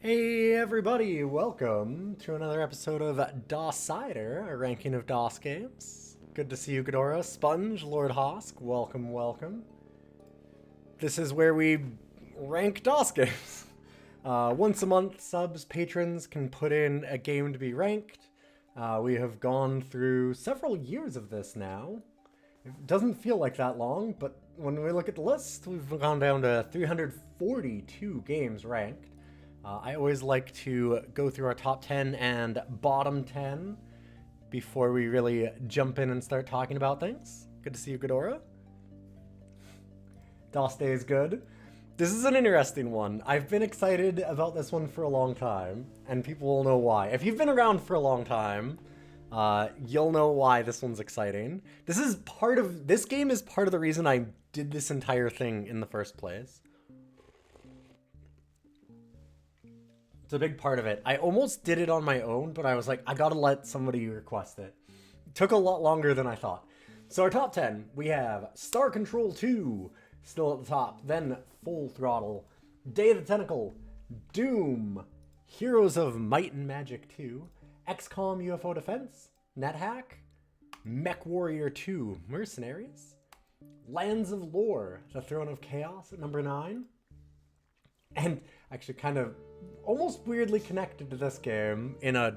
Hey everybody, welcome to another episode of DOScider, a ranking of DOS games. Good to see you, Ghidorah, Sponge, Lord Hosk, welcome, welcome. This is where we rank DOS games. Once a month, subs, patrons can put in a game to be ranked. We have gone through several years of this now. It doesn't feel like that long, but when we look at the list, we've gone down to 342 games ranked. I always like to go through our top 10 and bottom 10 before we really jump in and start talking about things. Good to see you, Ghidorah. DOS Day is good. This is an interesting one. I've been excited about this one for a long time, and people will know why. If you've been around for a long time, you'll know why this one's exciting. This game is part of the reason I did this entire thing in the first place. It's a big part of it. I almost did it on my own, but I was like, I gotta let somebody request it. It took a lot longer than I thought. So our top 10, we have Star Control 2, still at the top. Then Full Throttle, Day of the Tentacle, Doom, Heroes of Might and Magic 2, XCOM UFO Defense, NetHack, Mech Warrior 2, Mercenaries, Lands of Lore, The Throne of Chaos at number 9, and actually kind of almost weirdly connected to this game in a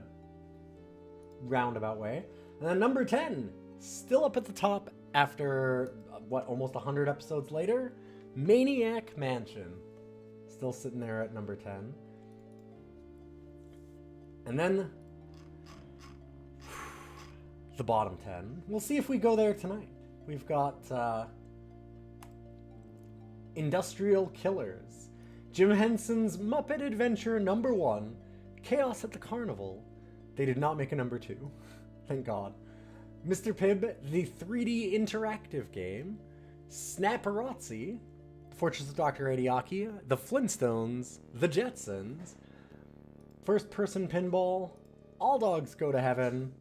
roundabout way. And then number 10, still up at the top after, almost 100 episodes later, Maniac Mansion. Still sitting there at number 10. And then the bottom 10. We'll see if we go there tonight. We've got Industrial Killers, Jim Henson's Muppet Adventure number 1, Chaos at the Carnival. They did not make a number 2. Thank God. Mr. Pibb, the 3D interactive game, Snapperazzi, Fortress of Dr. Ariaki, The Flintstones, The Jetsons, First Person Pinball, All Dogs Go to Heaven,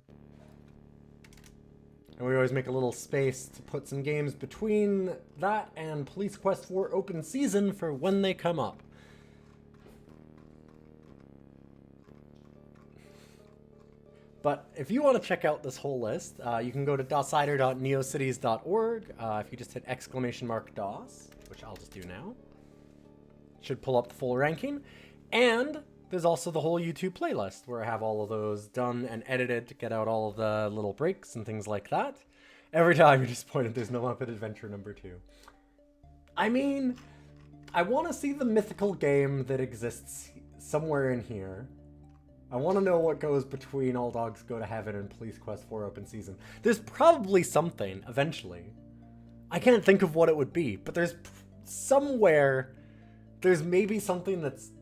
and we always make a little space to put some games between that and Police Quest 4 Open Season for when they come up. But if you want to check out this whole list, you can go to DOScider.neocities.org. If you just hit !DOS, which I'll just do now, should pull up the full ranking. And there's also the whole YouTube playlist where I have all of those done and edited to get out all of the little breaks and things like that. Every time you're disappointed there's no Muppet Adventure number 2. I mean, I want to see the mythical game that exists somewhere in here. I want to know what goes between All Dogs Go to Heaven and Police Quest 4 Open Season. There's probably something, eventually. I can't think of what it would be, but there's somewhere, there's maybe something that's...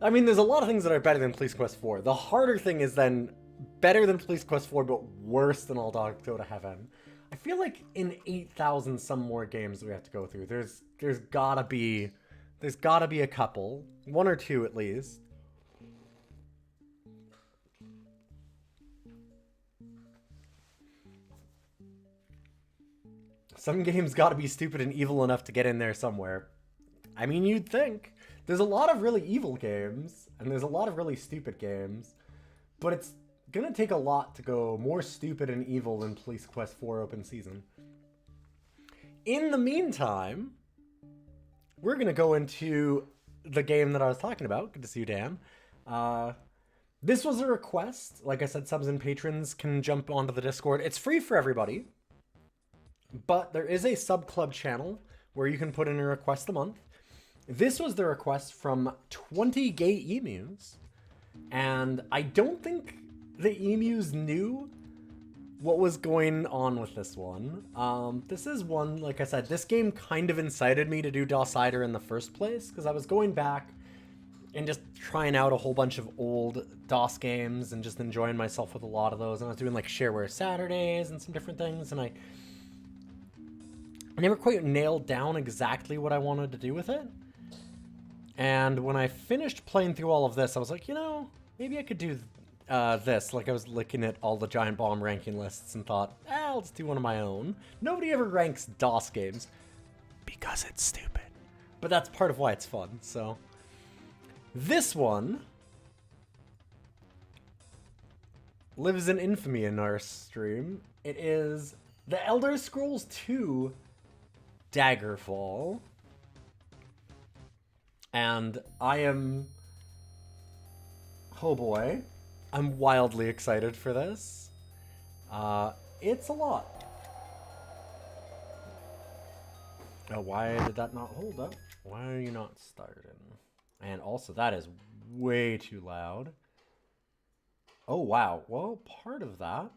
I mean, there's a lot of things that are better than Police Quest 4. The harder thing is then better than Police Quest 4, but worse than All Dogs Go to Heaven. I feel like in 8,000 some more games that we have to go through, there's gotta be a couple, one or two at least. Some games gotta be stupid and evil enough to get in there somewhere. I mean, you'd think. There's a lot of really evil games, and there's a lot of really stupid games, but it's gonna take a lot to go more stupid and evil than Police Quest 4 Open Season. In the meantime, we're gonna go into the game that I was talking about. Good to see you, Dan. This was a request. Like I said, subs and patrons can jump onto the Discord. It's free for everybody, but there is a sub club channel where you can put in a request a month. This was the request from 20 Gay Emus, and I don't think the emus knew what was going on with this one. This is one, like I said, this game kind of incited me to do DOScider in the first place, because I was going back and just trying out a whole bunch of old DOS games and just enjoying myself with a lot of those, and I was doing like Shareware Saturdays and some different things, and I never quite nailed down exactly what I wanted to do with it. And when I finished playing through all of this, I was like, you know, maybe I could do this. Like, I was looking at all the Giant Bomb ranking lists and thought, I'll just do one of my own. Nobody ever ranks DOS games because it's stupid. But that's part of why it's fun, so This one lives in infamy in our stream. It is The Elder Scrolls 2 Daggerfall. And I am... oh boy. I'm wildly excited for this. It's a lot. Oh, why did that not hold up? Why are you not starting? And also, that is way too loud. Oh, wow. Well, part of that.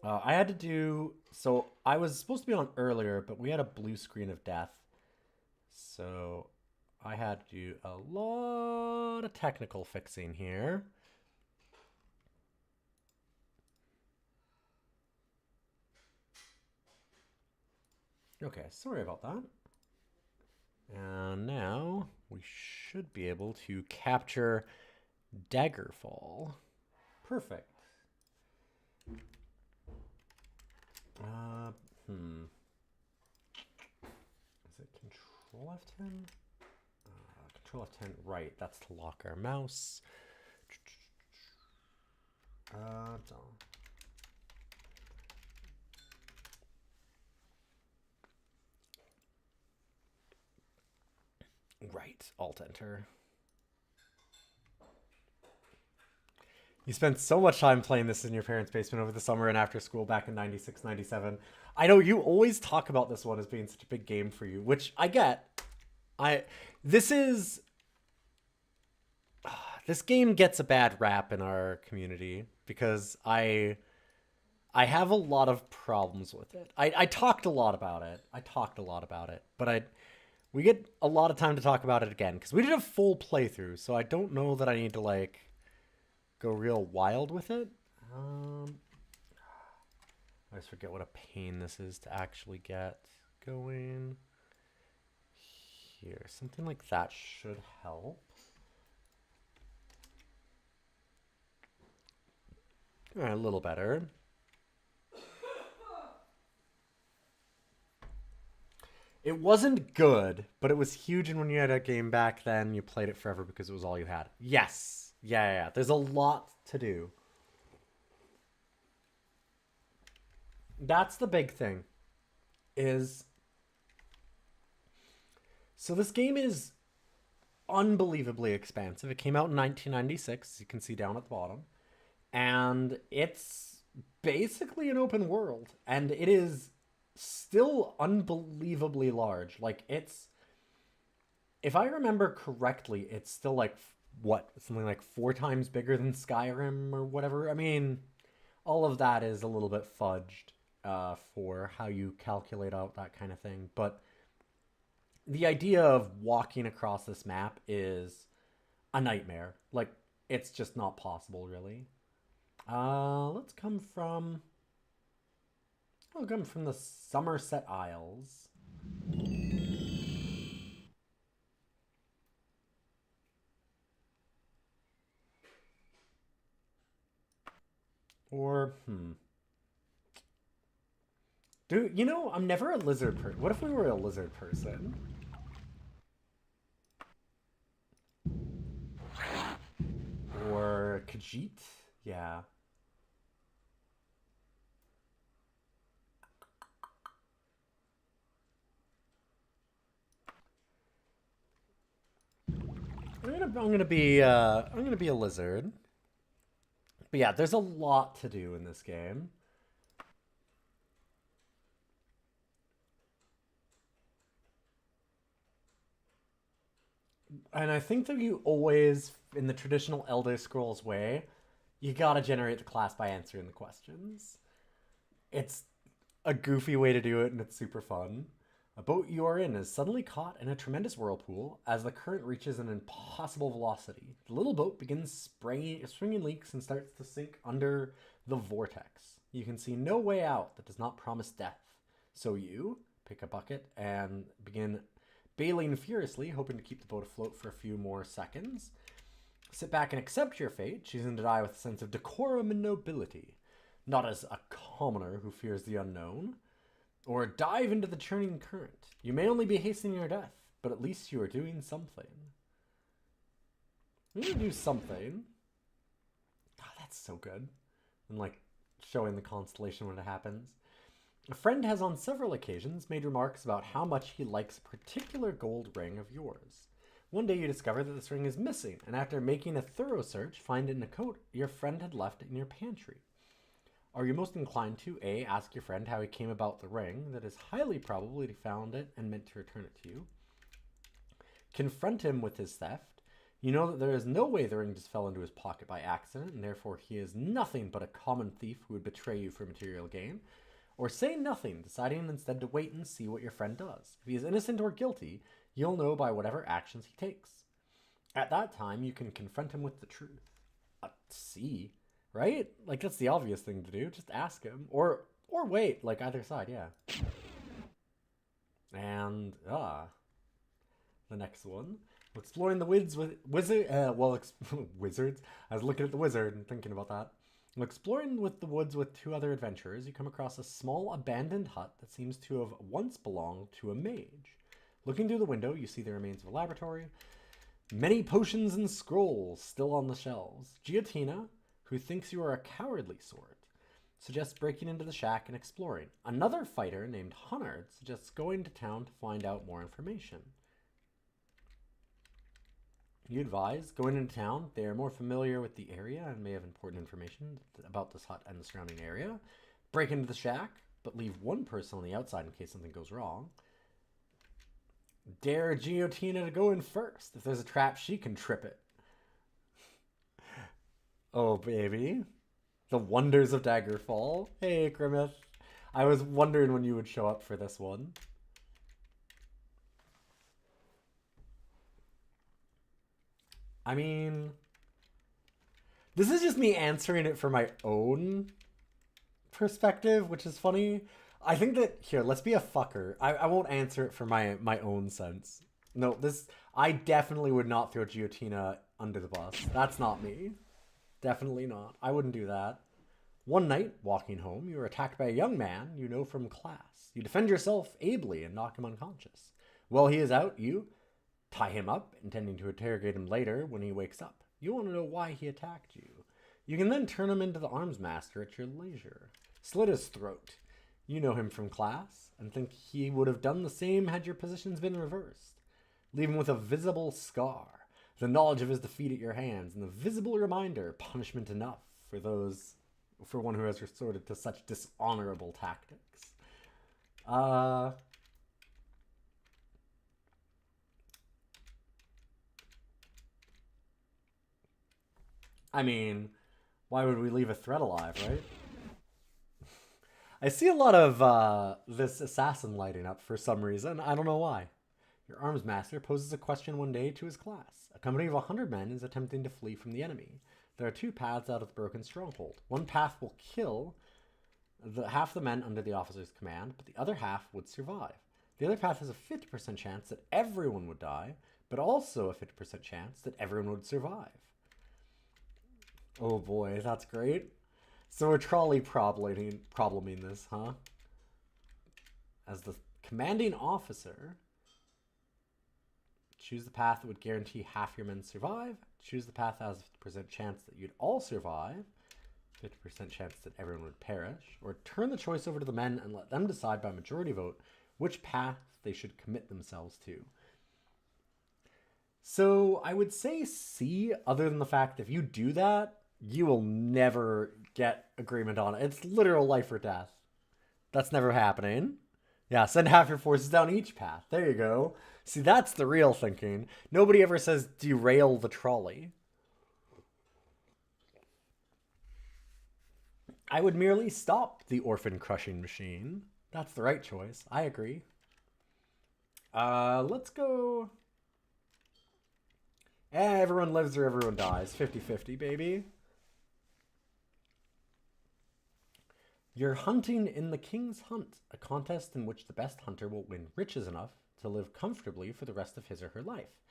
I had to do... so, I was supposed to be on earlier, but we had a blue screen of death. So, I had to do a lot of technical fixing here. Okay, sorry about that. And now we should be able to capture Daggerfall. Perfect. Is it Control F10? Control F10, right. That's to lock our mouse. Right, Alt-Enter. You spent so much time playing this in your parents' basement over the summer and after school back in 96, 97. I know you always talk about this one as being such a big game for you, which I get. This game gets a bad rap in our community because I have a lot of problems with it. I talked a lot about it. But we get a lot of time to talk about it again because we did a full playthrough, so I don't know that I need to like go real wild with it. I just forget what a pain this is to actually get going. Here, something like that should help. All right, a little better. It wasn't good, but it was huge, and when you had a game back then, you played it forever because it was all you had. Yes. Yeah. There's a lot to do. That's the big thing. So this game is unbelievably expansive. It came out in 1996, as you can see down at the bottom. And it's basically an open world. And it is still unbelievably large. Like, if I remember correctly, it's still like, what, something like 4 times bigger than Skyrim or whatever. I mean, all of that is a little bit fudged for how you calculate out that kind of thing. But the idea of walking across this map is a nightmare. Like, it's just not possible, really. Let's come from... I'll come from the Somerset Isles. Or, Dude, you know, I'm never a lizard person. What if we were a lizard person? Or Khajiit? Yeah. I'm gonna be a lizard. But yeah, there's a lot to do in this game. And I think that you always, in the traditional Elder Scrolls way, you gotta generate the class by answering the questions. It's a goofy way to do it, and it's super fun. A boat you are in is suddenly caught in a tremendous whirlpool as the current reaches an impossible velocity. The little boat begins springing leaks and starts to sink under the vortex. You can see no way out that does not promise death. So you pick a bucket and begin bailing furiously, hoping to keep the boat afloat for a few more seconds. Sit back and accept your fate, choosing to die with a sense of decorum and nobility. Not as a commoner who fears the unknown. Or dive into the churning current. You may only be hastening your death, but at least you are doing something. I'm gonna do something. Oh, that's so good. And like showing the constellation when it happens. A friend has on several occasions made remarks about how much he likes a particular gold ring of yours. One day you discover that this ring is missing, and after making a thorough search, find it in a coat your friend had left in your pantry. Are you most inclined to A. ask your friend how he came about the ring that is highly probable that he found it and meant to return it to you? Confront him with his theft. You know that there is no way the ring just fell into his pocket by accident, and therefore he is nothing but a common thief who would betray you for material gain. Or say nothing, deciding instead to wait and see what your friend does. If he is innocent or guilty, you'll know by whatever actions he takes. At that time, you can confront him with the truth. See, right? Like, that's the obvious thing to do. Just ask him. Or wait, like either side, yeah. And, the next one. Exploring the woods with wizards. I was looking at the wizard and thinking about that. Exploring with the woods with two other adventurers, you come across a small abandoned hut that seems to have once belonged to a mage. Looking through the window, you see the remains of a laboratory. Many potions and scrolls still on the shelves. Giotina, who thinks you are a cowardly sort, suggests breaking into the shack and exploring. Another fighter named Hunnard suggests going to town to find out more information. You advise going into town. They are more familiar with the area and may have important information about this hut and the surrounding area. Break into the shack, but leave one person on the outside in case something goes wrong. Dare Giotina to go in first. If there's a trap, she can trip it. Oh, baby. The wonders of Daggerfall. Hey, Grimmith. I was wondering when you would show up for this one. I mean, this is just me answering it from my own perspective, which is funny. I think that, here, let's be a fucker. I won't answer it for my own sense. No, I definitely would not throw Giotina under the bus. That's not me. Definitely not. I wouldn't do that. One night, walking home, you are attacked by a young man you know from class. You defend yourself ably and knock him unconscious. While he is out, you tie him up, intending to interrogate him later when he wakes up. You want to know why he attacked you. You can then turn him into the arms master at your leisure. Slit his throat. You know him from class, and think he would have done the same had your positions been reversed. Leave him with a visible scar, the knowledge of his defeat at your hands, and the visible reminder, punishment enough for one who has resorted to such dishonorable tactics. I mean, why would we leave a threat alive, right? I see a lot of this assassin lighting up for some reason. I don't know why. Your arms master poses a question one day to his class. A company of 100 men is attempting to flee from the enemy. There are two paths out of the broken stronghold. One path will kill half the men under the officer's command, but the other half would survive. The other path has a 50% chance that everyone would die, but also a 50% chance that everyone would survive. Oh boy, that's great. So we're trolley probleming this, huh? As the commanding officer, choose the path that would guarantee half your men survive. Choose the path that has a 50% chance that you'd all survive. 50% chance that everyone would perish. Or turn the choice over to the men and let them decide by majority vote which path they should commit themselves to. So I would say C, other than the fact that if you do that, you will never get agreement on it. It's literal life or death. That's never happening. Yeah, send half your forces down each path. There you go. See, that's the real thinking. Nobody ever says derail the trolley. I would merely stop the orphan crushing machine. That's the right choice. I agree. Let's go. Everyone lives or everyone dies. 50-50, baby. You're hunting in the King's Hunt, a contest in which the best hunter will win riches enough to live comfortably for the rest of his or her life.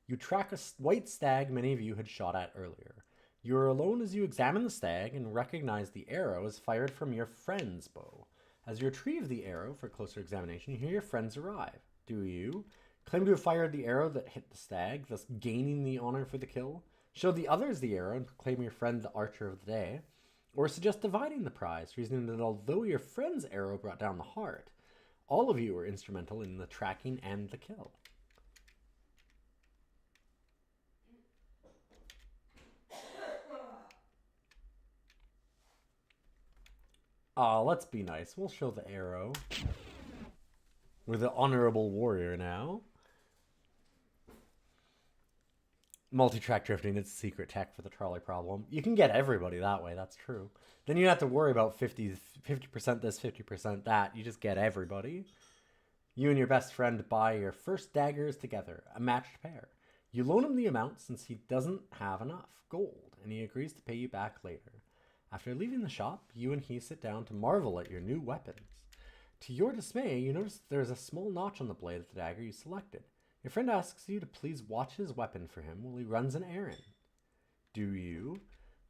You track a white stag many of you had shot at earlier. You are alone as you examine the stag and recognize the arrow is fired from your friend's bow. As you retrieve the arrow for closer examination, you hear your friends arrive. Do you Claim to have fired the arrow that hit the stag, thus gaining the honor for the kill. Show the others the arrow and proclaim your friend the archer of the day. Or suggest dividing the prize, reasoning that although your friend's arrow brought down the heart, all of you were instrumental in the tracking and the kill. Let's be nice. We'll show the arrow. We're the honorable warrior now. Multi-track drifting, it's secret tech for the trolley problem. You can get everybody that way, that's true. Then you don't have to worry about 50% this, 50% that. You just get everybody. You and your best friend buy your first daggers together, a matched pair. You loan him the amount since he doesn't have enough gold, and he agrees to pay you back later. After leaving the shop, you and he sit down to marvel at your new weapons. To your dismay, you notice there's a small notch on the blade of the dagger you selected. Your friend asks you to please watch his weapon for him while he runs an errand. Do you?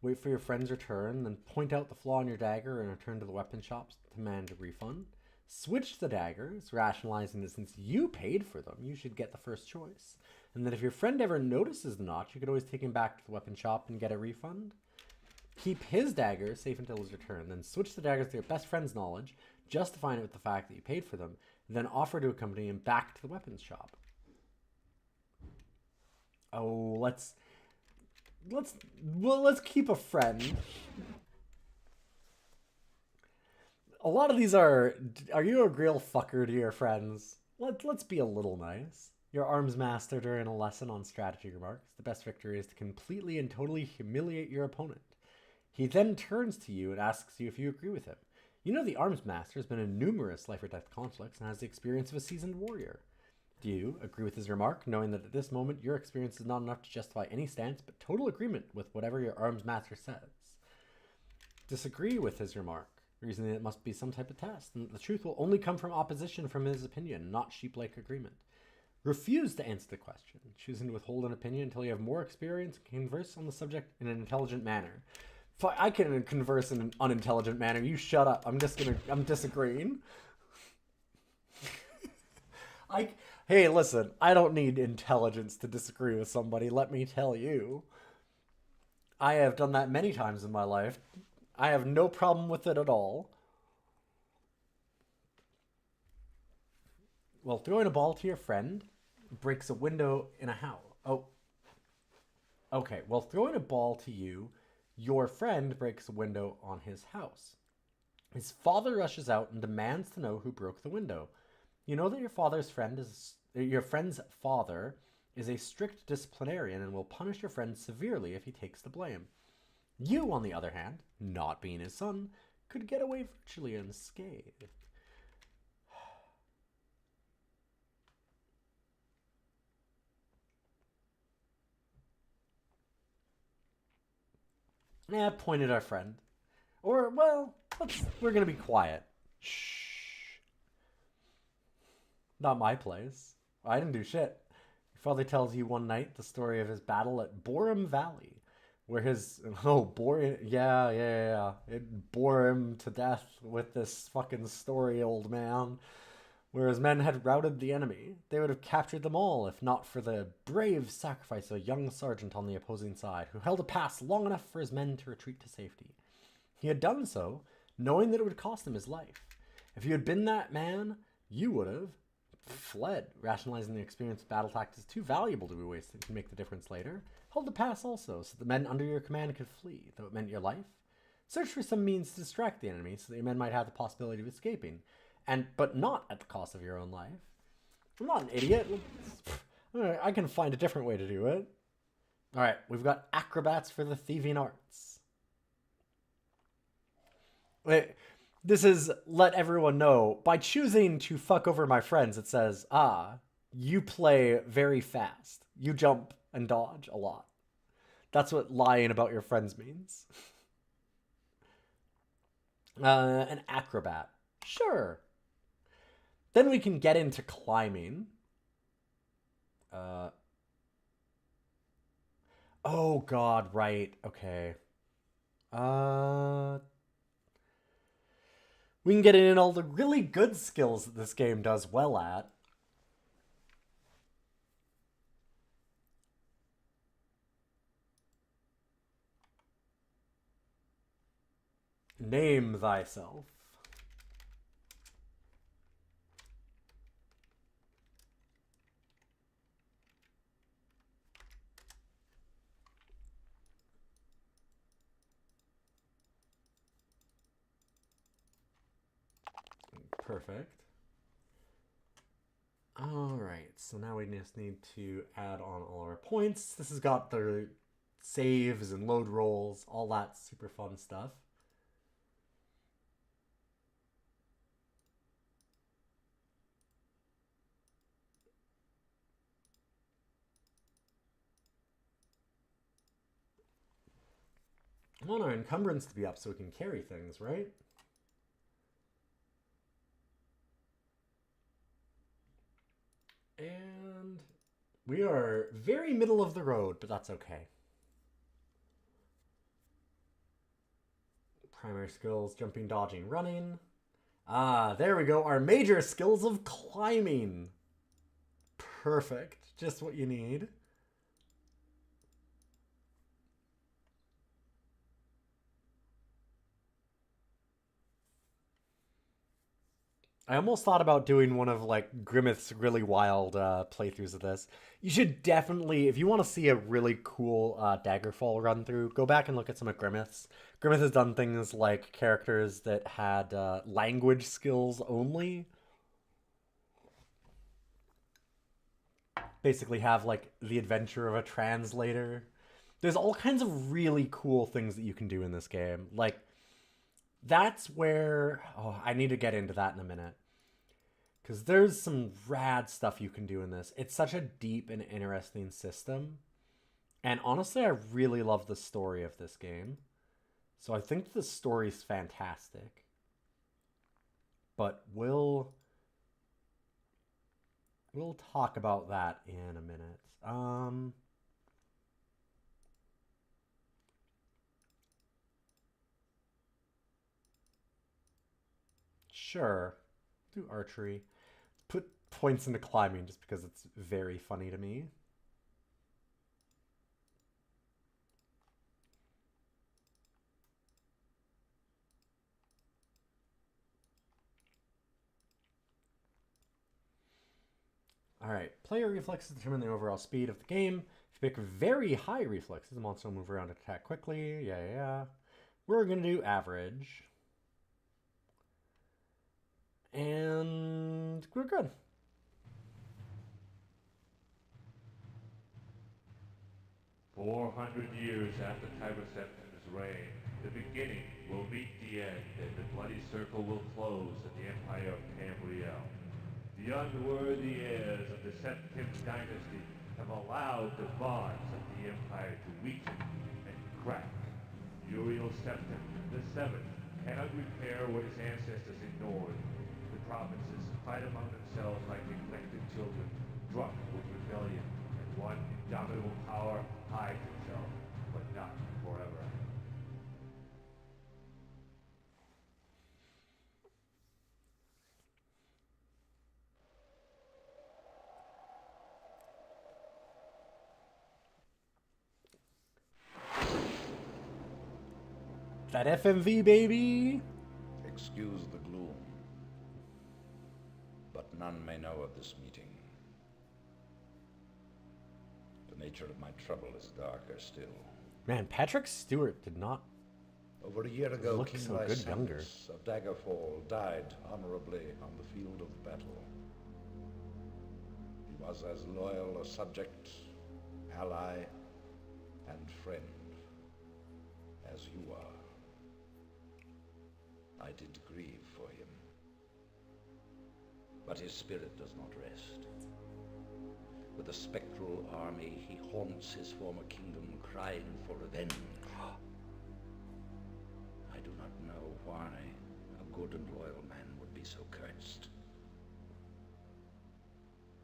Wait for your friend's return, then point out the flaw in your dagger and return to the weapon shop to demand a refund. Switch the daggers, rationalizing that since you paid for them, you should get the first choice. And that if your friend ever notices the notch, you could always take him back to the weapon shop and get a refund. Keep his dagger safe until his return, then switch the daggers to your best friend's knowledge, justifying it with the fact that you paid for them, then offer to accompany him back to the weapons shop. Oh, let's keep a friend. A lot of these are you a real fucker to your friends? Let's be a little nice. Your arms master during a lesson on strategy remarks, the best victory is to completely and totally humiliate your opponent. He then turns to you and asks you if you agree with him. You know the arms master has been in numerous life or death conflicts and has the experience of a seasoned warrior. Do you agree with his remark, knowing that at this moment your experience is not enough to justify any stance, but total agreement with whatever your arms master says? Disagree with his remark, reasoning it must be some type of test, and that the truth will only come from opposition from his opinion, not sheep-like agreement. Refuse to answer the question, choosing to withhold an opinion until you have more experience and converse on the subject in an intelligent manner. I can converse in an unintelligent manner. You shut up. I'm disagreeing. Hey, listen, I don't need intelligence to disagree with somebody, let me tell you. I have done that many times in my life. I have no problem with it at all. Well, throwing a ball to your friend breaks a window in a house. Oh. Okay, well, throwing a ball to you, your friend breaks a window on his house. His father rushes out and demands to know who broke the window. You know that your friend's father is a strict disciplinarian and will punish your friend severely if he takes the blame. You, on the other hand, not being his son, could get away virtually unscathed. Point at our friend. Or, well, we're gonna be quiet. Shh. Not my place. I didn't do shit. Your father tells you one night the story of his battle at Borum Valley, where his... Yeah. It bore him to death with this fucking story, old man. Where his men had routed the enemy. They would have captured them all if not for the brave sacrifice of a young sergeant on the opposing side, who held a pass long enough for his men to retreat to safety. He had done so, knowing that it would cost him his life. If you had been that man, you would have fled, rationalizing the experience of battle tactics too valuable to be wasted to make the difference later. Held the pass also, so the men under your command could flee, though it meant your life. Search for some means to distract the enemy, so that your men might have the possibility of escaping, but not at the cost of your own life. I'm not an idiot. I can find a different way to do it. Alright, we've got acrobats for the thieving arts. Wait, this is let everyone know. By choosing to fuck over my friends, it says, you play very fast. You jump and dodge a lot. That's what lying about your friends means. An acrobat. Sure. Then we can get into climbing. Oh god, right. Okay. We can get in all the really good skills that this game does well at. Name thyself. Perfect. Alright, so now we just need to add on all our points. This has got the saves and load rolls, all that super fun stuff. I want our encumbrance to be up so we can carry things, right? And we are very middle of the road, but that's okay. Primary skills, jumping, dodging, running. Ah, there we go. Our major skills of climbing. Perfect. Just what you need. I almost thought about doing one of like Grimmeth's really wild playthroughs of this. You should definitely, if you want to see a really cool Daggerfall run through, go back and look at some of Grimmeth's. Grimmeth has done things like characters that had language skills only. Basically have like the adventure of a translator. There's all kinds of really cool things that you can do in this game. Like, that's where... Oh, I need to get into that in a minute. Because there's some rad stuff you can do in this. It's such a deep and interesting system. And honestly, I really love the story of this game. So I think the story's fantastic. But we'll talk about that in a minute. Sure. Do archery. Put points into climbing just because it's very funny to me. Alright, player reflexes determine the overall speed of the game. If you pick very high reflexes, the monster will move around and attack quickly. Yeah. We're going to do average. And we're good. "400 years after Tiber Septim's reign, the beginning will meet the end, and the bloody circle will close in the empire of Tamriel. The unworthy heirs of the Septim dynasty have allowed the bonds of the empire to weaken and crack. Uriel Septim the Seventh cannot repair what his ancestors ignored. The provinces fight among themselves like neglected children, drunk with rebellion, and one indomitable power hides itself, but not forever." That FMV, baby! Excuse the gloom, but none may know of this meeting. The nature of my trouble is darker still. Man, Patrick Stewart did not Over a year ago, look King so good younger. Lysanthus of Daggerfall died honorably on the field of battle. He was as loyal a subject, ally, and friend as you are. I did grieve for him, but his spirit does not rest. With a spectral army, he haunts his former kingdom, crying for revenge. I do not know why a good and loyal man would be so cursed.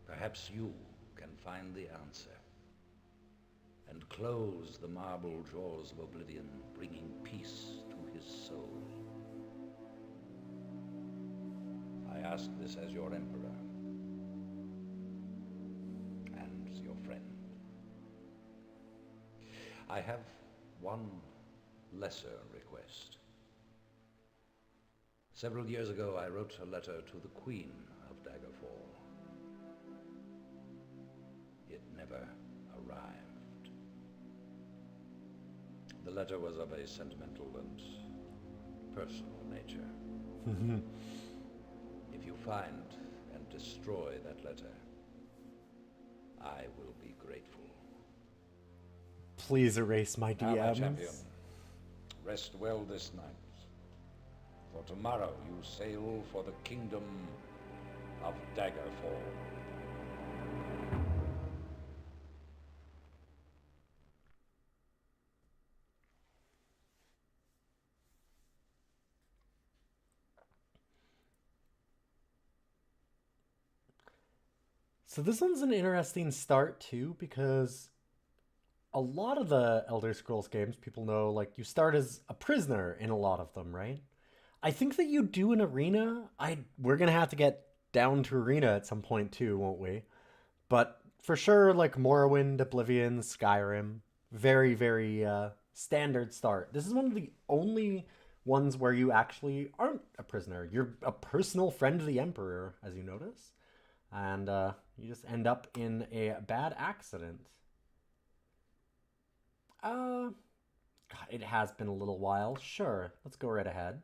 Perhaps you can find the answer and close the marble jaws of oblivion, bringing peace to his soul. I ask this as your emperor and your friend. I have one lesser request. Several years ago, I wrote a letter to the Queen of Daggerfall. It never arrived. The letter was of a sentimental and personal nature. If you find and destroy that letter, I will be grateful. Please erase my Now, my DMs. champion, rest well this night. For tomorrow you sail for the kingdom of Daggerfall. So this one's an interesting start too, because a lot of the Elder Scrolls games, people know, like, you start as a prisoner in a lot of them, right? I think that you do an arena. We're gonna have to get down to arena at some point too, won't we? But for sure, like Morrowind, Oblivion, Skyrim, very, very standard start. This is one of the only ones where you actually aren't a prisoner. You're a personal friend of the Emperor, as you notice. And you just end up in a bad accident. God, it has been a little while. Sure, let's go right ahead.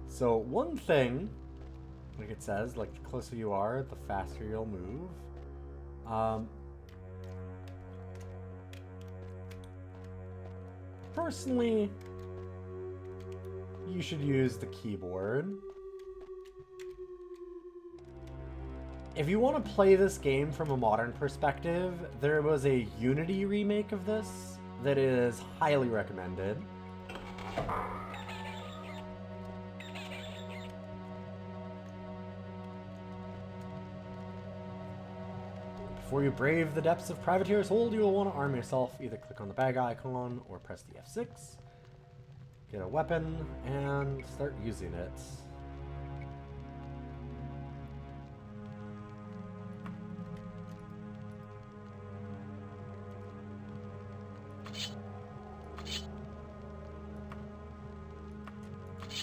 So one thing, like it says, like the closer you are, the faster you'll move. Personally, you should use the keyboard. If you want to play this game from a modern perspective, there was a Unity remake of this that is highly recommended. Before you brave the depths of Privateer's Hold, you will want to arm yourself. Either click on the bag icon or press the F6. Get a weapon and start using it.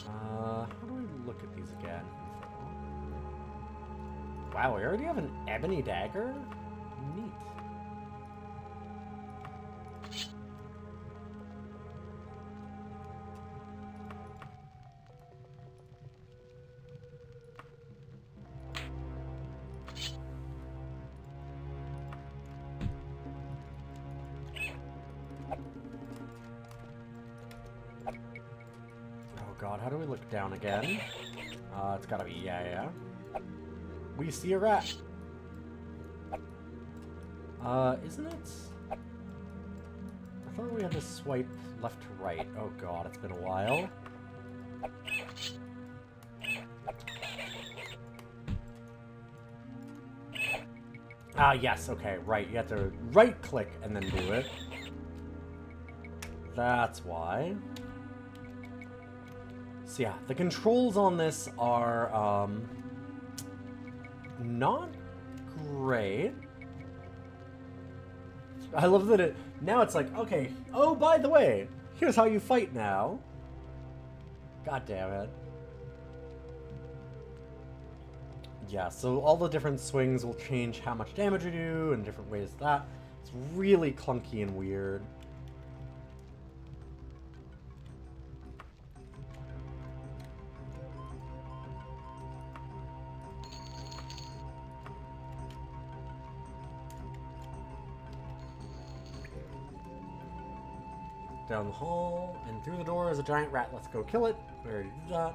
How do we look at these again? Wow, we already have an ebony dagger? Neat. Oh god, how do we look down again? It's gotta be, yeah. We see a rat. Isn't it? I thought we had to swipe left to right. Oh god, it's been a while. Ah, yes, okay, right. You have to right-click and then do it. That's why. So yeah, the controls on this are, not great. I love that now it's like, okay, oh, by the way, here's how you fight now. God damn it. Yeah, so all the different swings will change how much damage you do and different ways that. It's really clunky and weird. Down the hall, and through the door is a giant rat. Let's go kill it. We already did that.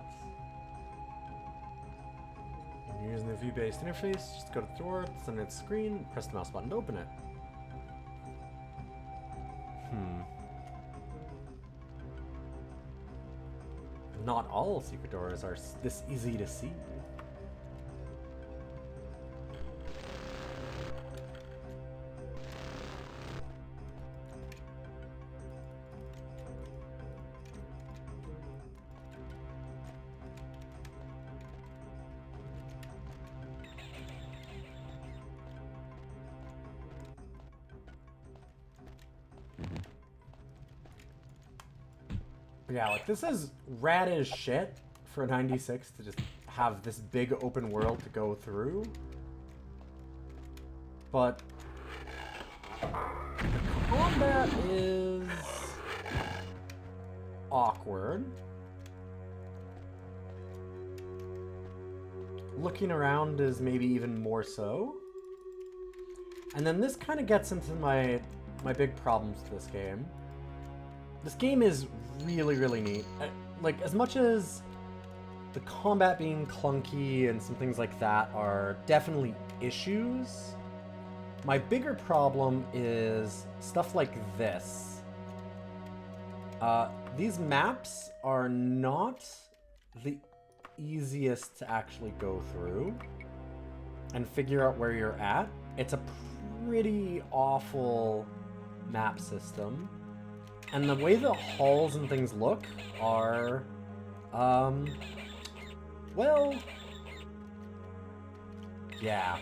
And you're using the view-based interface. Just go to the door, it's on its screen, press the mouse button to open it. Not all secret doors are this easy to see. Yeah, like, this is rad as shit for a 96 to just have this big open world to go through. But the combat is awkward. Looking around is maybe even more so. And then this kind of gets into my big problems with this game. This game is really, really neat. Like, as much as the combat being clunky and some things like that are definitely issues, my bigger problem is stuff like this. These maps are not the easiest to actually go through and figure out where you're at. It's a pretty awful map system. And the way the halls and things look are, well, yeah.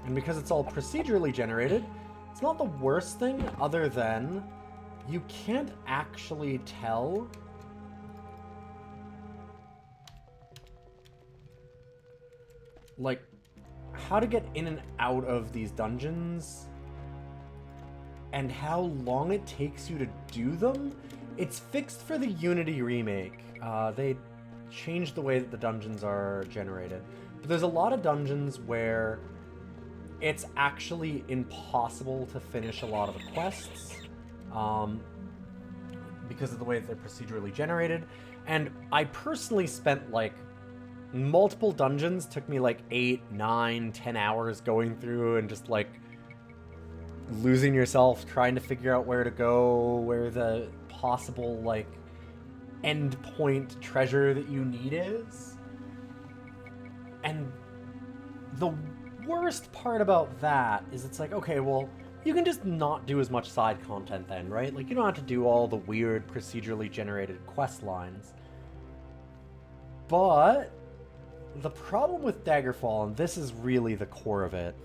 And because it's all procedurally generated, it's not the worst thing other than you can't actually tell like how to get in and out of these dungeons and how long it takes you to do them. It's fixed for the Unity remake. They changed the way that the dungeons are generated. But there's a lot of dungeons where it's actually impossible to finish a lot of the quests because of the way that they're procedurally generated. And I personally spent like multiple dungeons, took me like 8, 9, 10 hours going through and just like losing yourself, trying to figure out where to go, where the possible like end point treasure that you need is. And the worst part about that is it's like, okay, well, you can just not do as much side content then, right? Like, you don't have to do all the weird procedurally generated quest lines. But the problem with Daggerfall, and this is really the core of it,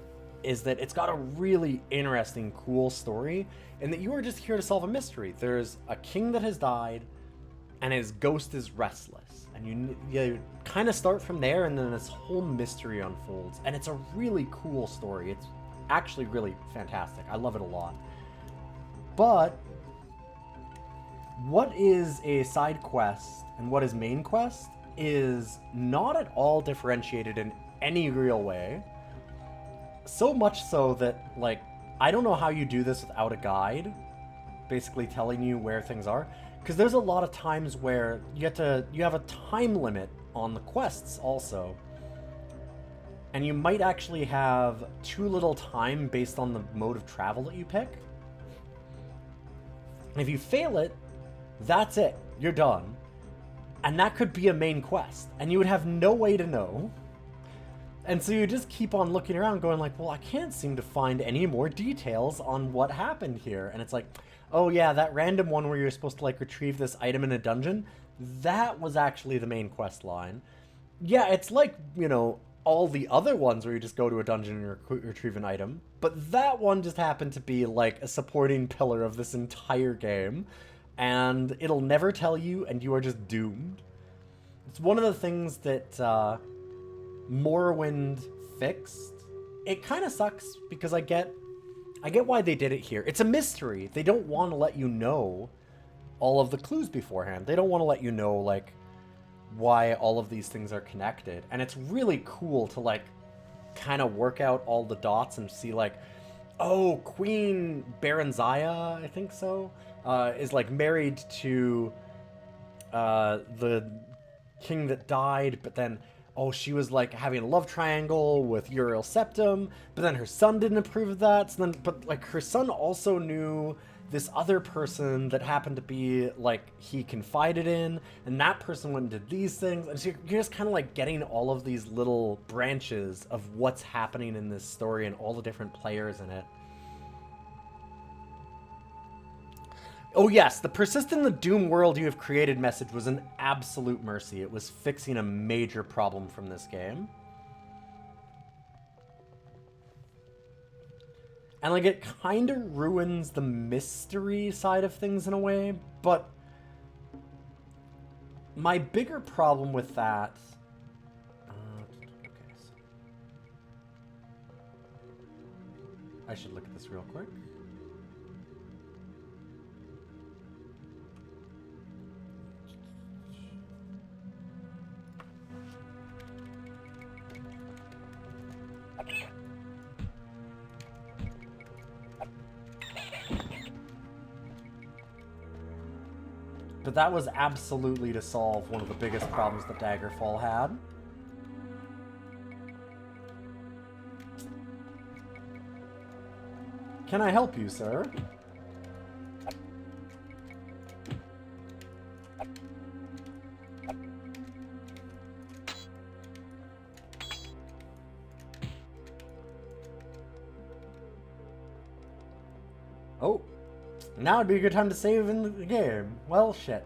is that it's got a really interesting, cool story, and that you are just here to solve a mystery. There's a king that has died, and his ghost is restless. And you kind of start from there, and then this whole mystery unfolds. And it's a really cool story. It's actually really fantastic. I love it a lot. But what is a side quest and what is main quest is not at all differentiated in any real way. So much so that, like, I don't know how you do this without a guide basically telling you where things are. Because there's a lot of times where you have a time limit on the quests also. And you might actually have too little time based on the mode of travel that you pick. And if you fail it, that's it. You're done. And that could be a main quest. And you would have no way to know. And so you just keep on looking around going like, well, I can't seem to find any more details on what happened here. And it's like, oh yeah, that random one where you're supposed to like retrieve this item in a dungeon, that was actually the main quest line. Yeah, it's like, you know, all the other ones where you just go to a dungeon and retrieve an item. But that one just happened to be like a supporting pillar of this entire game. And it'll never tell you, and you are just doomed. It's one of the things that Morrowind fixed. It kind of sucks because I get why they did it here. It's a mystery. They don't want to let you know all of the clues beforehand. They don't want to let you know like why all of these things are connected. And it's really cool to like kind of work out all the dots and see like, oh, Queen Baranzaya, I think so, is like married to the king that died, but then, oh, she was like having a love triangle with Uriel Septim, but then her son didn't approve of that. So then, but like her son also knew this other person that happened to be like he confided in, and that person went and did these things. And so you're just kind of like getting all of these little branches of what's happening in this story and all the different players in it. Oh yes, the persist in the doom world you have created message was an absolute mercy. It was fixing a major problem from this game. And, like, it kind of ruins the mystery side of things in a way, but my bigger problem with that... okay, so I should look at this real quick. But that was absolutely to solve one of the biggest problems that Daggerfall had. Can I help you, sir? Oh. Now would be a good time to save in the game. Well, shit.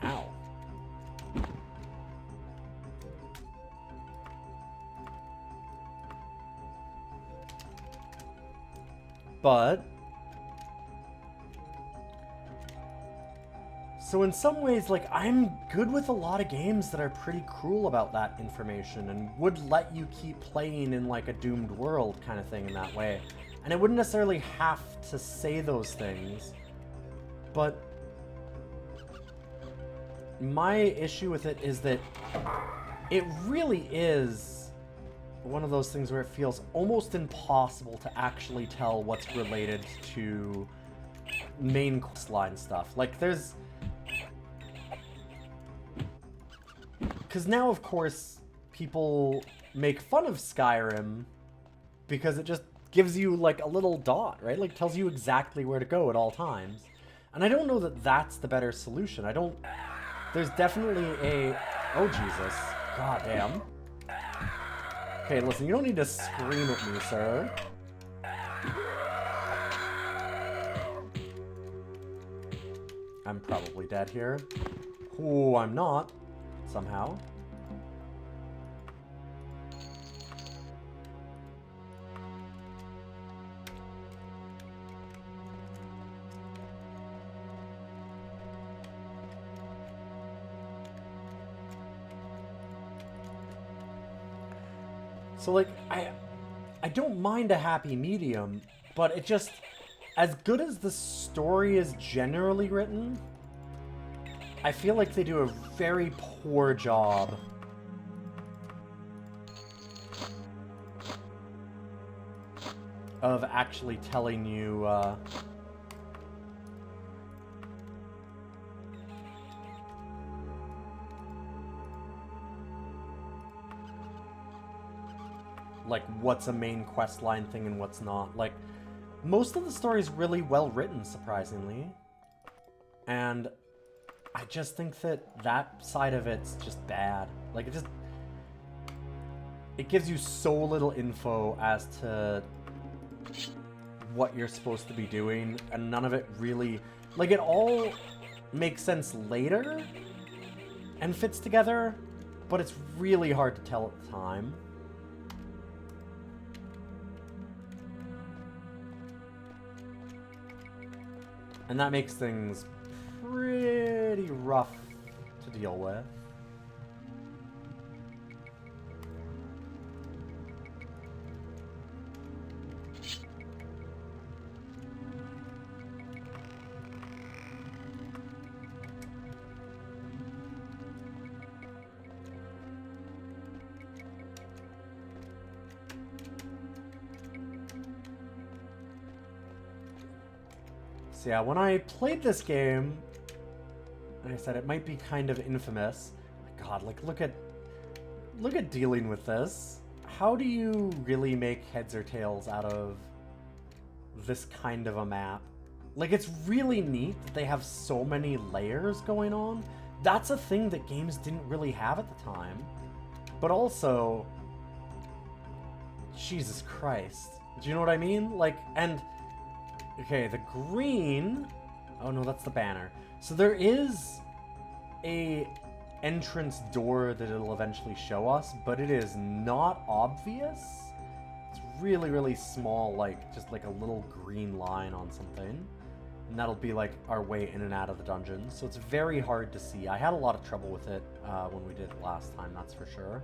Ow. But... so in some ways, like, I'm good with a lot of games that are pretty cruel about that information and would let you keep playing in, like, a doomed world kind of thing in that way. And it wouldn't necessarily have to say those things, but my issue with it is that it really is one of those things where it feels almost impossible to actually tell what's related to main questline stuff. Like, there's... because now, of course, people make fun of Skyrim because it just gives you, like, a little dot, right? Like, tells you exactly where to go at all times. And I don't know that that's the better solution. I don't... there's definitely a... oh, Jesus. God damn. Okay, listen, you don't need to scream at me, sir. I'm probably dead here. Ooh, I'm not. Somehow. So, like, I don't mind a happy medium, but it just, as good as the story is generally written, I feel like they do a very poor job of actually telling you, like, what's a main questline thing and what's not. Like, most of the story is really well written, surprisingly. And I just think that that side of it's just bad. Like, it gives you so little info as to what you're supposed to be doing, and none of it really... like, it all makes sense later and fits together, but it's really hard to tell at the time. And that makes things pretty rough to deal with. So yeah, when I played this game, like I said, it might be kind of infamous. My God, like, look at dealing with this. How do you really make heads or tails out of this kind of a map? Like, it's really neat that they have so many layers going on. That's a thing that games didn't really have at the time. But also, Jesus Christ. Do you know what I mean? Like, and Okay, the green... Oh no, that's the banner. So there is a entrance door that it'll eventually show us, but it is not obvious. It's really, really small, like, just like a little green line on something. And that'll be like our way in and out of the dungeon. So it's very hard to see. I had a lot of trouble with it when we did it last time, that's for sure.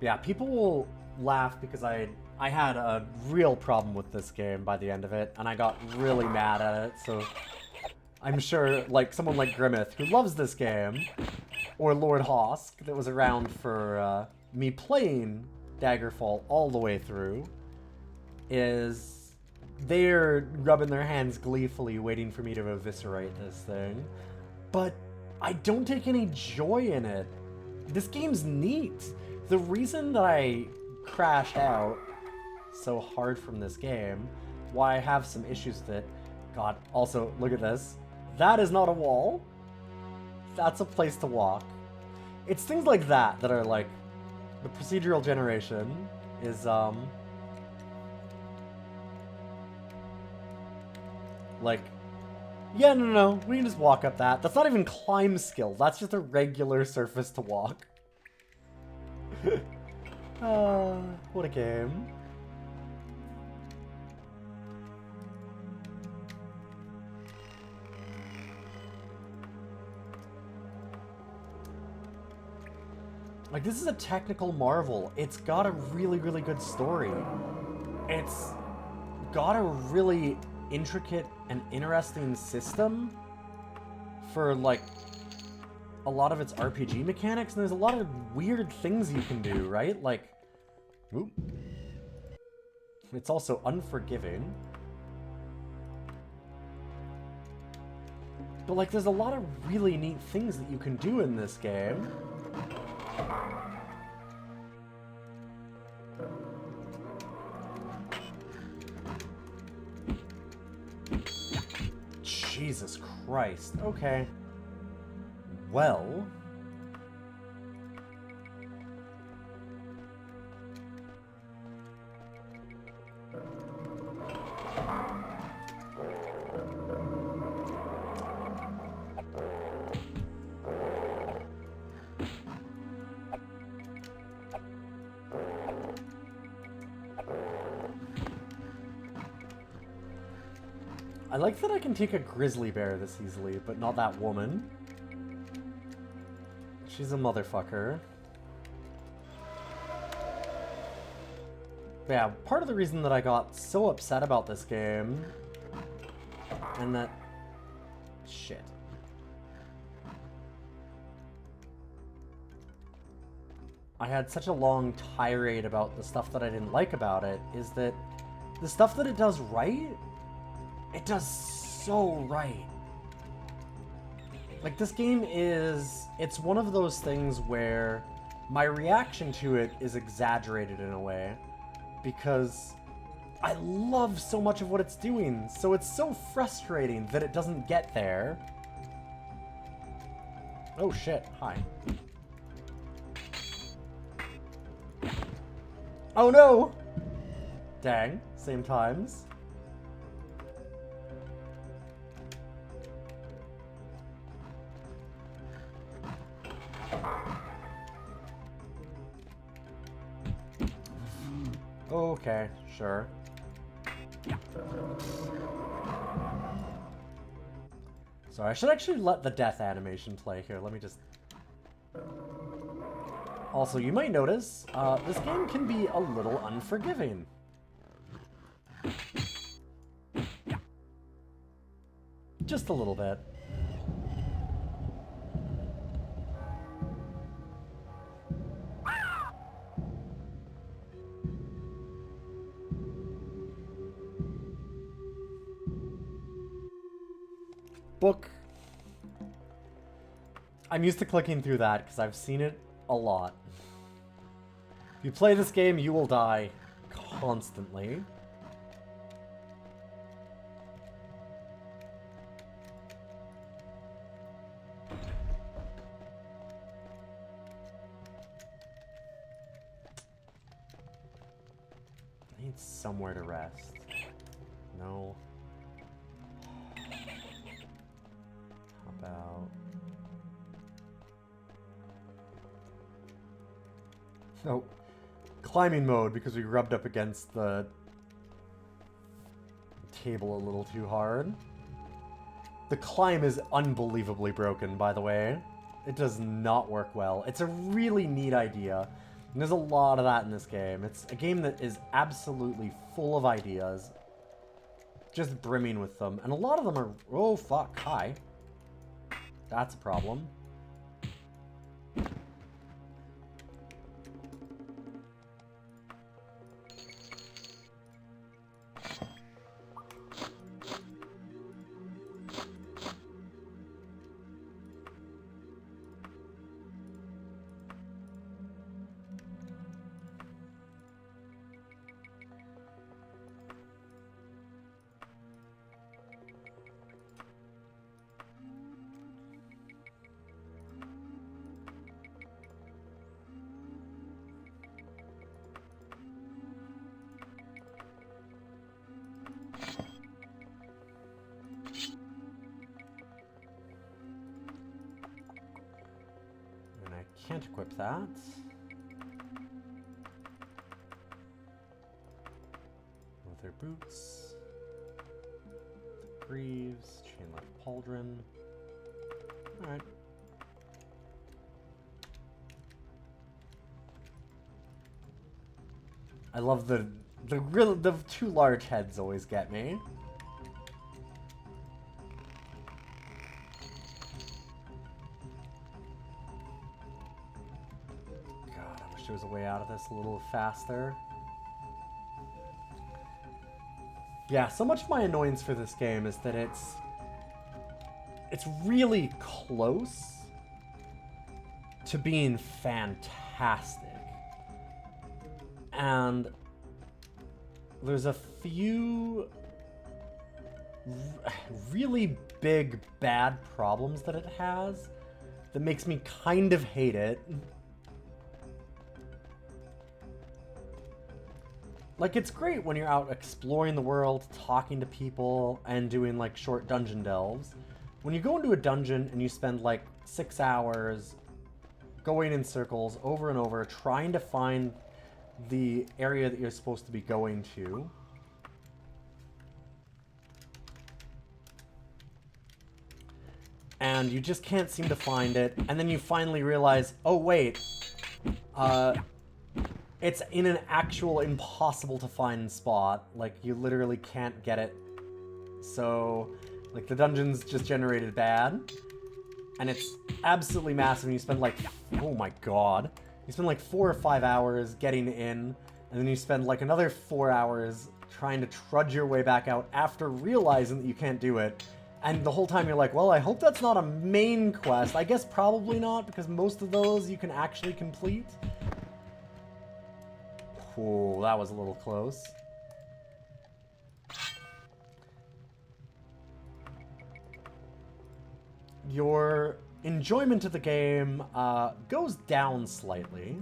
Yeah, people will laugh because I had a real problem with this game by the end of it, and I got really mad at it, so I'm sure, like, someone like Grimmith, who loves this game, or Lord Hosk, that was around for me playing Daggerfall all the way through, they're rubbing their hands gleefully waiting for me to eviscerate this thing. But I don't take any joy in it. This game's neat. The reason that I crashed out so hard from this game, why I have some issues with it... God, also, look at this. That is not a wall. That's a place to walk. It's things like that that are like... The procedural generation is, like... Yeah, no, we can just walk up that. That's not even climb skill. That's just a regular surface to walk. What a game. Like, this is a technical marvel. It's got a really, really good story. It's got a really intricate and interesting system for, like, a lot of its RPG mechanics, and there's a lot of weird things you can do, right? Like, whoop. It's also unforgiving. But, like, there's a lot of really neat things that you can do in this game. Jesus Christ. Okay. Well... I like that I can take a grizzly bear this easily, but not that woman. She's a motherfucker. But yeah, part of the reason that I got so upset about this game, and that... Shit. I had such a long tirade about the stuff that I didn't like about it, is that the stuff that it does right, it does so right. Like, this game is... It's one of those things where my reaction to it is exaggerated in a way, because I love so much of what it's doing, so it's so frustrating that it doesn't get there. Oh shit, hi. Oh no! Dang, same times. Okay, sure. So I should actually let the death animation play here. Let me just... Also, you might notice, this game can be a little unforgiving. Just a little bit. Book. I'm used to clicking through that because I've seen it a lot. If you play this game, you will die constantly. somewhere to rest. No. How about... Oh, climbing mode because we rubbed up against the table a little too hard. The climb is unbelievably broken, by the way. It does not work well. It's a really neat idea. And there's a lot of that in this game. It's a game that is absolutely full of ideas. Just brimming with them. And a lot of them are... Oh, fuck. Hi. That's a problem. Can't equip that. Leather boots. The greaves. Chain left pauldron. Alright. I love the two large heads always get me. There was a way out of this a little faster. Yeah, so much of my annoyance for this game is that it's really close to being fantastic. And there's a few really big bad problems that it has that makes me kind of hate it. Like, it's great when you're out exploring the world, talking to people, and doing, like, short dungeon delves. When you go into a dungeon and you spend, like, 6 hours going in circles over and over, trying to find the area that you're supposed to be going to. And you just can't seem to find it, and then you finally realize, oh, wait, it's in an actual impossible to find spot. Like, you literally can't get it. So, like, the dungeon's just generated bad. And it's absolutely massive. And you spend, like, oh my god. You spend, like, 4 or 5 hours getting in. And then you spend, like, another 4 hours trying to trudge your way back out after realizing that you can't do it. And the whole time you're like, well, I hope that's not a main quest. I guess probably not, because most of those you can actually complete. Oh, that was a little close. Your enjoyment of the game goes down slightly.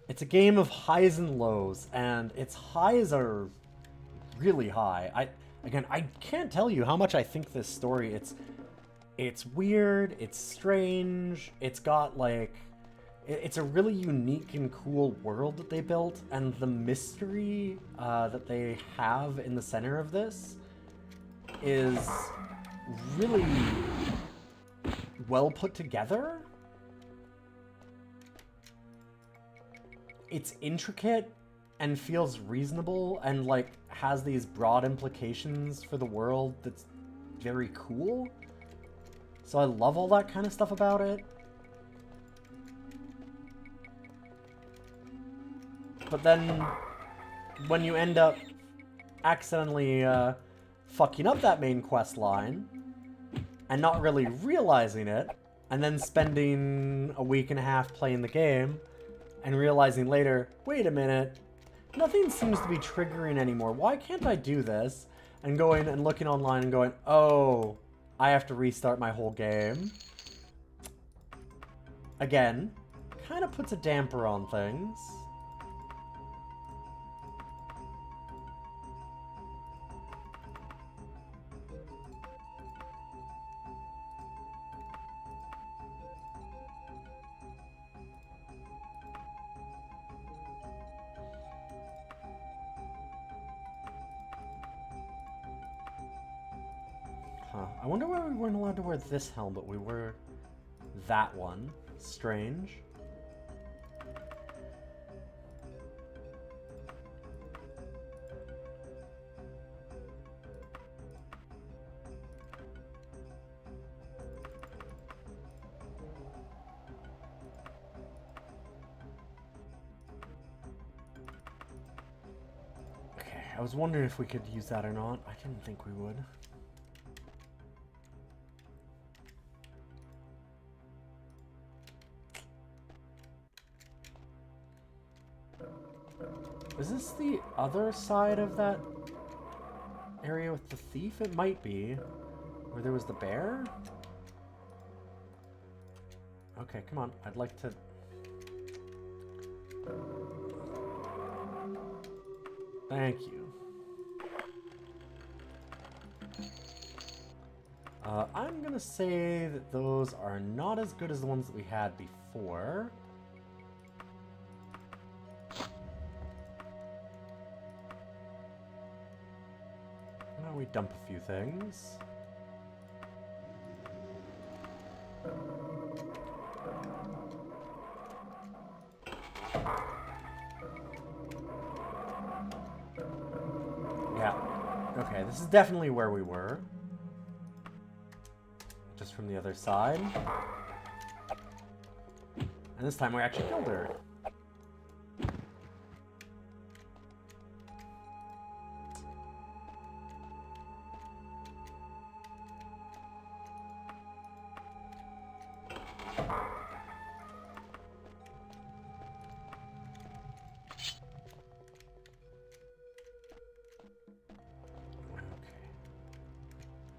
It's a game of highs and lows, and its highs are really high. I can't tell you how much I think this story, it's weird, it's strange, it's got, like, it's a really unique and cool world that they built, and the mystery that they have in the center of this is really well put together. It's intricate and feels reasonable and, like, has these broad implications for the world that's very cool. So I love all that kind of stuff about it. But then, when you end up accidentally fucking up that main quest line, and not really realizing it, and then spending a week and a half playing the game, and realizing later, wait a minute, nothing seems to be triggering anymore. Why can't I do this? And going and looking online and going, oh, I have to restart my whole game. Again, kind of puts a damper on things. Huh. I wonder why we weren't allowed to wear this helmet, but we were that one. Strange. Okay, I was wondering if we could use that or not. I didn't think we would. Is this the other side of that area with the thief? It might be. Where there was the bear? Okay, come on. I'd like to... Thank you. I'm gonna say that those are not as good as the ones that we had before. Now we dump a few things. Yeah. Okay, this is definitely where we were. Just from the other side. And this time we actually killed her.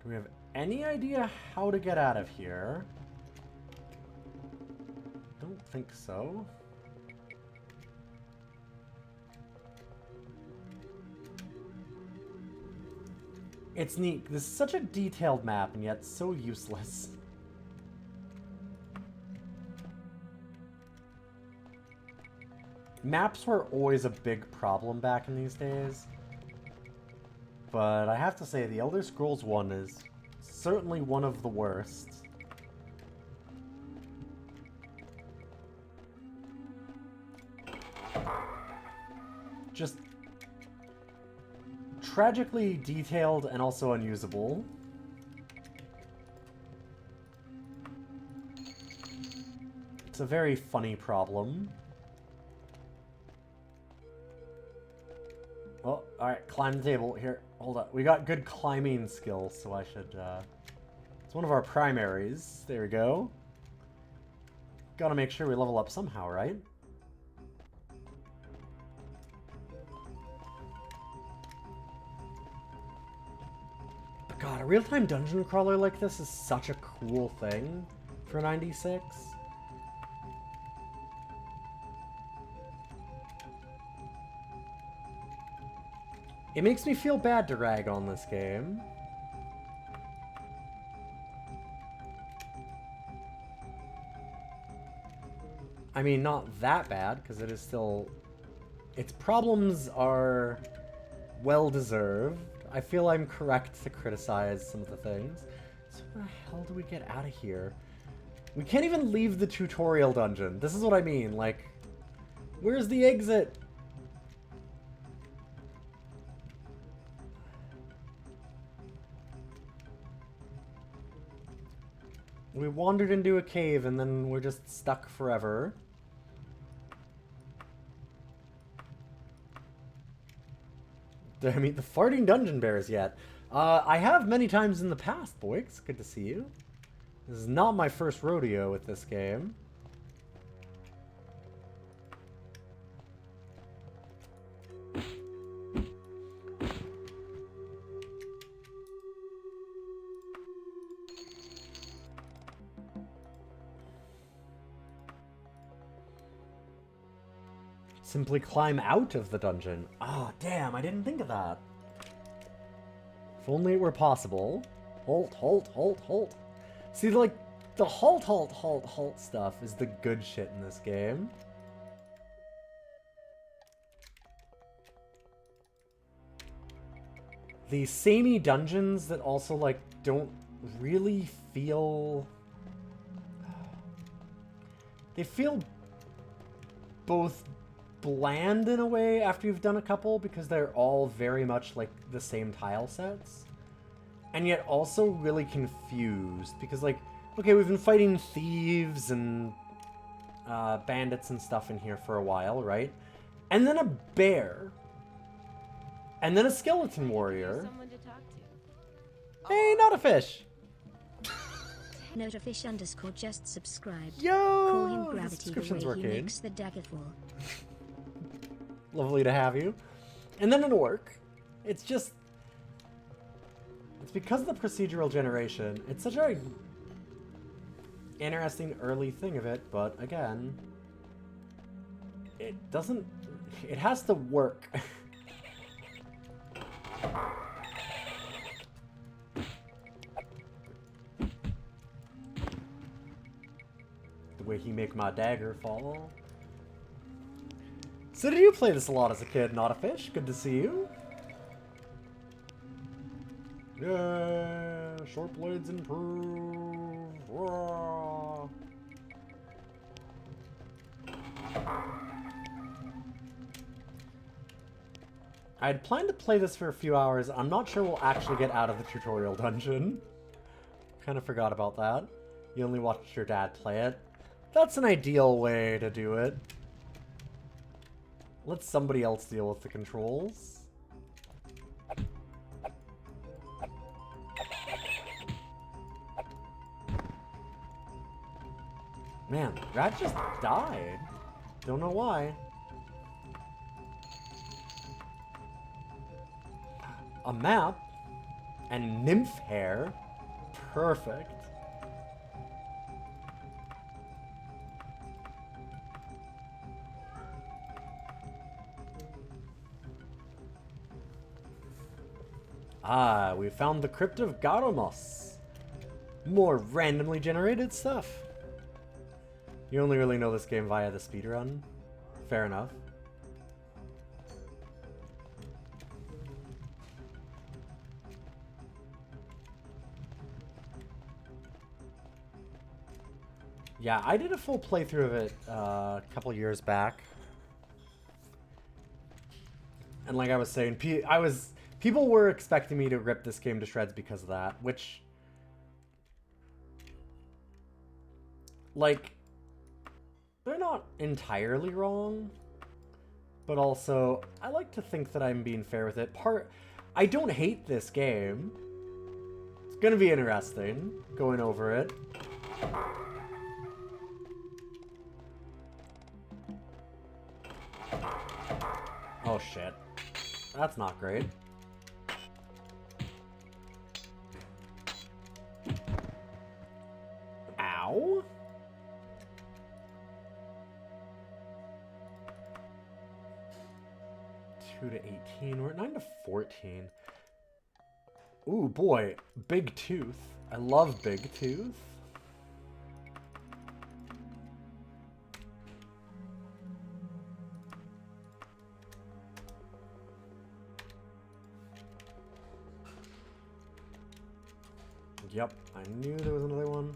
Do we have any idea how to get out of here? Don't think so. It's neat. This is such a detailed map and yet so useless. Maps were always a big problem back in these days. But I have to say, The Elder Scrolls 1 is certainly one of the worst. Just tragically detailed and also unusable. It's a very funny problem. Oh, alright, climb the table. Here, hold up. We got good climbing skills, so I should, it's one of our primaries. There we go. Gotta make sure we level up somehow, right? But God, a real-time dungeon crawler like this is such a cool thing for 96. It makes me feel bad to rag on this game. I mean, not that bad, because it is still... Its problems are well-deserved. I feel I'm correct to criticize some of the things. So where the hell do we get out of here? We can't even leave the tutorial dungeon. This is what I mean, like... Where's the exit? We wandered into a cave and then we're just stuck forever. Did I meet the farting dungeon bears yet? I have many times in the past, Boix. Good to see you. This is not my first rodeo with this game. Simply climb out of the dungeon. Ah, damn, I didn't think of that. If only it were possible. Halt, halt, halt, halt. See, like, the halt, halt, halt, halt stuff is the good shit in this game. The samey dungeons that also, like, don't really feel... They feel both bland in a way after you've done a couple, because they're all very much like the same tile sets, and yet also really confused, because like, okay, we've been fighting thieves and bandits and stuff in here for a while, right? And then a bear, and then a skeleton warrior. Someone to talk to. Hey, not a fish. Notafish underscore just subscribed. Yo, Call him the Gravity the subscription's way he working. makes the Daggerfall. Lovely to have you. And then an orc. It's just... It's because of the procedural generation. It's such a interesting early thing of it, but again... It doesn't... It has to work. The way he make my dagger fall. So did you play this a lot as a kid, not a fish? Good to see you. Yeah, short blades improve. Wah. I had planned to play this for a few hours. I'm not sure we'll actually get out of the tutorial dungeon. Kind of forgot about that. You only watched your dad play it. That's an ideal way to do it. Let somebody else deal with the controls. Man, Rat just died. Don't know why. A map and nymph hair. Perfect. Ah, we found the Crypt of Garomos. More randomly generated stuff. You only really know this game via the speedrun. Fair enough. Yeah, I did a full playthrough of it a couple years back. And like I was saying, people were expecting me to rip this game to shreds because of that, which, like, they're not entirely wrong, but also, I like to think that I'm being fair with it. I don't hate this game. It's gonna be interesting going over it. Oh shit. That's not great. Ow. Two to 18. We're at 9 to 14. Ooh, boy. Big Tooth. I love Big Tooth. Yep, I knew there was another one.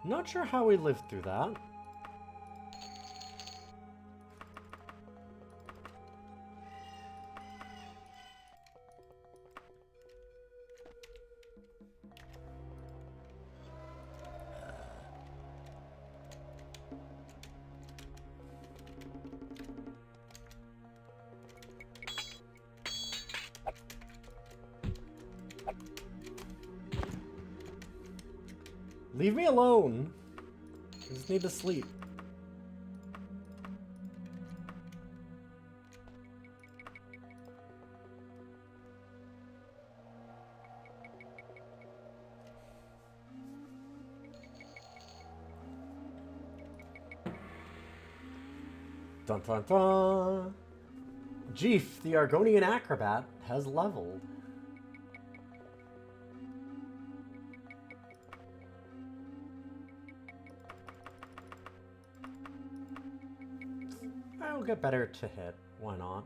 Not sure how we lived through that. Leave me alone. I just need to sleep. Dun dun dun! Jeef, the Argonian acrobat, has leveled. I'll get better to hit. Why not?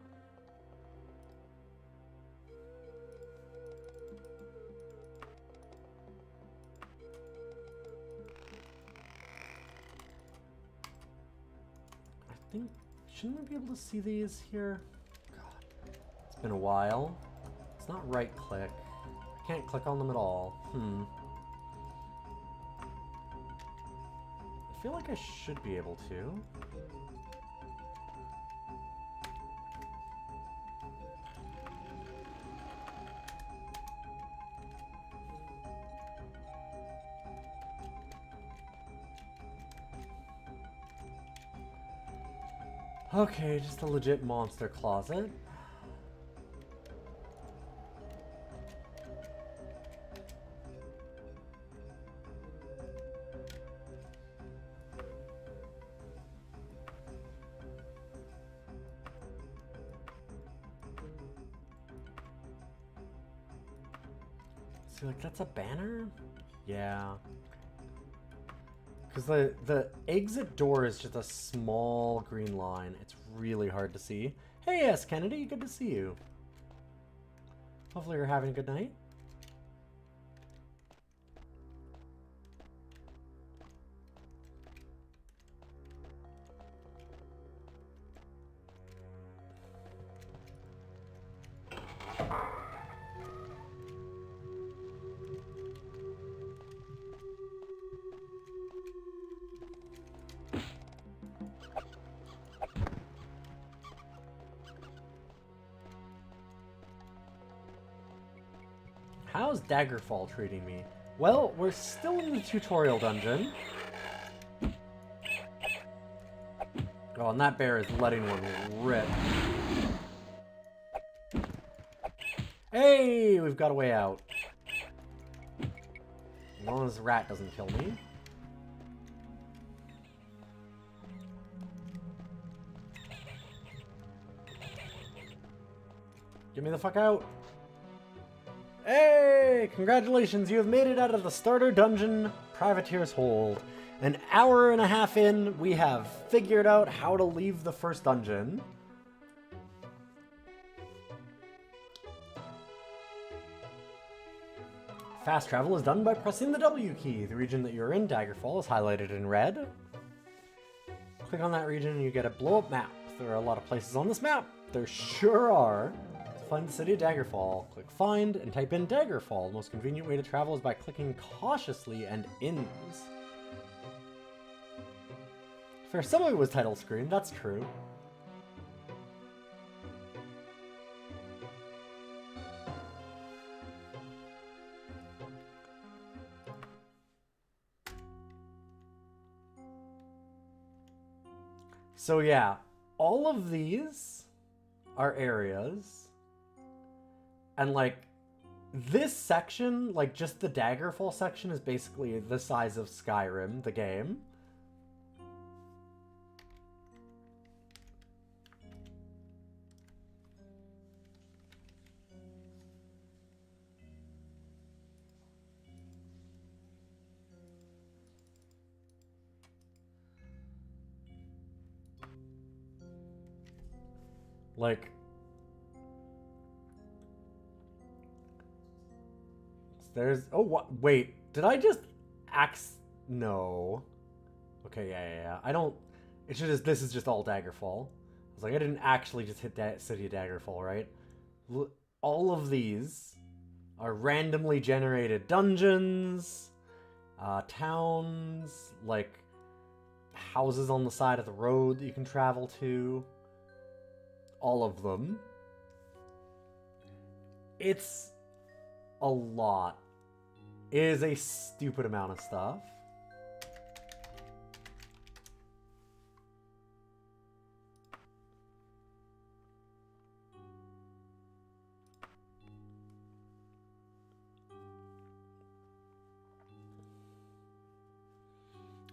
I think... Shouldn't we be able to see these here? God. It's been a while. It's not right click. I can't click on them at all. I feel like I should be able to. Okay, just a legit monster closet. So, like, that's a banner? Yeah. Because the exit door is just a small green line. It's really hard to see. Hey, yes, Kennedy, good to see you. Hopefully you're having a good night. How's Daggerfall treating me? Well, we're still in the tutorial dungeon. Oh, and that bear is letting one rip. Hey, we've got a way out. As long as the rat doesn't kill me. Get me the fuck out. Hey! Congratulations, you have made it out of the starter dungeon, Privateer's Hold. An hour and a half in, we have figured out how to leave the first dungeon. Fast travel is done by pressing the W key. The region that you're in, Daggerfall, is highlighted in red. Click on that region and you get a blow-up map. There are a lot of places on this map. There sure are. Find the city of Daggerfall. Click find and type in Daggerfall. The most convenient way to travel is by clicking cautiously and ins. Fair, some of it was title screen, that's true. So yeah, all of these are areas. And, like, this section, like, just the Daggerfall section is basically the size of Skyrim, the game. Like... There's... Oh, what? Wait. Did I just... No. Okay, yeah. I don't... It should just... This is just all Daggerfall. I was like, I didn't actually just hit that City of Daggerfall, right? All of these are randomly generated dungeons, towns, like houses on the side of the road that you can travel to. All of them. It's a lot. It is a stupid amount of stuff.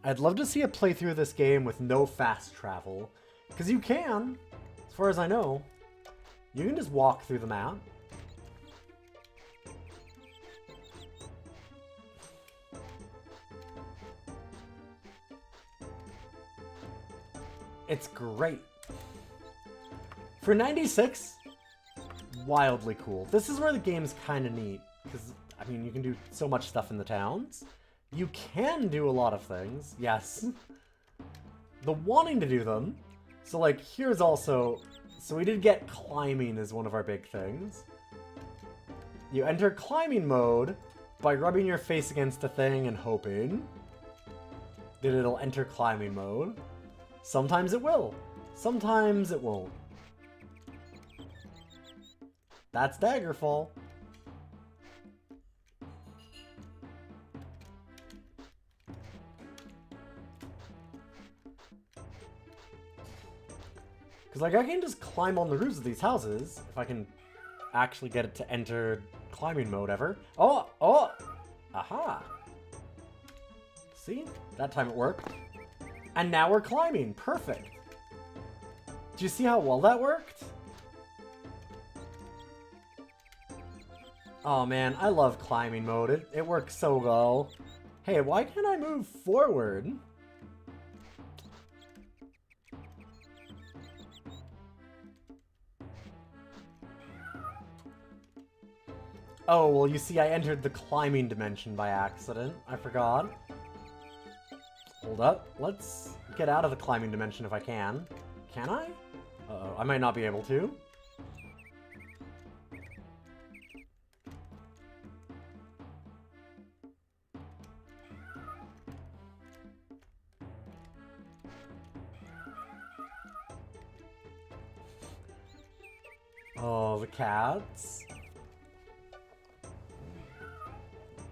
I'd love to see a playthrough of this game with no fast travel. Because you can, as far as I know. You can just walk through the map. It's great. For 96, wildly cool. This is where the game's kind of neat. Because, I mean, you can do so much stuff in the towns. You can do a lot of things, yes. The wanting to do them. So, like, here's also... So we did get climbing as one of our big things. You enter climbing mode by rubbing your face against a thing and hoping that it'll enter climbing mode. Sometimes it will. Sometimes it won't. That's Daggerfall. Because, like, I can just climb on the roofs of these houses if I can actually get it to enter climbing mode ever. Oh! Oh! Aha! See? That time it worked. And now we're climbing. Perfect. Do you see how well that worked? Oh, man. I love climbing mode. It works so well. Hey, why can't I move forward? Oh, well, you see, I entered the climbing dimension by accident. I forgot. Hold up. Let's get out of the climbing dimension if I can. Can I? Uh-oh, I might not be able to. Oh, the cats.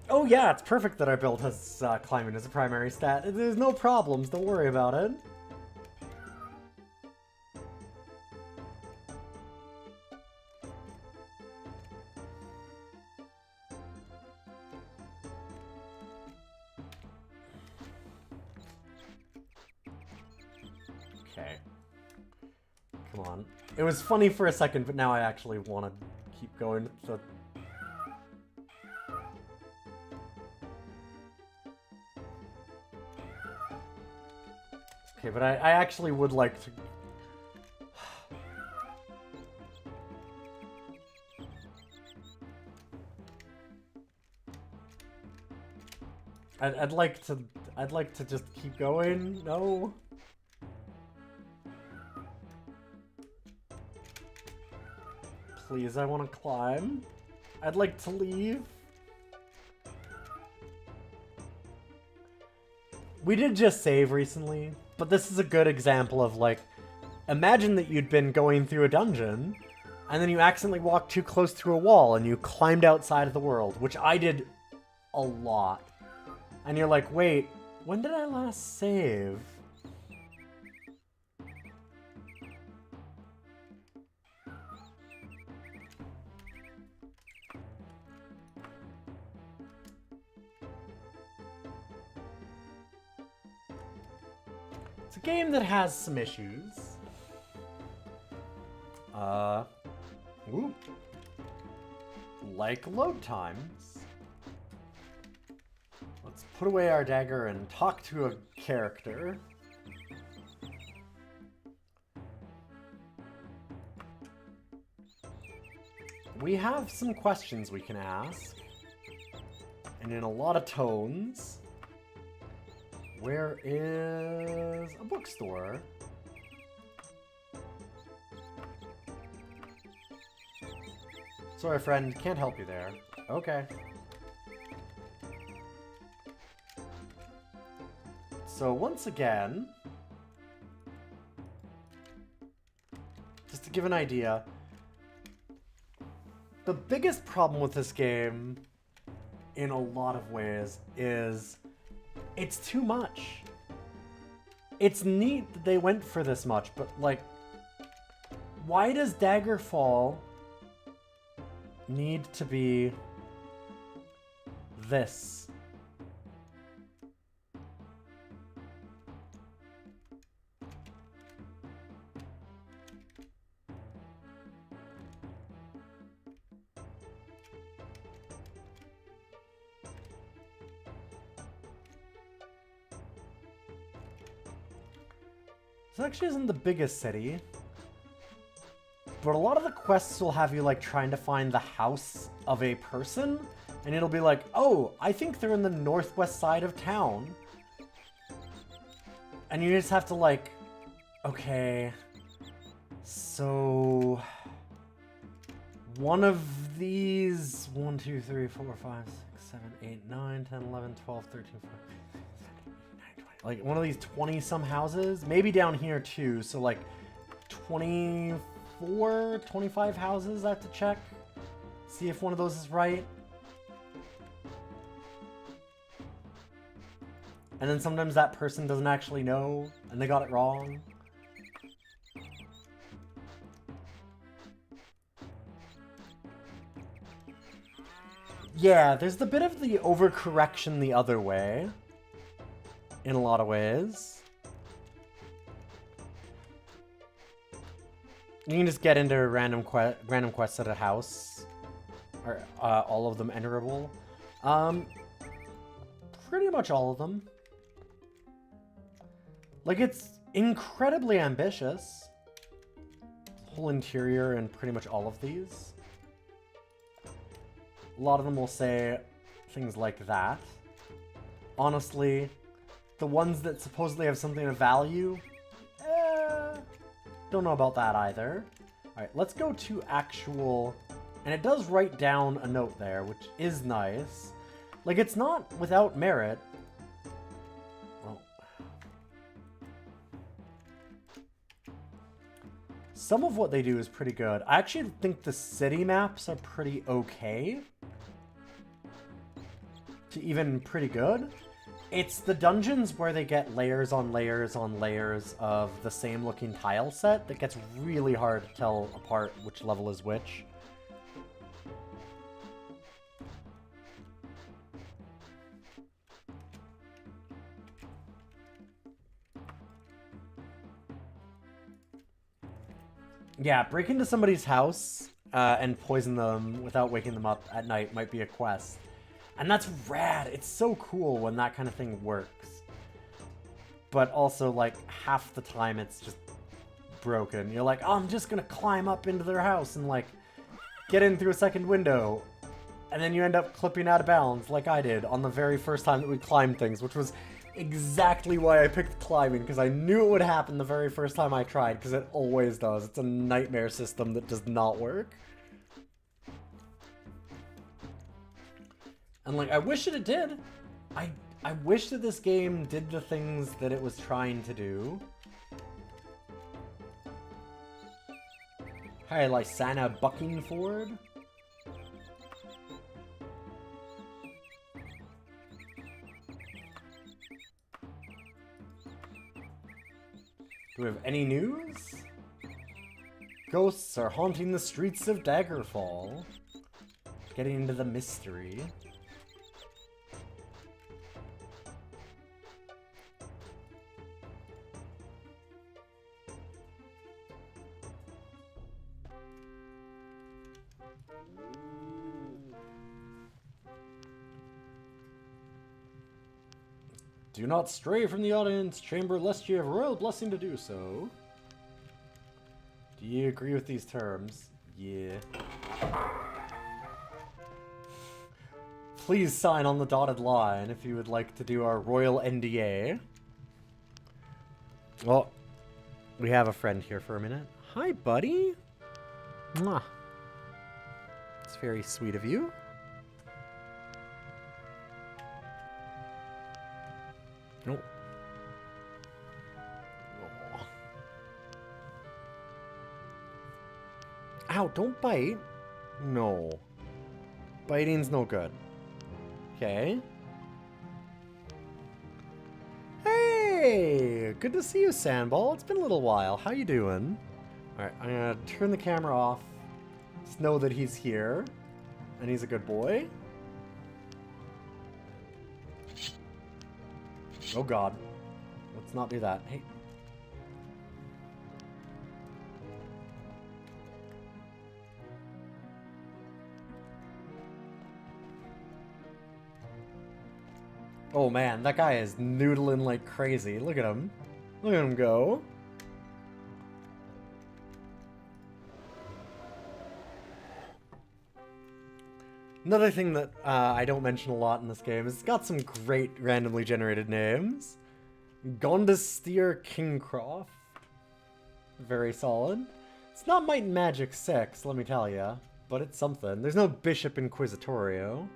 Oh yeah, it's perfect that our build has climbing as a primary stat. There's no problems, don't worry about it. Okay. Come on. It was funny for a second, but now I actually want to keep going. So... Okay, but I actually would like to... I'd like to just keep going. No. Please, I want to climb. I'd like to leave. We did just save recently, but this is a good example of, like, imagine that you'd been going through a dungeon, and then you accidentally walked too close to a wall, and you climbed outside of the world, which I did a lot. And you're like, wait, when did I last save? It's a game that has some issues. Ooh. Like load times. Let's put away our dagger and talk to a character. We have some questions we can ask. And in a lot of tones. Where is a bookstore? Sorry, friend, can't help you there. Okay. So once again, just to give an idea, the biggest problem with this game, in a lot of ways, is it's too much. It's neat that they went for this much, but, like, why does Daggerfall need to be This actually isn't the biggest city. But a lot of the quests will have you, like, trying to find the house of a person. And it'll be like, oh, I think they're in the northwest side of town. And you just have to, like, okay, so one of these, 1, 2, 3, 4, 5, 6, 7, 8, 9, 10, 11, 12, 13, 14, 15, 16, 17, 18, 19, 20. Like, one of these 20-some houses. Maybe down here, too. So, like, 24, 25 houses I have to check. See if one of those is right. And then sometimes that person doesn't actually know, and they got it wrong. Yeah, there's the bit of the overcorrection the other way. In a lot of ways. You can just get into random quests at a house. Or all of them enterable. Pretty much all of them. Like, it's incredibly ambitious. The whole interior and pretty much all of these. A lot of them will say things like that. Honestly, the ones that supposedly have something of value, don't know about that either. Alright, let's go to actual... And it does write down a note there, which is nice. Like, it's not without merit. Well, some of what they do is pretty good. I actually think the city maps are pretty okay. To even pretty good. It's the dungeons where they get layers on layers on layers of the same looking tile set that gets really hard to tell apart which level is which. Yeah, break into somebody's house and poison them without waking them up at night might be a quest. And that's rad. It's so cool when that kind of thing works. But also, like, half the time it's just broken. You're like, oh, I'm just gonna climb up into their house and, like, get in through a second window. And then you end up clipping out of bounds, like I did on the very first time that we climbed things, which was exactly why I picked climbing, because I knew it would happen the very first time I tried, because it always does. It's a nightmare system that does not work. And, like, I wish that it did. I wish that this game did the things that it was trying to do. Hi, Lysana Buckingford. Do we have any news? Ghosts are haunting the streets of Daggerfall. Getting into the mystery. Do not stray from the audience chamber lest you have royal blessing to do so. Do you agree with these terms? Yeah. Please sign on the dotted line if you would like to do our royal NDA. Well, we have a friend here for a minute. Hi, buddy. Mwah. It's very sweet of you. Nope. Aw. Ow, don't bite. No. Biting's no good. Okay. Hey! Good to see you, Sandball. It's been a little while. How you doing? Alright, I'm gonna turn the camera off. Just know that he's here. And he's a good boy. Oh god. Let's not do that. Hey. Oh man, that guy is noodling like crazy. Look at him. Look at him go. Another thing that I don't mention a lot in this game is it's got some great randomly generated names. Gondestir Kingcroft. Very solid. It's not Might and Magic 6, let me tell ya, but it's something. There's no Bishop Inquisitorio.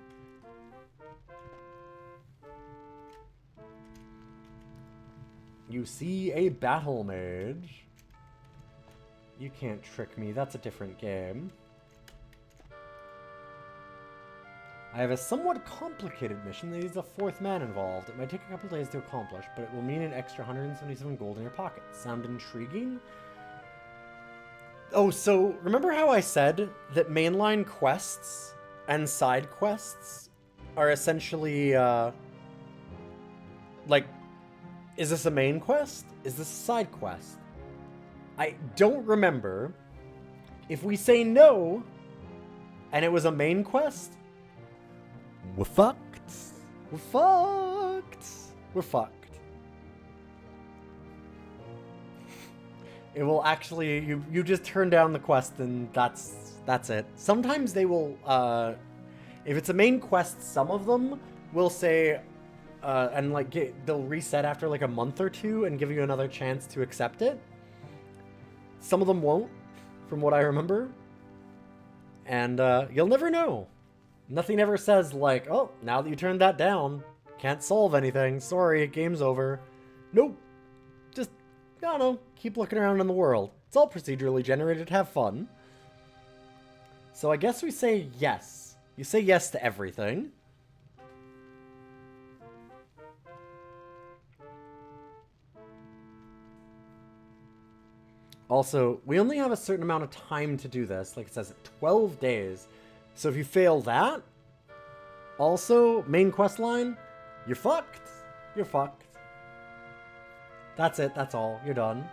You see a Battle Mage. You can't trick me, that's a different game. I have a somewhat complicated mission that needs a fourth man involved. It might take a couple days to accomplish, but it will mean an extra 177 gold in your pocket. Sound intriguing? Oh, so remember how I said that mainline quests and side quests are essentially, like, is this a main quest? Is this a side quest? I don't remember. If we say no, and it was a main quest, we're fucked. We're fucked. We're fucked. It will actually, you just turn down the quest and that's it. Sometimes they will, if it's a main quest, some of them will say, and like they'll reset after like a month or two and give you another chance to accept it. Some of them won't, from what I remember. And you'll never know. Nothing ever says like, oh, now that you turned that down, can't solve anything. Sorry, game's over. Nope. Just, I don't know, keep looking around in the world. It's all procedurally generated, have fun. So I guess we say yes. You say yes to everything. Also, we only have a certain amount of time to do this. Like it says, 12 days. So if you fail that, also, main quest line, you're fucked. You're fucked. That's it. That's all. You're done.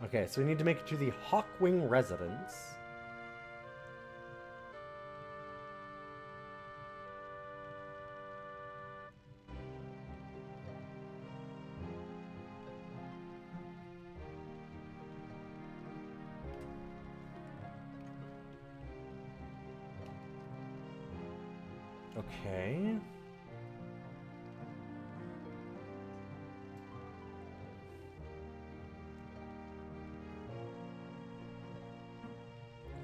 Okay, so we need to make it to the Hawkwing residence. Okay.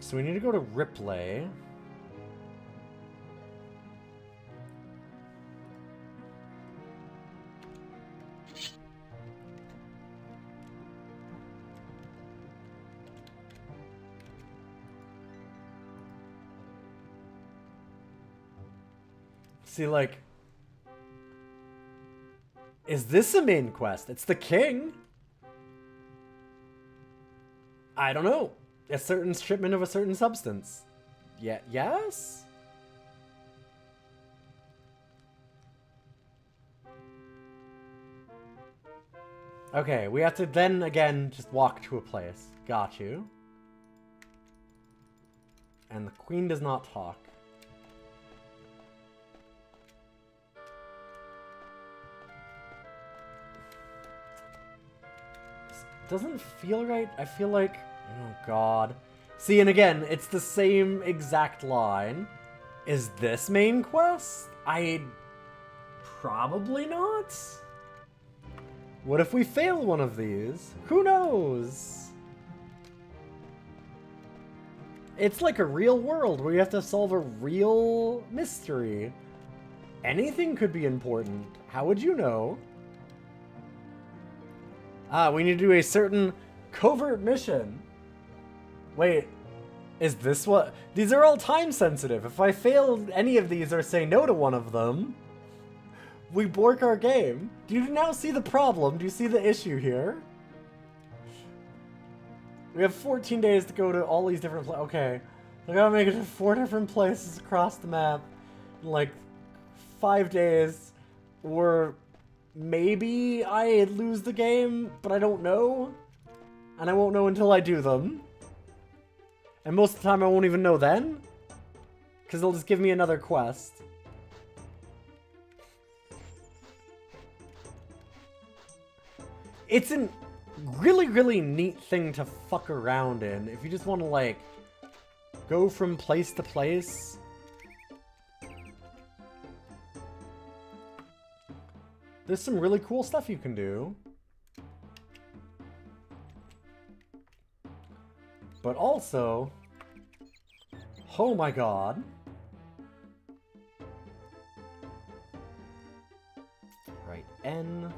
So we need to go to Ripley. See, like, is this a main quest? It's the king. I don't know. A certain shipment of a certain substance. Yeah, yes? Okay, we have to then again just walk to a place. Got you. And the queen does not talk. Doesn't feel right. I feel like, oh god. See, and again, it's the same exact line. Is this main quest? Probably not. What if we fail one of these? Who knows? It's like a real world where you have to solve a real mystery. Anything could be important. How would you know? Ah, we need to do a certain covert mission. Wait, is this what? These are all time sensitive. If I fail any of these or say no to one of them, we bork our game. Do you now see the problem? Do you see the issue here? We have 14 days to go to all these different places. Okay, I gotta make it to 4 different places across the map in like 5 days, or maybe I lose the game, but I don't know. And I won't know until I do them. And most of the time I won't even know then. Because they'll just give me another quest. It's a really, really neat thing to fuck around in. If you just want to, like, go from place to place There's some really cool stuff you can do. But also, oh my god. Right, N.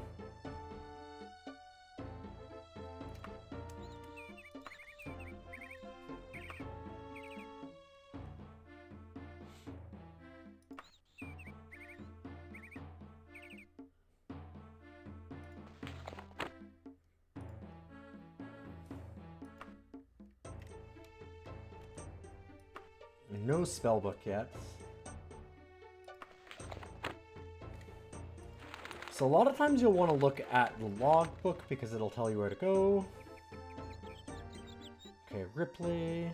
No spellbook yet. So a lot of times you'll want to look at the logbook because it'll tell you where to go. Okay, Ripley.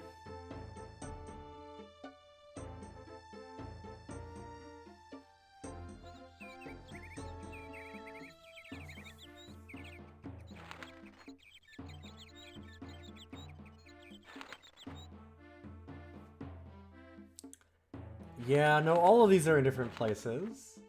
Yeah, no, all of these are in different places.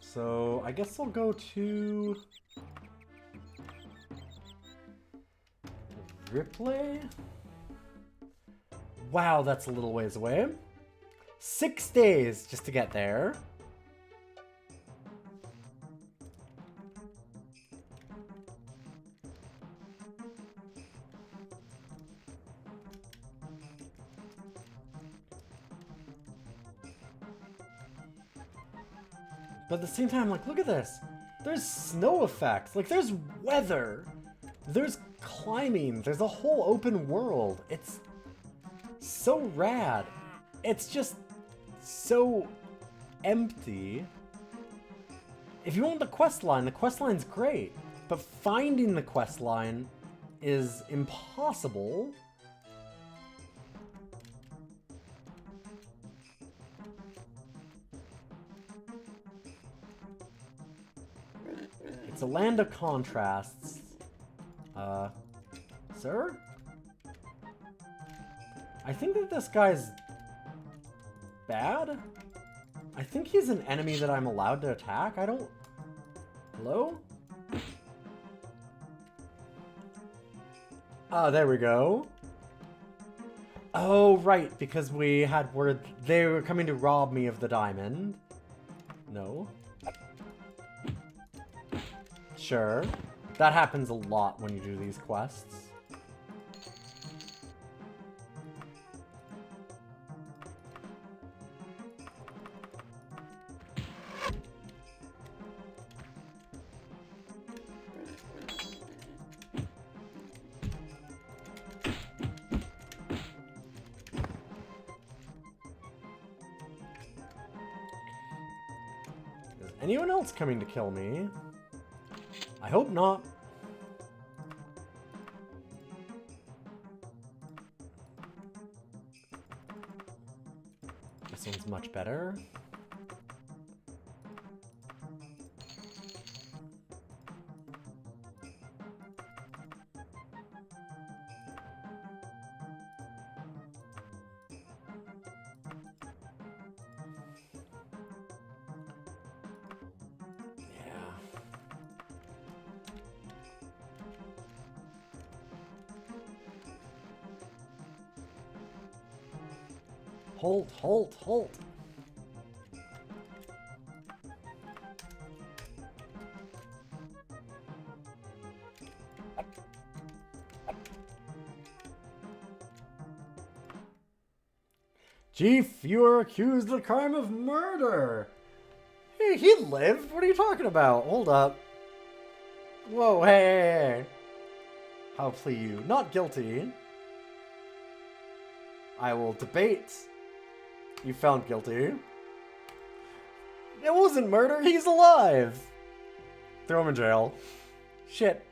So, I guess I'll go to Ripley? Wow, that's a little ways away. 6 days just to get there. But at the same time, like, look at this. There's snow effects. Like, there's weather. There's climbing. There's a whole open world. It's so rad. It's just so empty. If you want the quest line's great. But finding the quest line is impossible. It's a land of contrasts. Sir? I think that this guy's bad? I think he's an enemy that I'm allowed to attack. I don't... Hello? Ah, there we go. Oh, right, because we had word they were coming to rob me of the diamond. No. Sure. That happens a lot when you do these quests. Is anyone else coming to kill me? I hope not. This one's much better. Halt, halt, halt. Chief, you are accused of the crime of murder. Hey, he lived? What are you talking about? Hold up. Whoa, hey. How plea you? Not guilty. I will debate. You found guilty. It wasn't murder, he's alive! Throw him in jail. Shit.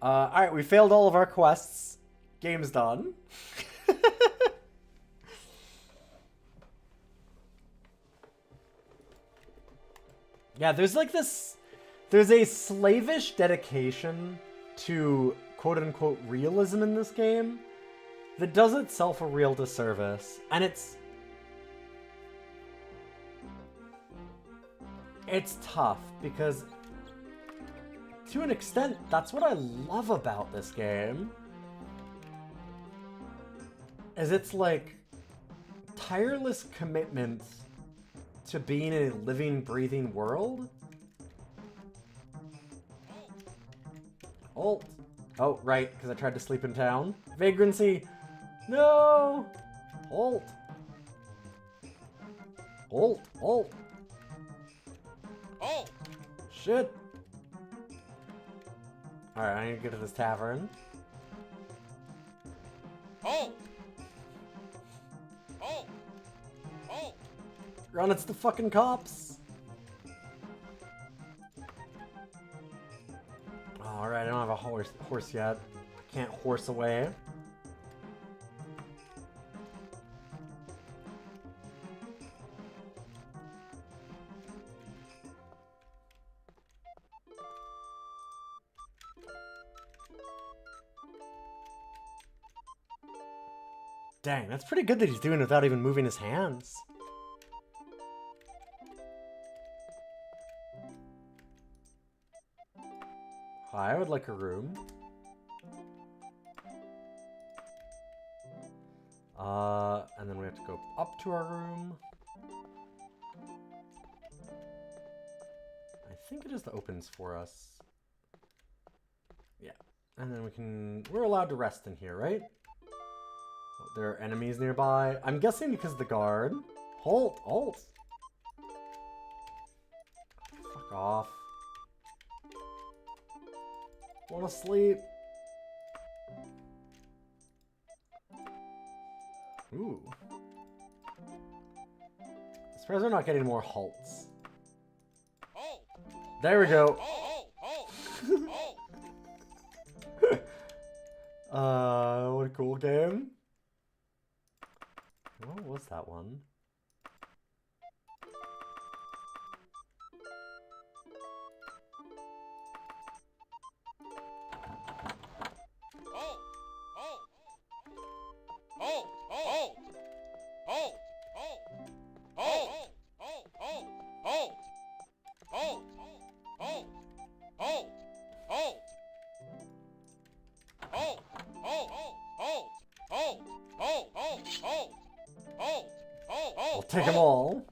Alright, we failed all of our quests. Game's done. Yeah, there's like this... There's a slavish dedication to quote-unquote realism in this game that does itself a real disservice. And it's tough, because to an extent, that's what I love about this game. Is it's like tireless commitment to being a living, breathing world. Alt. Oh, right, because I tried to sleep in town. Vagrancy. No! Alt. Alt. Alt. Oh! Shit. Alright, I need to get to this tavern. Oh! Oh! Oh! Run, it's the fucking cops! Alright, I don't have a horse yet. Can't horse away. Dang, that's pretty good that he's doing it without even moving his hands. Hi, I would like a room. And then we have to go up to our room. I think it just opens for us. Yeah. And then we're allowed to rest in here, right? Oh, there are enemies nearby. I'm guessing because of the guard. Halt! Halt! Fuck off. Wanna sleep? Ooh. I'm surprised we're not getting more halts. Oh! There we go. Oh! Oh! Oh! What a cool game. What was that one? I'll take them all.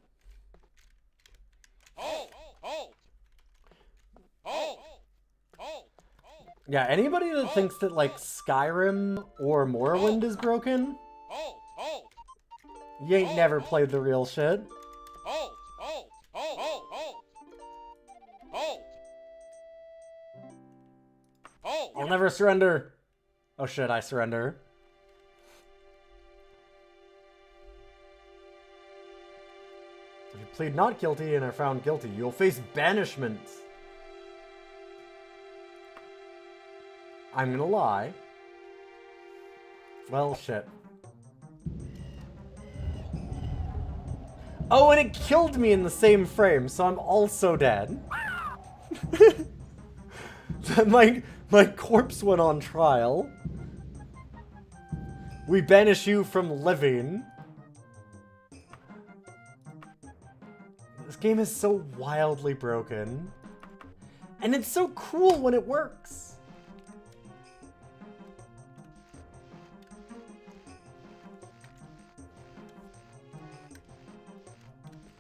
Yeah, anybody that thinks that, like, Skyrim or Morrowind is broken, you ain't never played the real shit. I'll never surrender. Oh shit, I surrender. If you plead not guilty and are found guilty, you'll face banishment. I'm gonna lie. Well, shit. Oh, and it killed me in the same frame, so I'm also dead. My corpse went on trial. We banish you from living. This game is so wildly broken. And it's so cool when it works.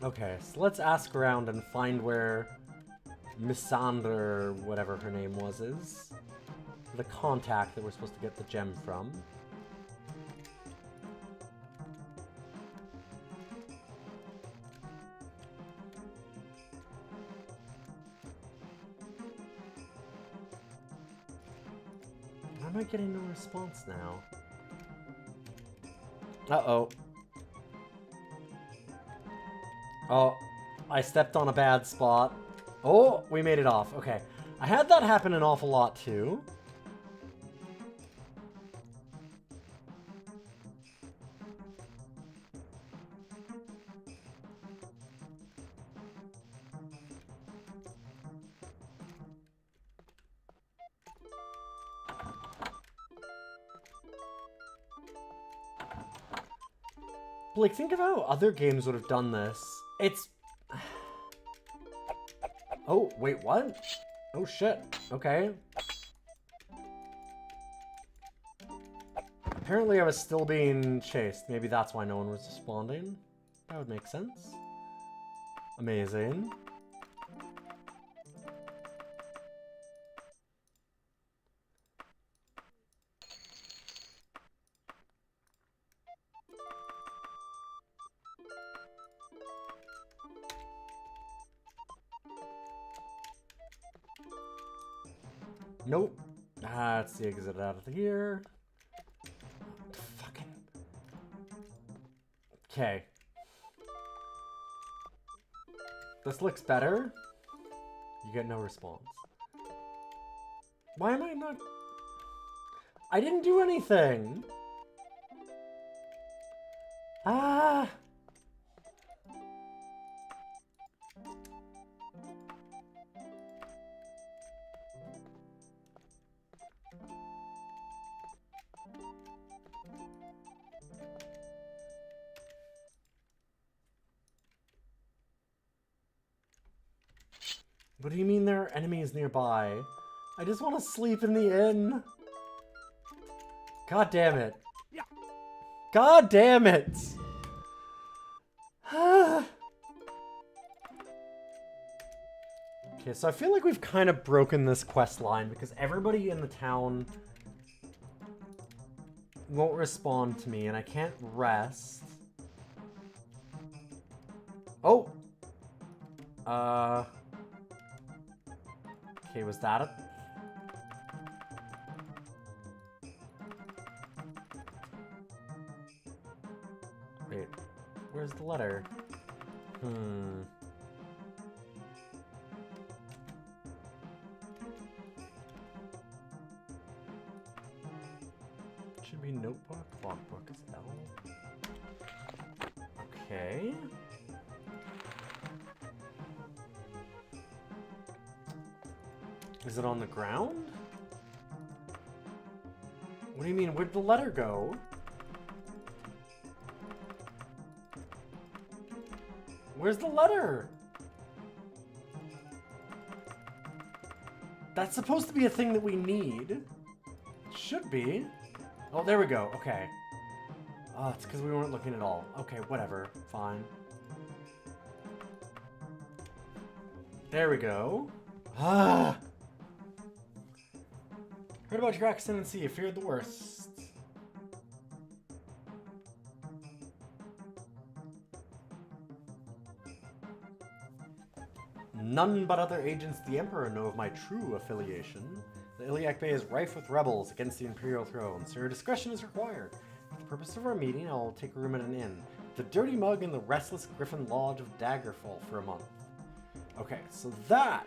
Okay, so let's ask around and find where Missandra, whatever her name was, is. The contact that we're supposed to get the gem from. Why am I getting no response now? Uh-oh. Oh, I stepped on a bad spot. Oh, we made it off. Okay. I had that happen an awful lot, too. But, like, think of how other games would have done this. It's... Oh, wait, what? Oh, shit. Okay. Apparently I was still being chased. Maybe that's why no one was responding. That would make sense. Amazing. Nope. That's the exit out of here. Fucking. Okay. This looks better. You get no response. Why am I not... I didn't do anything! Ah! What do you mean there are enemies nearby? I just want to sleep in the inn. God damn it. God damn it! Okay, so I feel like we've kind of broken this quest line because everybody in the town won't respond to me and I can't rest. Oh! Okay, was that a... Wait, where's the letter? Should be notebook, logbook is L. Okay. Is it on the ground? What do you mean? Where'd the letter go? Where's the letter? That's supposed to be a thing that we need. It should be. Oh, there we go. Okay. Oh, it's because we weren't looking at all. Okay, whatever. Fine. There we go. Ah! Heard about your accident and see you feared the worst. None but other agents of the Emperor know of my true affiliation. The Iliac Bay is rife with rebels against the Imperial throne, so your discretion is required. For the purpose of our meeting, I'll take a room at an inn. The Dirty Mug in the Restless Griffin Lodge of Daggerfall for a month. Okay, so that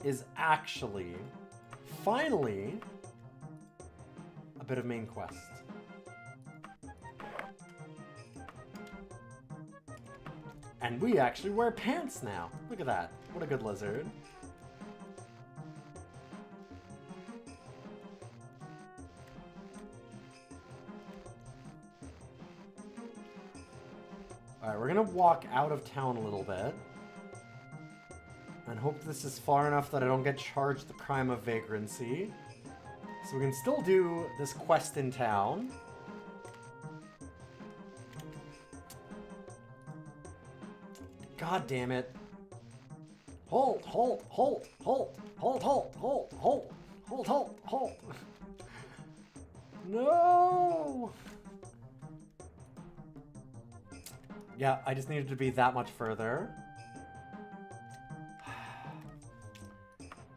is actually, finally, a bit of main quest. And we actually wear pants now. Look at that. What a good lizard. Alright, we're gonna walk out of town a little bit. And hope this is far enough that I don't get charged the crime of vagrancy. So we can still do this quest in town. God damn it. Halt, halt, halt, halt, halt, halt, halt, halt, halt, halt, halt. No! Yeah, I just needed to be that much further.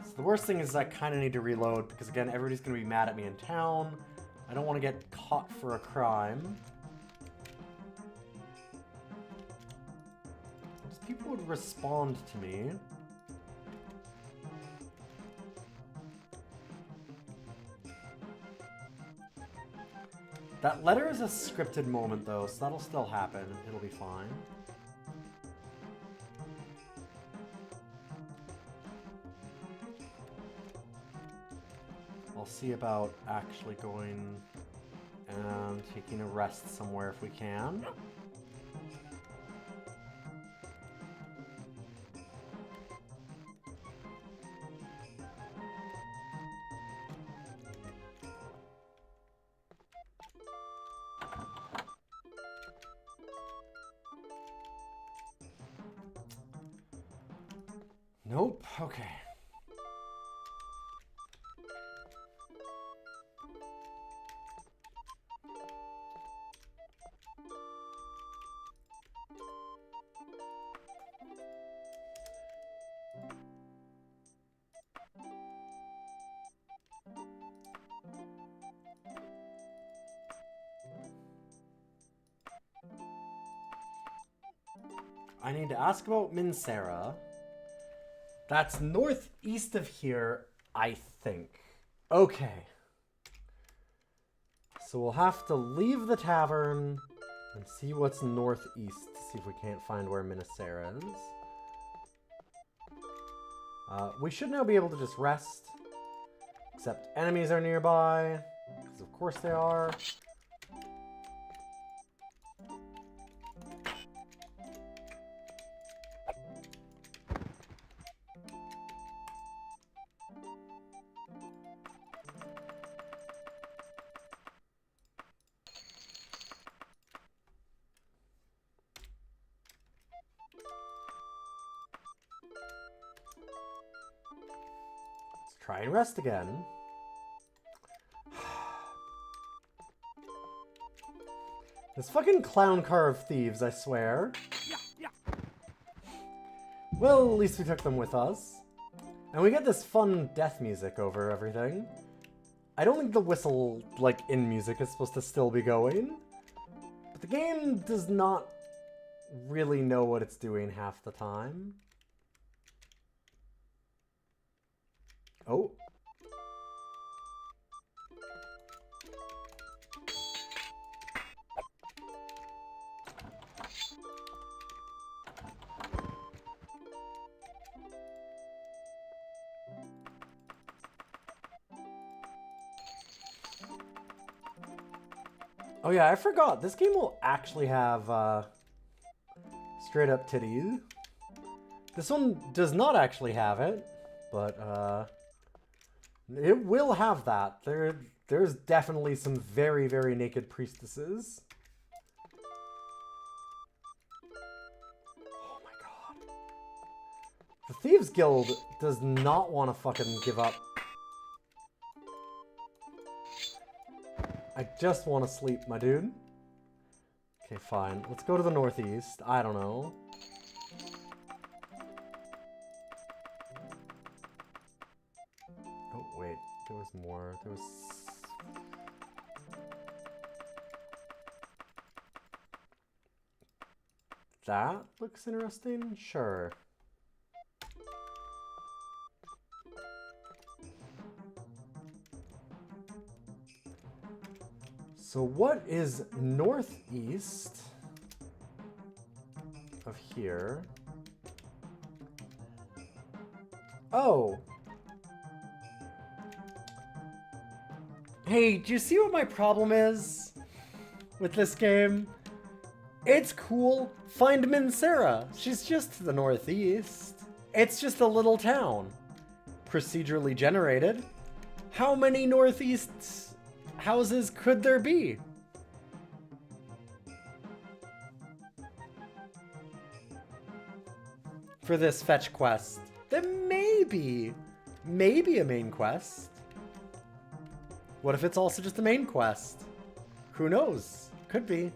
So the worst thing is I kind of need to reload because, again, everybody's going to be mad at me in town. I don't want to get caught for a crime. Just people would respond to me. That letter is a scripted moment, though, so that'll still happen. It'll be fine. I'll see about actually going and taking a rest somewhere if we can. Nope. Okay. I need to ask about Minsera. That's northeast of here, I think. Okay. So we'll have to leave the tavern and see what's northeast to see if we can't find where Minsera is. We should now be able to just rest. Except enemies are nearby. Because of course they are. Try and rest again. This fucking clown car of thieves, I swear. Well, at least we took them with us. And we get this fun death music over everything. I don't think the whistle, like, in music is supposed to still be going. But the game does not really know what it's doing half the time. Oh. Oh yeah, I forgot. This game will actually have straight up titties. This one does not actually have it, but it will have that. There's definitely some very, very naked priestesses. Oh my god. The Thieves Guild does not want to fucking give up. I just want to sleep, my dude. Okay, fine. Let's go to the northeast. I don't know. Oh, wait. There was more. There was... That looks interesting? Sure. So what is northeast of here? Oh. Hey, do you see what my problem is with this game? It's cool. Find Minsera. She's just to the northeast. It's just a little town. Procedurally generated. How many northeast houses could there be? For this fetch quest. Then maybe a main quest. What if it's also just a main quest? Who knows? Could be.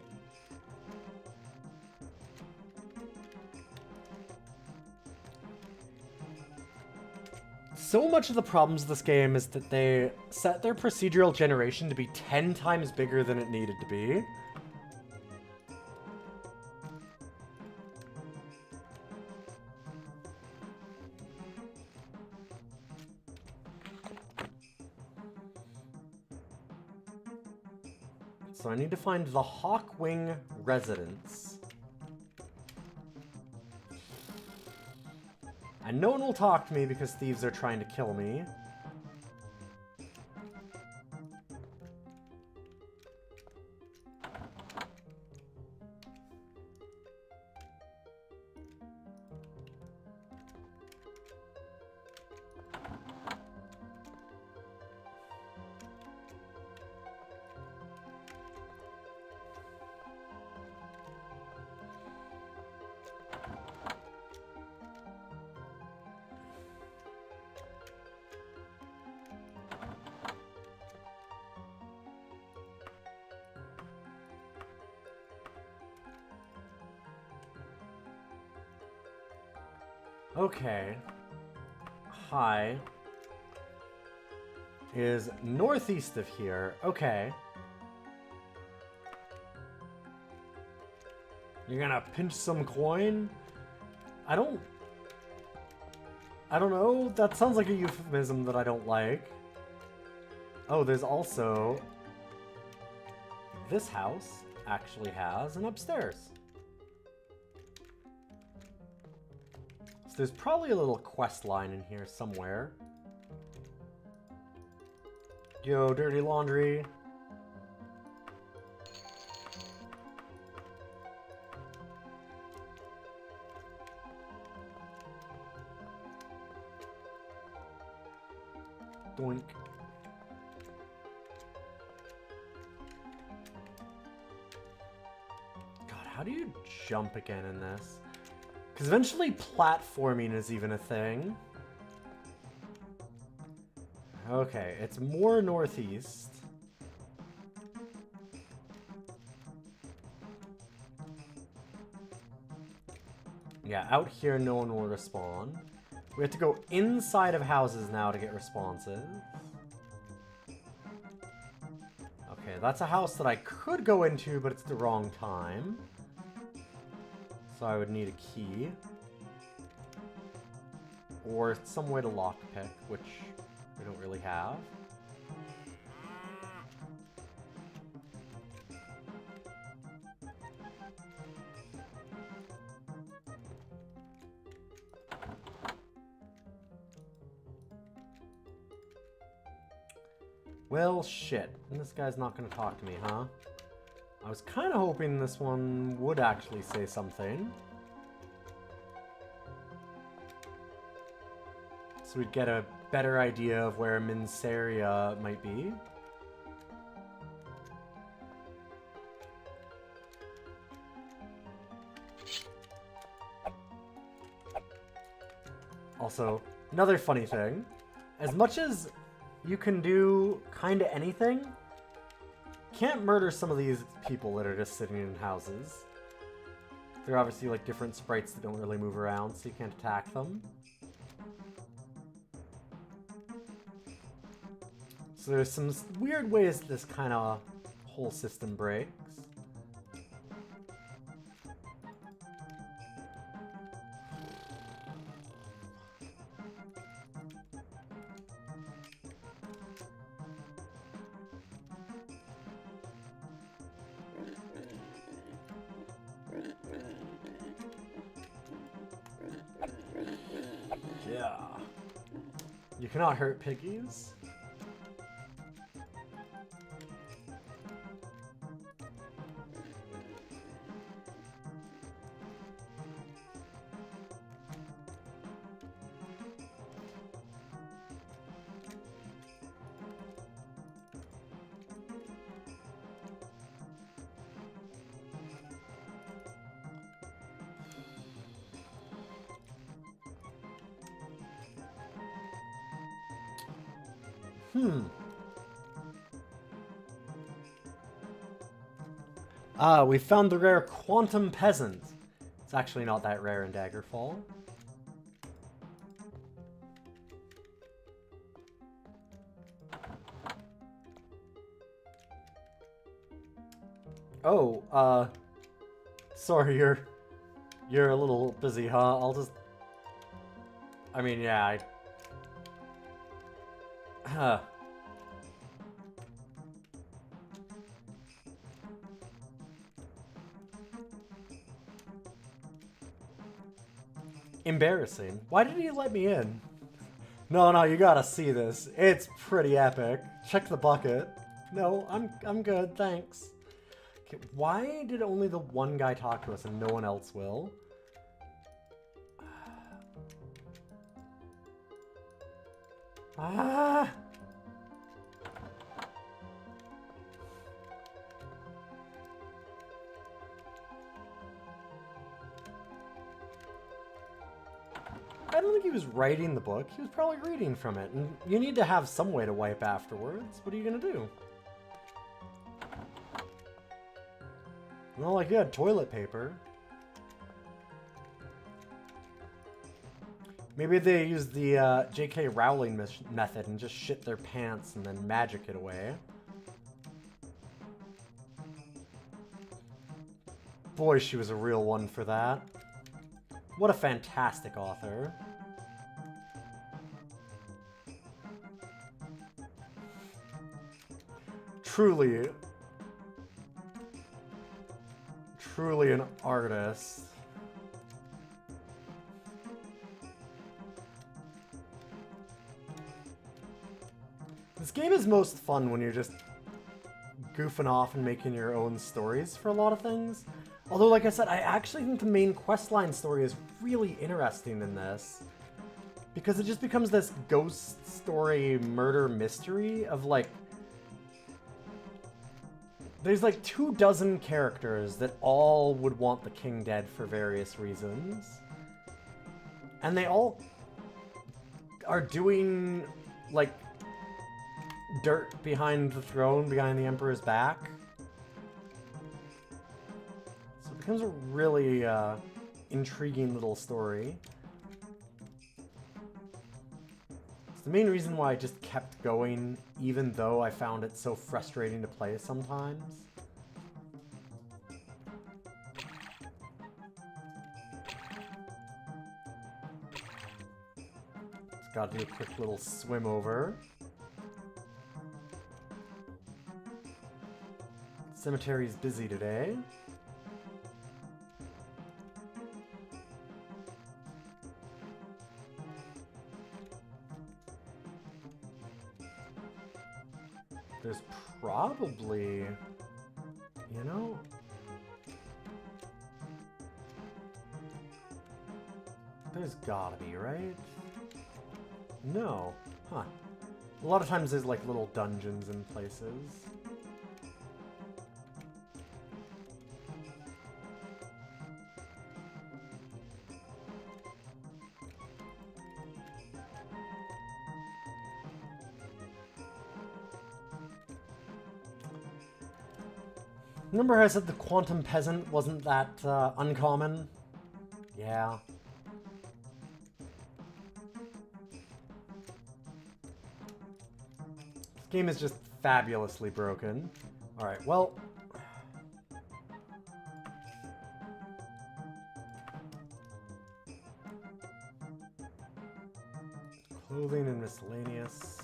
So much of the problems of this game is that they set their procedural generation to be 10 times bigger than it needed to be. So I need to find the Hawkwing residence. And no one will talk to me because thieves are trying to kill me. Okay. High is northeast of here. Okay. You're gonna pinch some coin? I don't know. That sounds like a euphemism that I don't like. Oh, there's also... This house actually has an upstairs. So there's probably a little quest line in here somewhere. Yo, dirty laundry. Doink. God, how do you jump again in this? Because eventually platforming is even a thing. Okay, it's more northeast. Yeah, out here no one will respawn. We have to go inside of houses now to get responses. Okay, that's a house that I could go into, but it's the wrong time. So I would need a key. Or some way to lockpick, which we don't really have. Well, shit. This guy's not gonna talk to me, huh? I was kind of hoping this one would actually say something. So we'd get a better idea of where Minsaria might be. Also, another funny thing. As much as you can do kind of anything, can't murder some of these people that are just sitting in houses. They're obviously like different sprites that don't really move around, so you can't attack them. So there's some weird ways this kind of whole system breaks. Yeah. You cannot hurt piggies. Ah, we found the rare Quantum Peasant. It's actually not that rare in Daggerfall. Oh, sorry, you're a little busy, huh? I'll just... I mean, yeah, Embarrassing. Why did he let me in? No, you gotta see this. It's pretty epic. Check the bucket. No, I'm good, thanks. Okay, why did only the one guy talk to us and no one else will? Ah! I don't think he was writing the book. He was probably reading from it. And you need to have some way to wipe afterwards. What are you gonna do? Well, like you had toilet paper. Maybe they use the J.K. Rowling method and just shit their pants and then magic it away. Boy, she was a real one for that. What a fantastic author. Truly an artist. This game is most fun when you're just goofing off and making your own stories for a lot of things. Although, like I said, I actually think the main questline story is really interesting in this. Because it just becomes this ghost story murder mystery of, like... There's like 24 characters that all would want the king dead for various reasons. And they all are doing, like, dirt behind the throne, behind the emperor's back. So it becomes a really intriguing little story. It's the main reason why I just kept going, even though I found it so frustrating to play sometimes. Just gotta do a quick little swim over. Cemetery's busy today. There's probably, you know, there's gotta be, right? No. Huh. A lot of times there's like little dungeons and places. Remember how I said the quantum peasant wasn't that uncommon? Yeah. This game is just fabulously broken. Alright, well... Clothing and miscellaneous...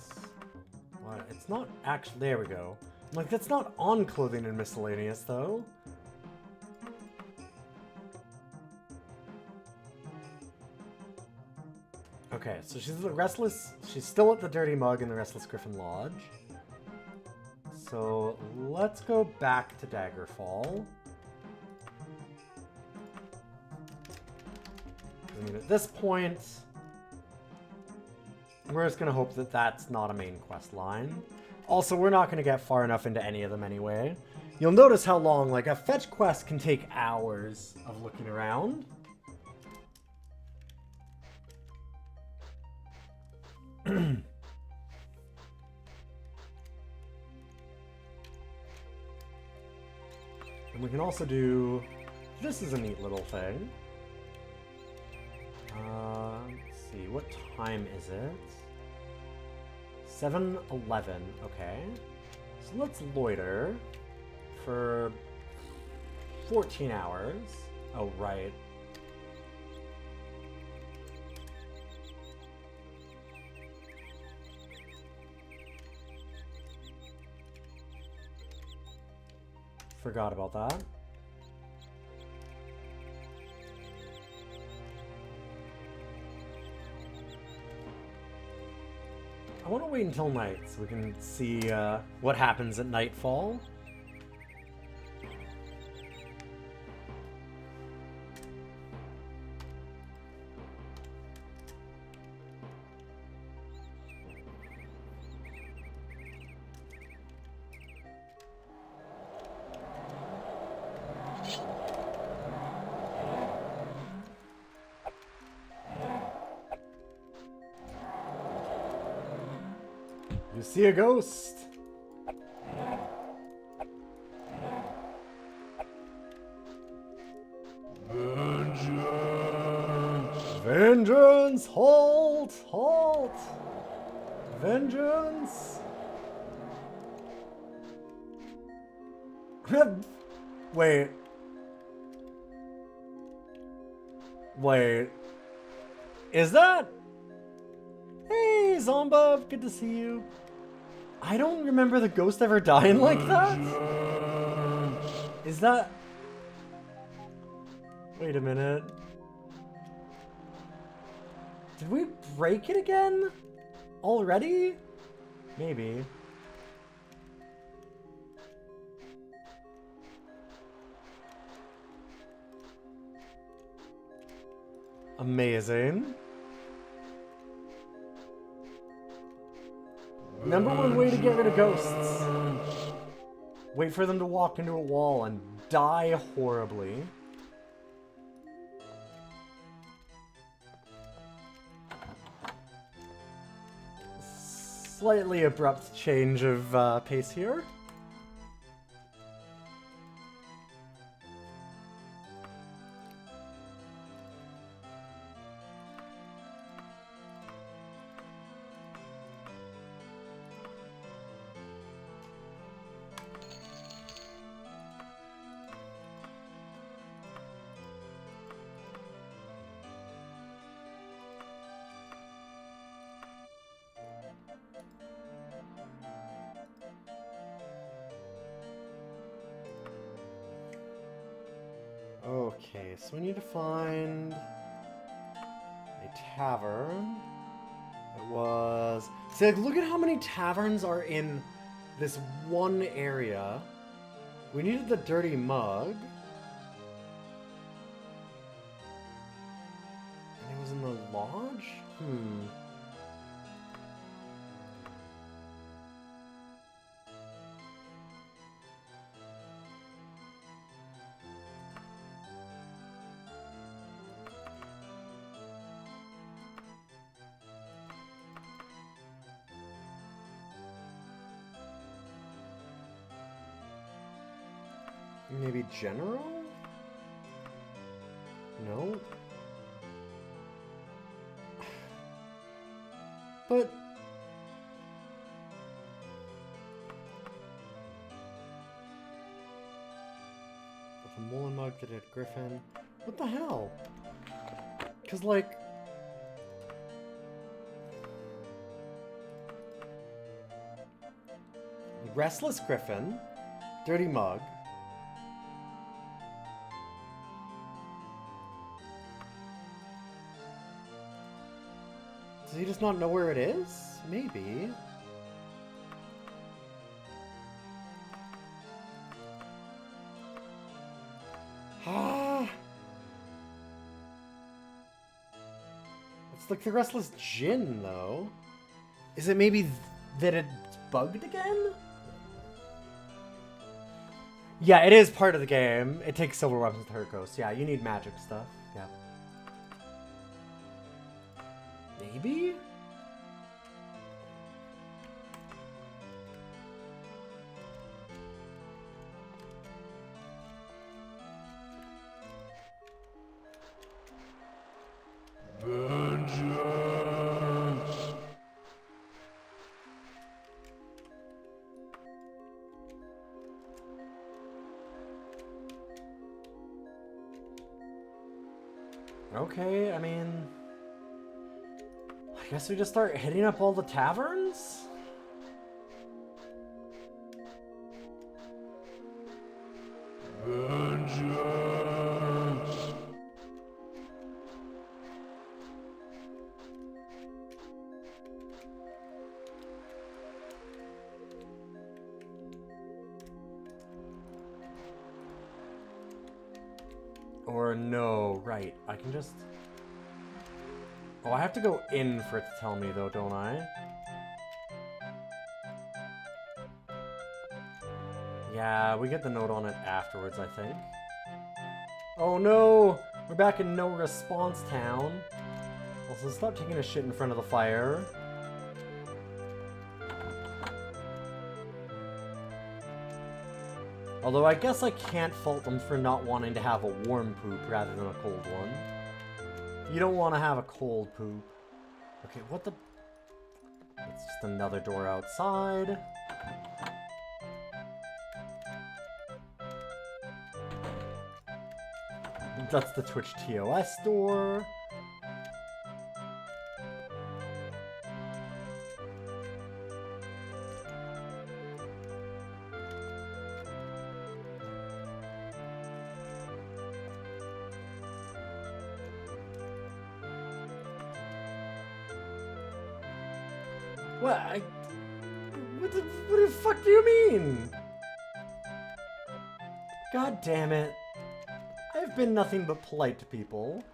What? It's not actually... There we go. I'm like, that's not on clothing and miscellaneous, though. Okay, so she's the restless... She's still at the Dirty Mug in the Restless Griffin Lodge. So, let's go back to Daggerfall. I mean, at this point... We're just gonna hope that that's not a main quest line. Also, we're not going to get far enough into any of them anyway. You'll notice how long, like, a fetch quest can take hours of looking around. And we can also do... This is a neat little thing. Let's see, what time is it? 7:11, okay. So let's loiter for 14 hours. Oh, right. Forgot about that. I want to wait until night so we can see what happens at nightfall. You see a ghost? Vengeance! Vengeance! Halt! Halt! Vengeance! Wait. Wait. Is that? Hey, Zomba, good to see you. I don't remember the ghost ever dying like that. Is that... Wait a minute. Did we break it again? Already? Maybe. Amazing. Number one way to get rid of ghosts. Wait for them to walk into a wall and die horribly. Slightly abrupt change of pace here. Okay, so we need to find a tavern. It was... See, like, look at how many taverns are in this one area. We needed the dirty mug. And it was in the lodge? Maybe general? No? But... With a Mullen mug that had Griffin. What the hell? Because, like... Restless Griffin, Dirty Mug. Does he just not know where it is? Maybe. Ah. It's like the Restless Djinn, though. Is it maybe that it's bugged again? Yeah, it is part of the game. It takes silver weapons to hurt ghosts. Yeah, you need magic stuff. Yeah. Maybe? Okay, I mean... I guess we just start hitting up all the taverns? Or no, right, I can just... Oh, I have to go in for it to tell me, though, don't I? Yeah, we get the note on it afterwards, I think. Oh no! We're back in No Response Town. Also, stop taking a shit in front of the fire. Although I guess I can't fault them for not wanting to have a warm poop rather than a cold one. You don't want to have a cold poop. Okay, what the... It's just another door outside. That's the Twitch TOS door. What the fuck do you mean? God damn it. I've been nothing but polite to people.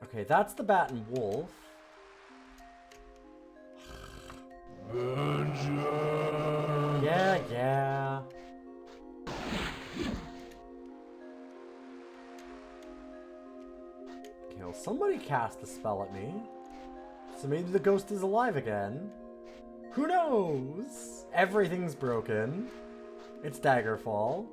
Okay, that's the Bat and Wolf. Yeah. Okay, well, somebody cast a spell at me. So maybe the ghost is alive again. Who knows? Everything's broken. It's Daggerfall.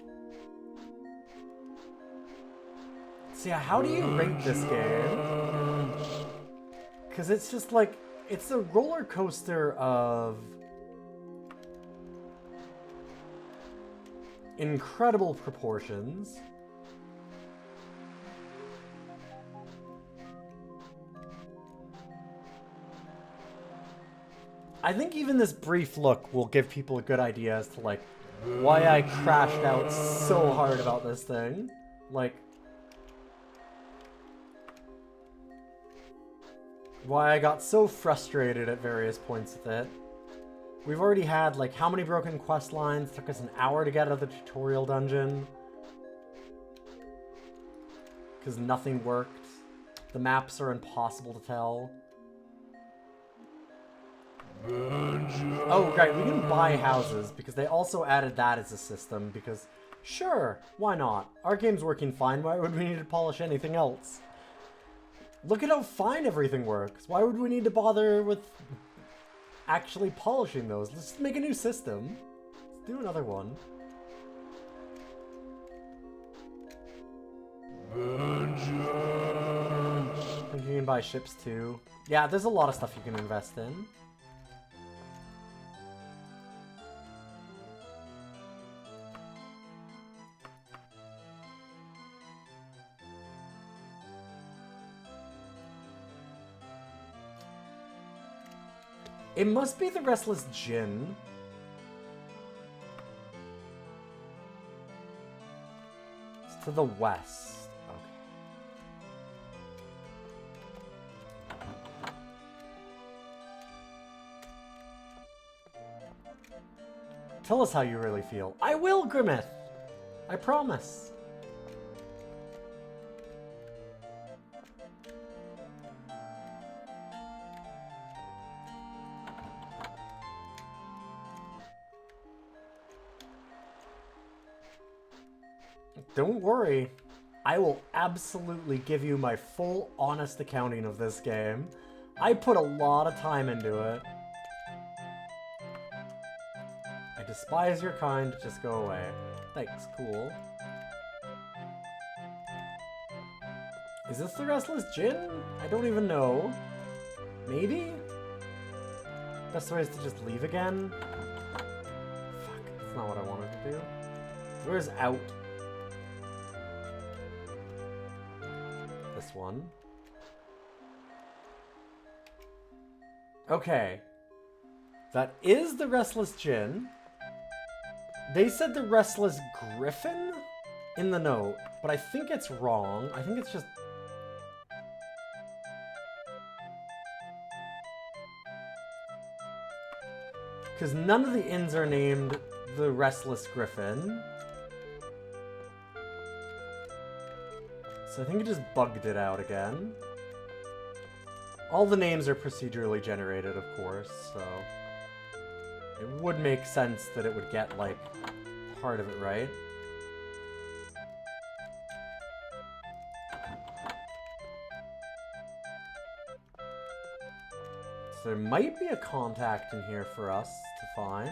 So yeah, how do you rate this game? Because it's just like, it's a roller coaster of incredible proportions. I think even this brief look will give people a good idea as to, like, why I crashed out so hard about this thing. Like, why I got so frustrated at various points with it. We've already had, like, how many broken quest lines? Took us an hour to get out of the tutorial dungeon. Because nothing worked. The maps are impossible to tell. Oh, right, we can buy houses, because they also added that as a system, because, sure, why not? Our game's working fine, why would we need to polish anything else? Look at how fine everything works. Why would we need to bother with actually polishing those? Let's just make a new system. Let's do another one. I think you can buy ships too. Yeah, there's a lot of stuff you can invest in. It must be the Restless Djinn. It's to the west. Okay. Tell us how you really feel. I will, Grimmeth! I promise. Don't worry, I will absolutely give you my full, honest accounting of this game. I put a lot of time into it. I despise your kind, just go away. Thanks, cool. Is this the Restless Djinn? I don't even know. Maybe? Best way is to just leave again? Fuck, that's not what I wanted to do. Where's out? This one. Okay. That is the Restless Djinn. They said the Restless Griffin in the note, but I think it's wrong. I think it's just... because none of the inns are named the Restless Griffin. So I think it just bugged it out again. All the names are procedurally generated, of course, so it would make sense that it would get, like, part of it right. So there might be a contact in here for us to find.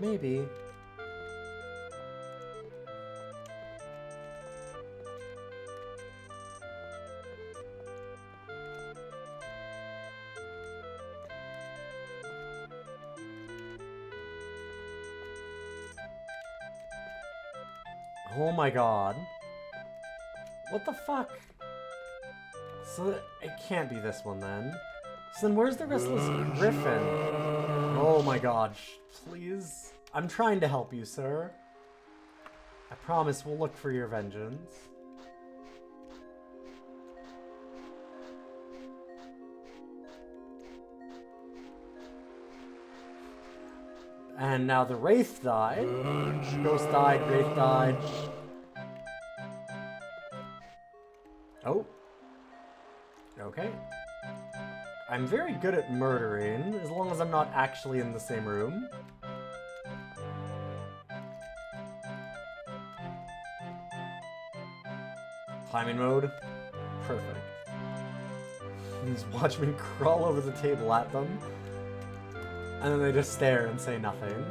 Maybe. Oh my god. What the fuck? So it can't be this one then. So then where's the restless griffin? Oh my god, please. I'm trying to help you, sir. I promise we'll look for your vengeance. And now the Wraith died. Ghost died, Wraith died. Oh. Okay. I'm very good at murdering, as long as I'm not actually in the same room. Climbing mode. Perfect. Just watch me crawl over the table at them. And then they just stare and say nothing.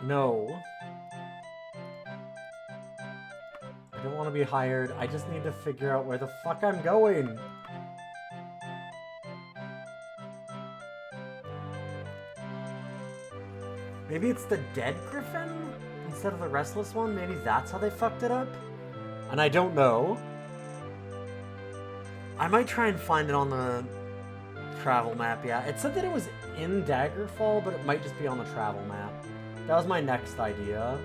No. I don't want to be hired. I just need to figure out where the fuck I'm going. Maybe it's the dead griffin instead of the restless one? Maybe that's how they fucked it up? And I don't know. I might try and find it on the travel map, yeah. It said that it was in Daggerfall, but it might just be on the travel map. That was my next idea.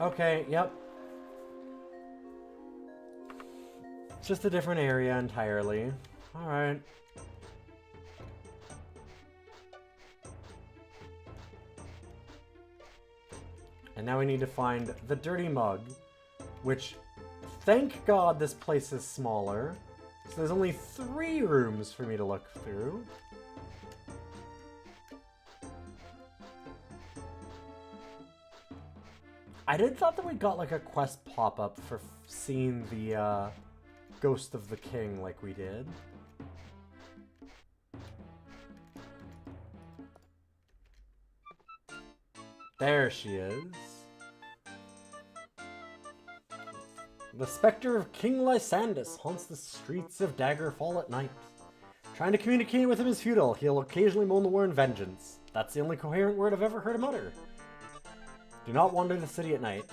Okay, yep. It's just a different area entirely. Alright. And now we need to find the dirty mug, which, thank God this place is smaller. So there's only 3 rooms for me to look through. I did thought that we got like a quest pop-up for seeing the Ghost of the King like we did. There she is. The specter of King Lysandus haunts the streets of Daggerfall at night. Trying to communicate with him is futile. He'll occasionally moan the word vengeance. That's the only coherent word I've ever heard him utter. Do not wander the city at night.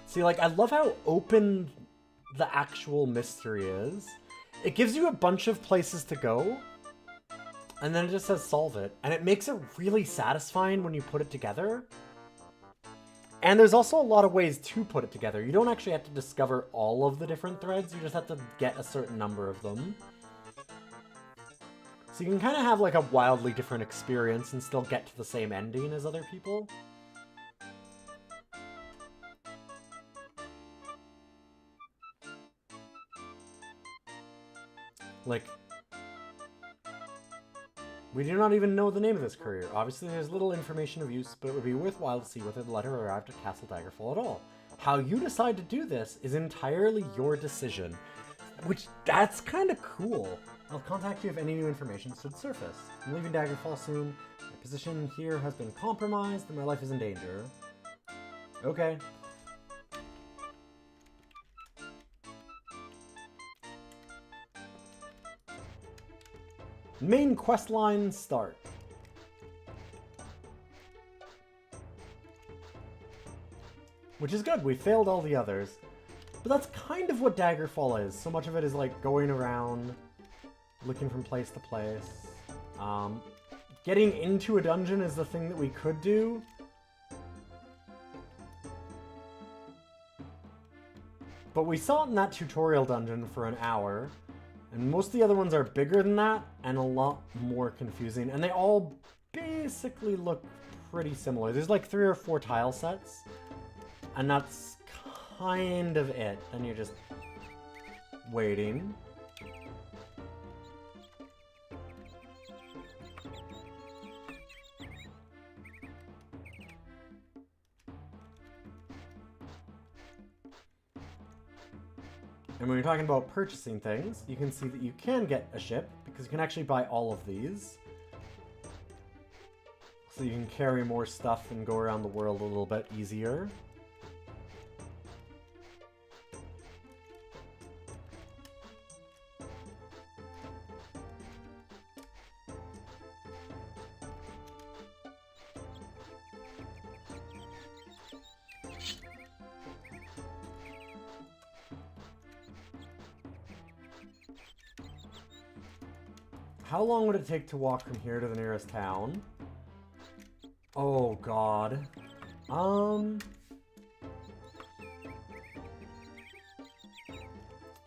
See, like, I love how open the actual mystery is. It gives you a bunch of places to go, and then it just says solve it. And it makes it really satisfying when you put it together. And there's also a lot of ways to put it together. You don't actually have to discover all of the different threads, you just have to get a certain number of them. So you can kind of have like a wildly different experience and still get to the same ending as other people. Like, we do not even know the name of this courier. Obviously, there's little information of use, but it would be worthwhile to see whether the letter arrived at Castle Daggerfall at all. How you decide to do this is entirely your decision, which, that's kind of cool. I'll contact you if any new information should surface. I'm leaving Daggerfall soon. My position here has been compromised and my life is in danger. Okay. Main questline start. Which is good, we failed all the others. But that's kind of what Daggerfall is. So much of it is like going around, looking from place to place. Getting into a dungeon is the thing that we could do. But we saw it in that tutorial dungeon for an hour. And most of the other ones are bigger than that and a lot more confusing. And they all basically look pretty similar. There's like 3 or 4 tile sets. And that's kind of it. Then you're just waiting. And when you're talking about purchasing things, you can see that you can get a ship, because you can actually buy all of these. So you can carry more stuff and go around the world a little bit easier. How long would it take to walk from here to the nearest town? Oh god.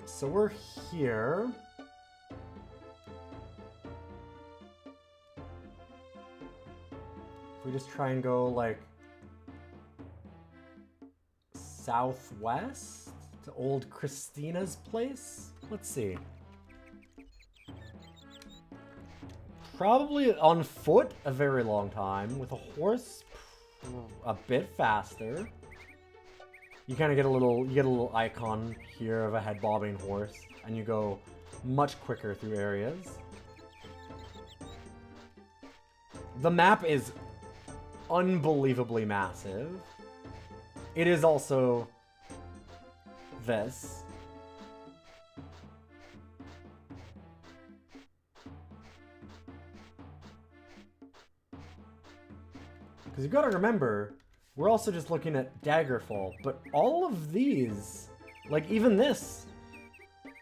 So we're here. If we just try and go like southwest to old Christina's place? Let's see. Probably on foot, a very long time. With a horse, a bit faster. You kind of get a little icon here of a head bobbing horse, and you go much quicker through areas. The map is unbelievably massive. It is also this. Because you've got to remember, we're also just looking at Daggerfall, but all of these, like even this,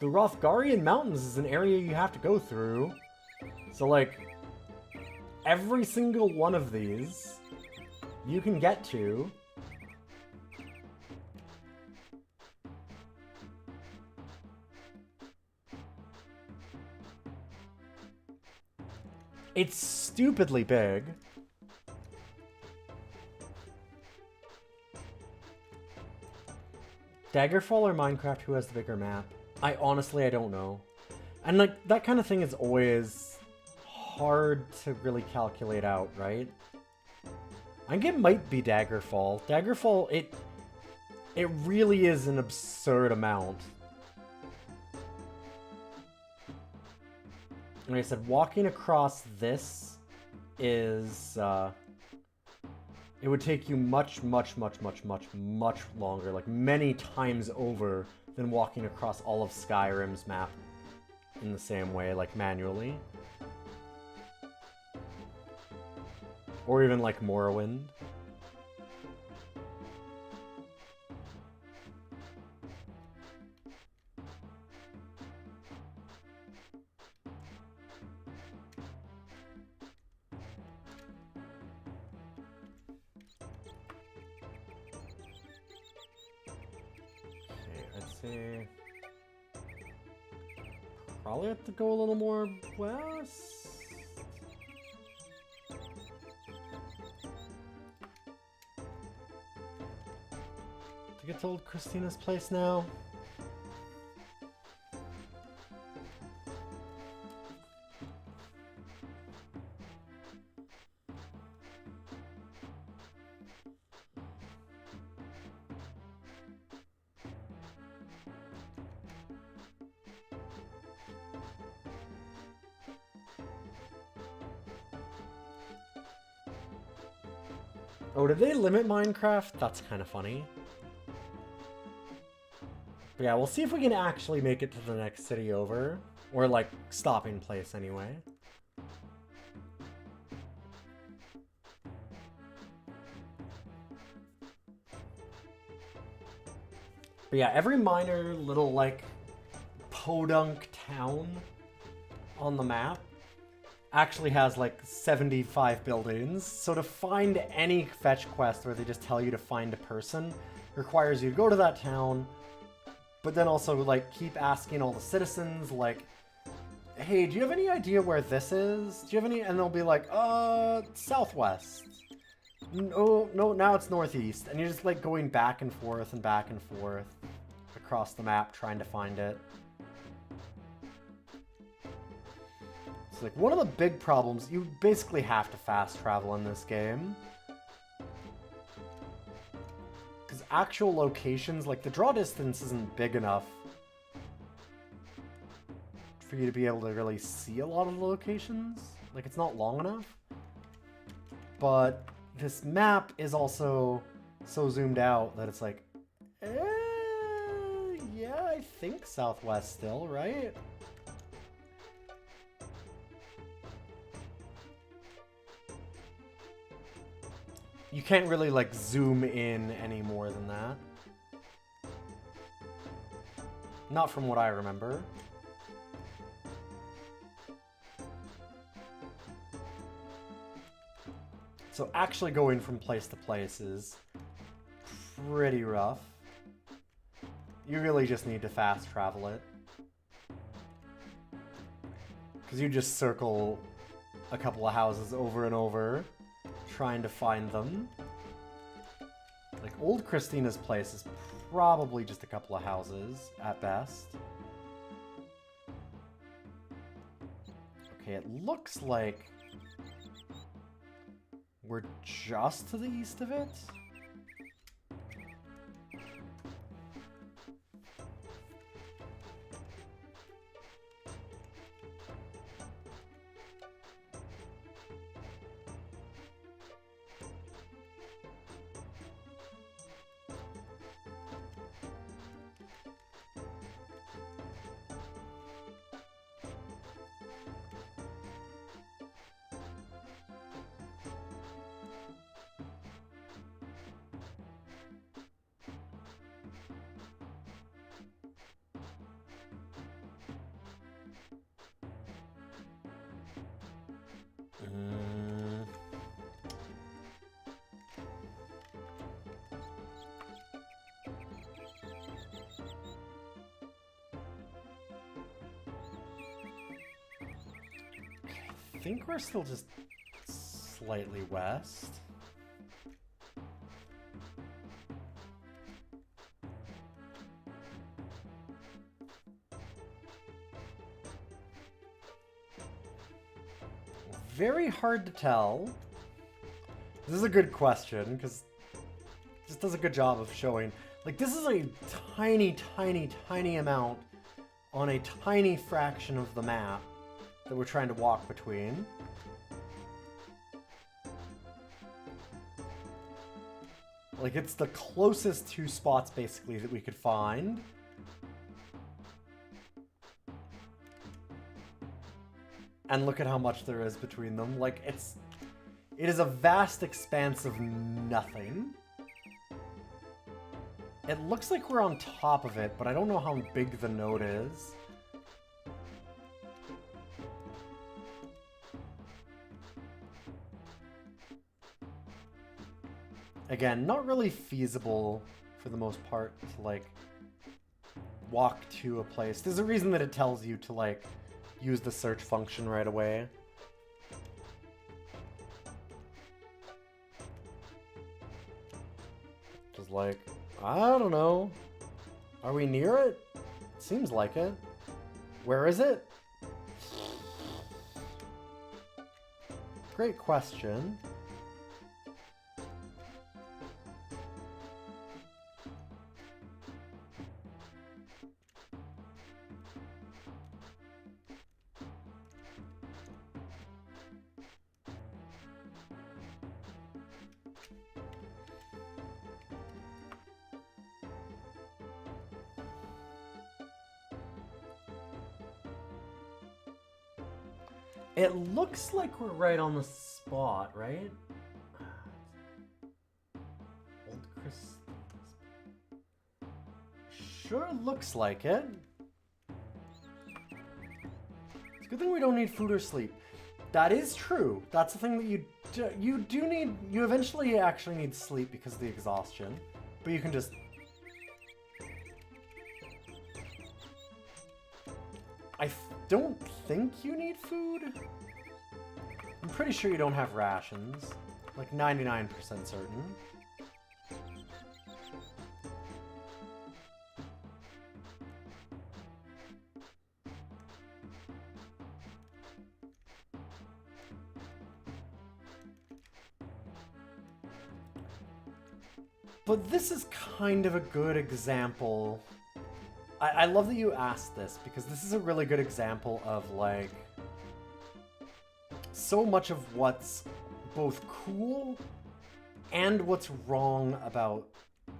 the Rothgarian Mountains is an area you have to go through. So like, every single one of these, you can get to. It's stupidly big. Daggerfall or Minecraft, who has the bigger map? I don't know. And like, that kind of thing is always hard to really calculate out, right? I think it might be Daggerfall. Daggerfall, it really is an absurd amount. Like I said, walking across this is, it would take you much longer, like many times over, than walking across all of Skyrim's map in the same way, like manually. Or even like Morrowind. Probably have to go a little more west. To get to old Christina's place now. Oh, did they limit Minecraft? That's kind of funny. But yeah, we'll see if we can actually make it to the next city over. Or, like, stopping place anyway. But yeah, every minor little, like, podunk town on the map actually has like 75 buildings, so to find any fetch quest where they just tell you to find a person requires you to go to that town, but then also like keep asking all the citizens, like, hey, do you have any idea where this is? Do you have any? And they'll be like, southwest. No, no, now it's northeast. And you're just like going back and forth across the map trying to find it. It's like one of the big problems, you basically have to fast travel in this game. Because actual locations, like the draw distance isn't big enough for you to be able to really see a lot of the locations. Like it's not long enough. But this map is also so zoomed out that it's like, yeah, I think southwest still, right? You can't really, like, zoom in any more than that. Not from what I remember. So actually going from place to place is pretty rough. You really just need to fast travel it. Because you just circle a couple of houses over and over, trying to find them. Like, Old Christina's place is probably just a couple of houses, at best. Okay, it looks like we're just to the east of it. I think we're still just slightly west. Very hard to tell. This is a good question, because it just does a good job of showing. Like, this is a tiny, tiny, tiny amount on a tiny fraction of the map that we're trying to walk between. Like, it's the closest two spots, basically, that we could find. And look at how much there is between them. Like, it is a vast expanse of nothing. It looks like we're on top of it, but I don't know how big the node is. Again, not really feasible for the most part to, like, walk to a place. There's a reason that it tells you to, like, use the search function right away. Just like, I don't know. Are we near it? Seems like it. Where is it? Great question. It looks like we're right on the spot, right? Old Chris. Sure looks like it. It's a good thing we don't need food or sleep. That is true. That's the thing that you do need. You eventually actually need sleep because of the exhaustion. But you can just... don't think you need food. I'm pretty sure you don't have rations. Like 99% certain. But this is kind of a good example. I love that you asked this, because this is a really good example of, like, so much of what's both cool and what's wrong about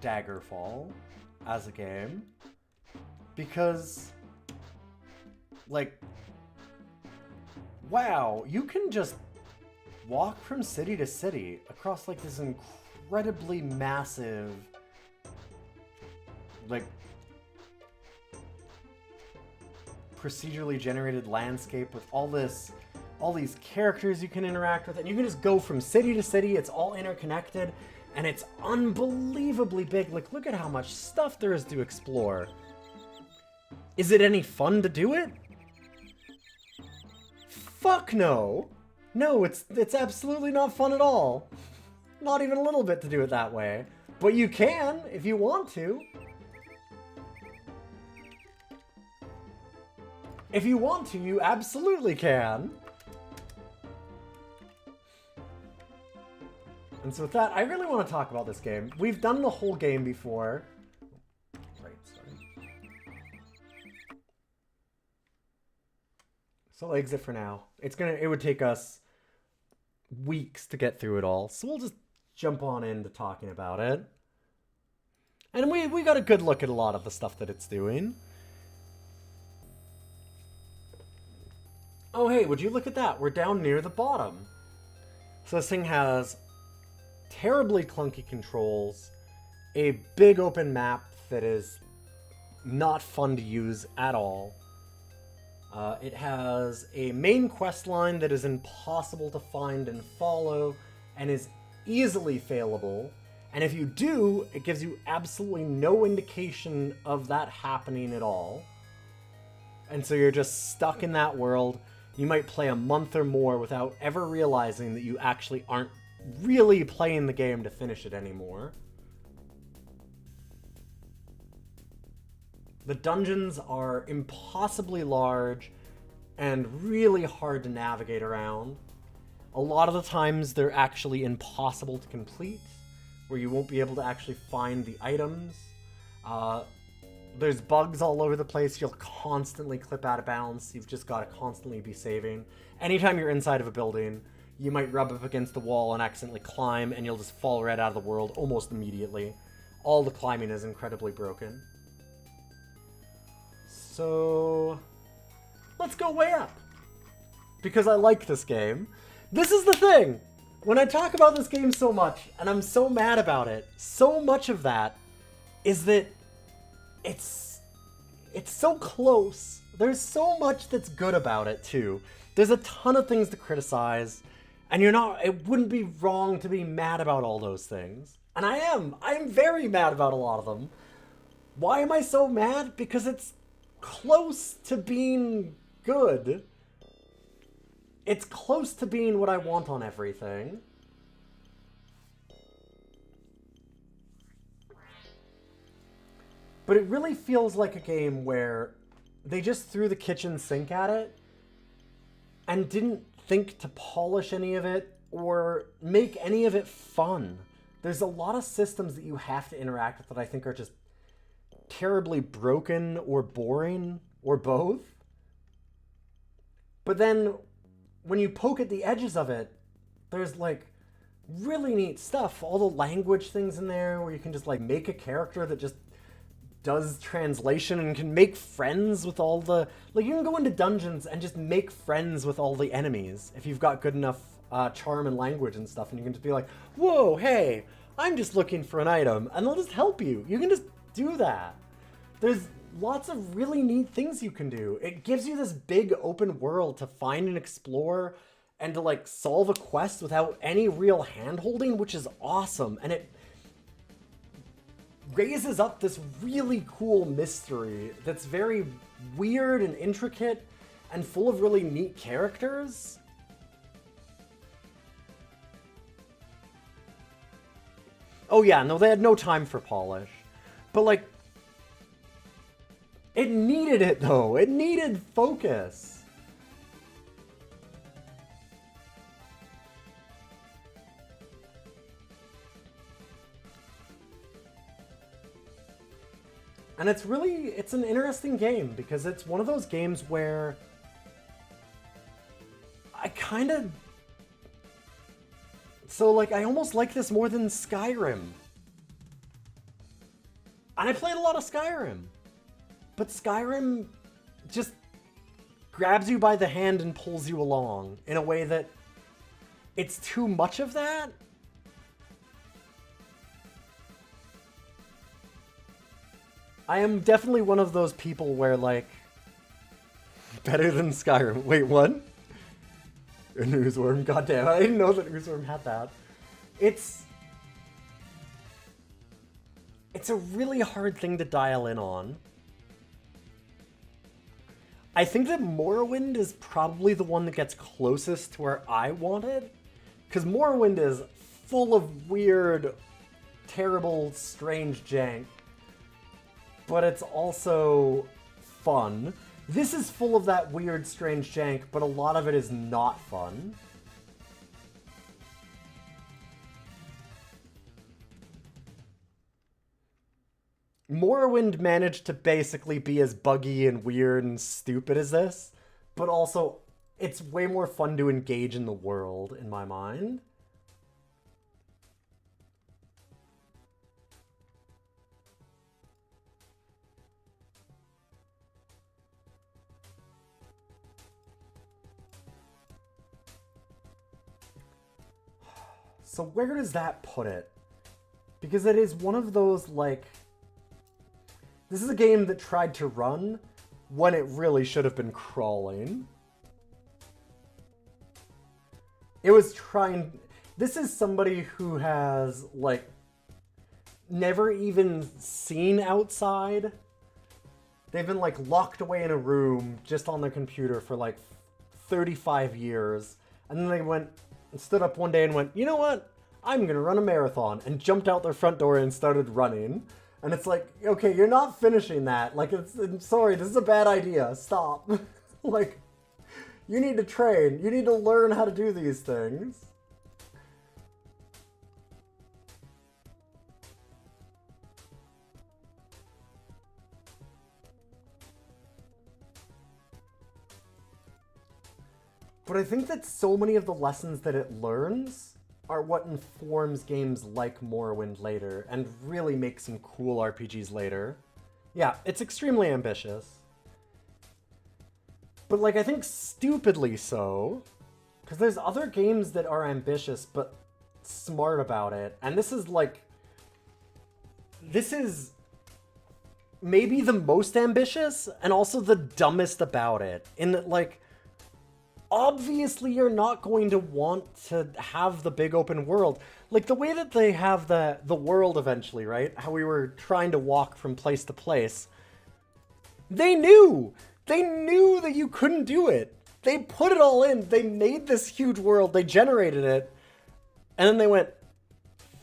Daggerfall as a game. Because, like, wow, you can just walk from city to city across, like, this incredibly massive, like, procedurally generated landscape with all these characters you can interact with, and you can just go from city to city. It's all interconnected, and it's unbelievably big. Like, look at how much stuff there is to explore. Is it any fun to do it? Fuck no. No, it's absolutely not fun at all. Not even a little bit to do it that way. But you can, if you want to. If you want to, you absolutely can. And so with that, I really want to talk about this game. We've done the whole game before. Right, sorry. So I'll exit for now. It would take us weeks to get through it all. So we'll just jump on into talking about it. And we got a good look at a lot of the stuff that it's doing. Oh, hey, would you look at that? We're down near the bottom. So this thing has terribly clunky controls, a big open map that is not fun to use at all. It has a main quest line that is impossible to find and follow and is easily failable. And if you do, it gives you absolutely no indication of that happening at all. And so you're just stuck in that world. You might play a month or more without ever realizing that you actually aren't really playing the game to finish it anymore. The dungeons are impossibly large and really hard to navigate around. A lot of the times they're actually impossible to complete, where you won't be able to actually find the items. There's bugs all over the place. You'll constantly clip out of bounds. You've just got to constantly be saving. Anytime you're inside of a building, you might rub up against the wall and accidentally climb, and you'll just fall right out of the world almost immediately. All the climbing is incredibly broken. So let's go way up, because I like this game. This is the thing. When I talk about this game so much, and I'm so mad about it, so much of that is that it's so close. There's so much that's good about it too. There's a ton of things to criticize, and it wouldn't be wrong to be mad about all those things. And I'm very mad about a lot of them. Why am I so mad? Because it's close to being good. It's close to being what I want on everything. But it really feels like a game where they just threw the kitchen sink at it and didn't think to polish any of it or make any of it fun. There's a lot of systems that you have to interact with that I think are just terribly broken or boring or both. But then when you poke at the edges of it, there's like really neat stuff. All the language things in there where you can just like make a character that just does translation and can make friends with all the... Like, you can go into dungeons and just make friends with all the enemies if you've got good enough charm and language and stuff, and you can just be like, whoa, hey, I'm just looking for an item, and they'll just help you. You can just do that. There's lots of really neat things you can do. It gives you this big open world to find and explore and to, like, solve a quest without any real hand-holding, which is awesome, and it raises up this really cool mystery that's very weird and intricate and full of really neat characters. Oh yeah, no, they had no time for polish. But like, it needed it though. It needed focus. And it's an interesting game because it's one of those games where I kind of... So, like, I almost like this more than Skyrim. And I played a lot of Skyrim. But Skyrim just grabs you by the hand and pulls you along in a way that it's too much of that. I am definitely one of those people where, like, better than Skyrim. Wait, what? An Oozworm? Goddamn, I didn't know that Oozworm had that. It's a really hard thing to dial in on. I think that Morrowind is probably the one that gets closest to where I wanted. Because Morrowind is full of weird, terrible, strange jank. But it's also fun. This is full of that weird, strange jank, but a lot of it is not fun. Morrowind managed to basically be as buggy and weird and stupid as this, but also it's way more fun to engage in the world, in my mind. So where does that put it? Because it is one of those, like... This is a game that tried to run when it really should have been crawling. It was trying... This is somebody who has, like, never even seen outside. They've been, like, locked away in a room just on their computer for, like, 35 years. And then they stood up one day and went, you know what? I'm gonna run a marathon, and jumped out their front door and started running. And it's like, okay, you're not finishing that. Like, I'm sorry, this is a bad idea. Stop. Like, you need to train. You need to learn how to do these things. But I think that so many of the lessons that it learns are what informs games like Morrowind later, and really make some cool RPGs later. Yeah, it's extremely ambitious. But, like, I think stupidly so. Because there's other games that are ambitious, but smart about it. And this is, like... This is maybe the most ambitious, and also the dumbest about it. In that, like... Obviously, you're not going to want to have the big open world. Like, the way that they have the world eventually, right? How we were trying to walk from place to place. They knew! They knew that you couldn't do it! They put it all in! They made this huge world, they generated it, and then they went,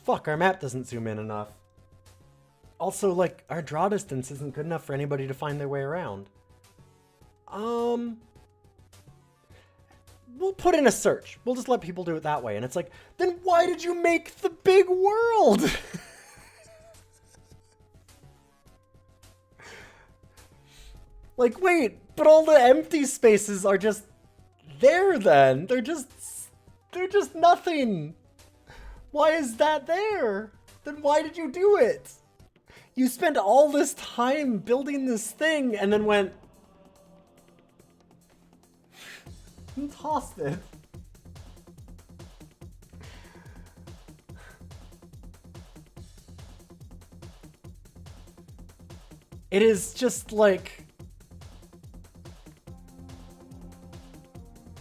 fuck, our map doesn't zoom in enough. Also, like, our draw distance isn't good enough for anybody to find their way around. We'll put in a search. We'll just let people do it that way. And it's like, then why did you make the big world? Like, wait, but all the empty spaces are just there then. They're just nothing. Why is that there? Then why did you do it? You spent all this time building this thing and then went, and tossed it. It is just like...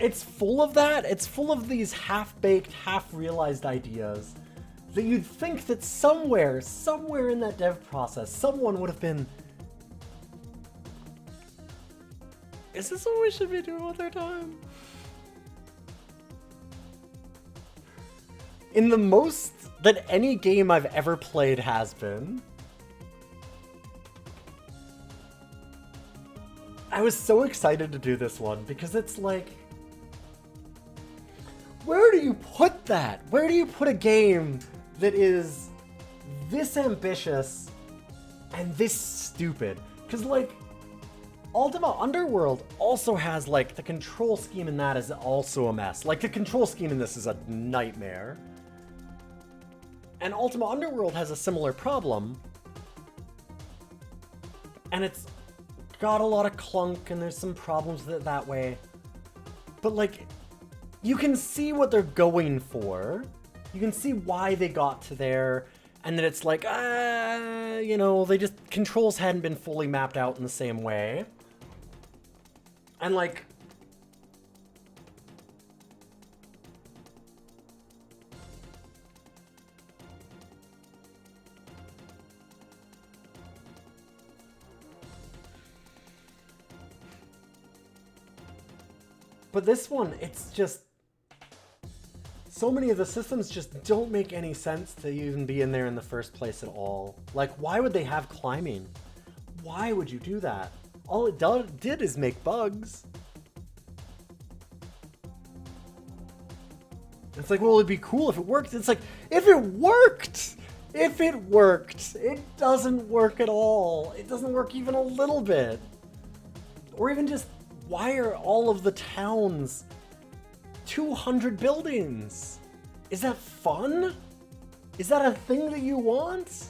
It's full of that. It's full of these half-baked, half-realized ideas that you'd think that somewhere in that dev process, someone would have been... Is this what we should be doing with our time? In the most that any game I've ever played has been, I was so excited to do this one because it's like, where do you put that? Where do you put a game that is this ambitious and this stupid? Because, like, Ultima Underworld also has, like, the control scheme in that is also a mess. Like, the control scheme in this is a nightmare. And Ultima Underworld has a similar problem. And it's got a lot of clunk, and there's some problems with it that way. But, like, you can see what they're going for. You can see why they got to there. And then it's like, you know, controls hadn't been fully mapped out in the same way. And like, but this one, it's just, so many of the systems just don't make any sense to even be in there in the first place at all. Like, why would they have climbing? Why would you do that? All it did is make bugs. It's like, well, it'd be cool if it worked. It's like, if it worked! If it worked! It doesn't work at all. It doesn't work even a little bit. Or even just, why are all of the towns 200 buildings? Is that fun? Is that a thing that you want?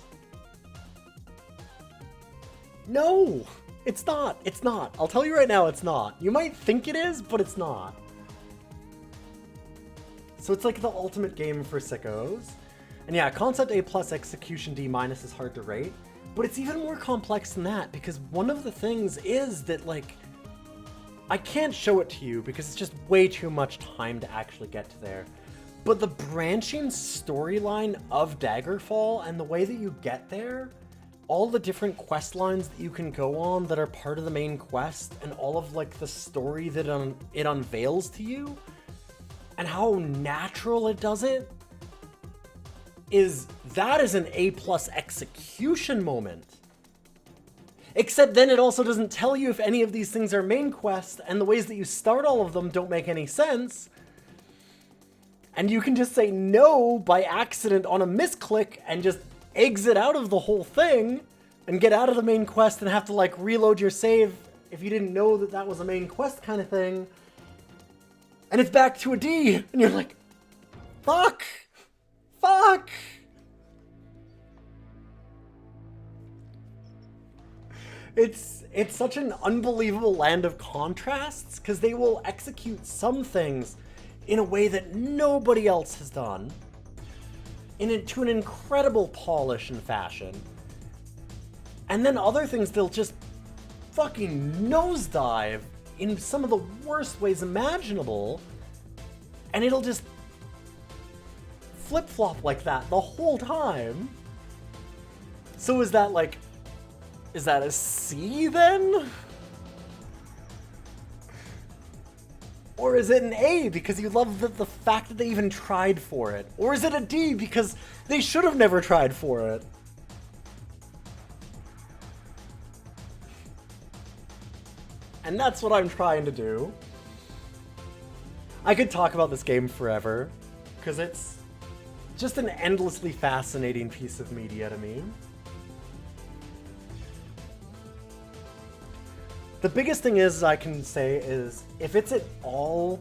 No, it's not. It's not. I'll tell you right now, it's not. You might think it is, but it's not. So it's like the ultimate game for sickos. And yeah, concept A+, execution D- is hard to rate, but it's even more complex than that, because one of the things is that, like, I can't show it to you because it's just way too much time to actually get to there. But the branching storyline of Daggerfall and the way that you get there, all the different quest lines that you can go on that are part of the main quest, and all of like the story that it unveils to you, and how natural it does it, is an A+ execution moment. Except then it also doesn't tell you if any of these things are main quests, and the ways that you start all of them don't make any sense. And you can just say no by accident on a misclick and just exit out of the whole thing and get out of the main quest and have to like reload your save if you didn't know that that was a main quest kind of thing. And it's back to a D, and you're like, fuck! Fuck! It's such an unbelievable land of contrasts, because they will execute some things in a way that nobody else has done, to an incredible polish and fashion. And then other things they'll just fucking nosedive in some of the worst ways imaginable, and it'll just flip-flop like that the whole time. So is that like, is that a C then? Or is it an A because you love the fact that they even tried for it? Or is it a D because they should have never tried for it? And that's what I'm trying to do. I could talk about this game forever, because it's just an endlessly fascinating piece of media to me. The biggest thing I can say is, if it's at all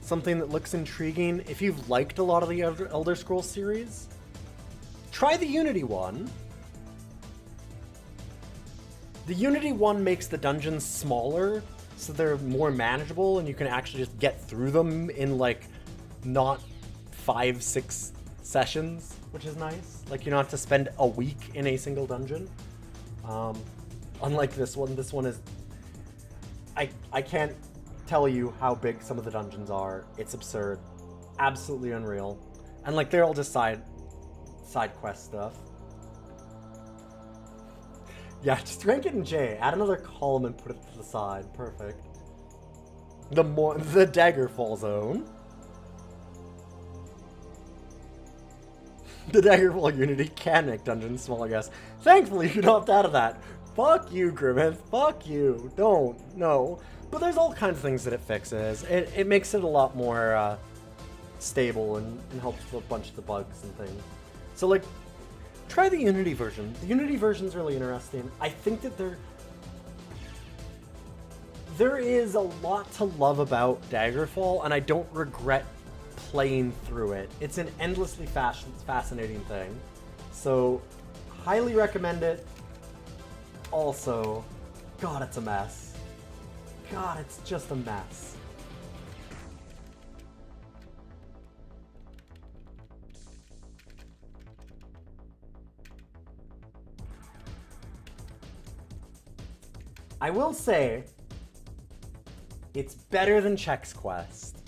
something that looks intriguing, if you've liked a lot of the Elder Scrolls series, try the Unity one. The Unity one makes the dungeons smaller, so they're more manageable, and you can actually just get through them in, like, not 5-6 sessions, which is nice. Like, you don't have to spend a week in a single dungeon. Unlike this one is... I can't tell you how big some of the dungeons are. It's absurd. Absolutely unreal. And, like, they're all just side quest stuff. Yeah, just rank it in J. Add another column and put it to the side. Perfect. the Daggerfall zone. The Daggerfall Unity can make dungeons smaller, yes. Thankfully, you can opt out of that. Fuck you, Grimmith. Fuck you. Don't. No. But there's all kinds of things that it fixes. It makes it a lot more stable and helps with a bunch of the bugs and things. So, like, try the Unity version. The Unity version's really interesting. I think that there is a lot to love about Daggerfall, and I don't regret playing through it. It's an endlessly fascinating thing. So, highly recommend it. Also, God, it's a mess. God, it's just a mess. I will say, it's better than Chex Quest.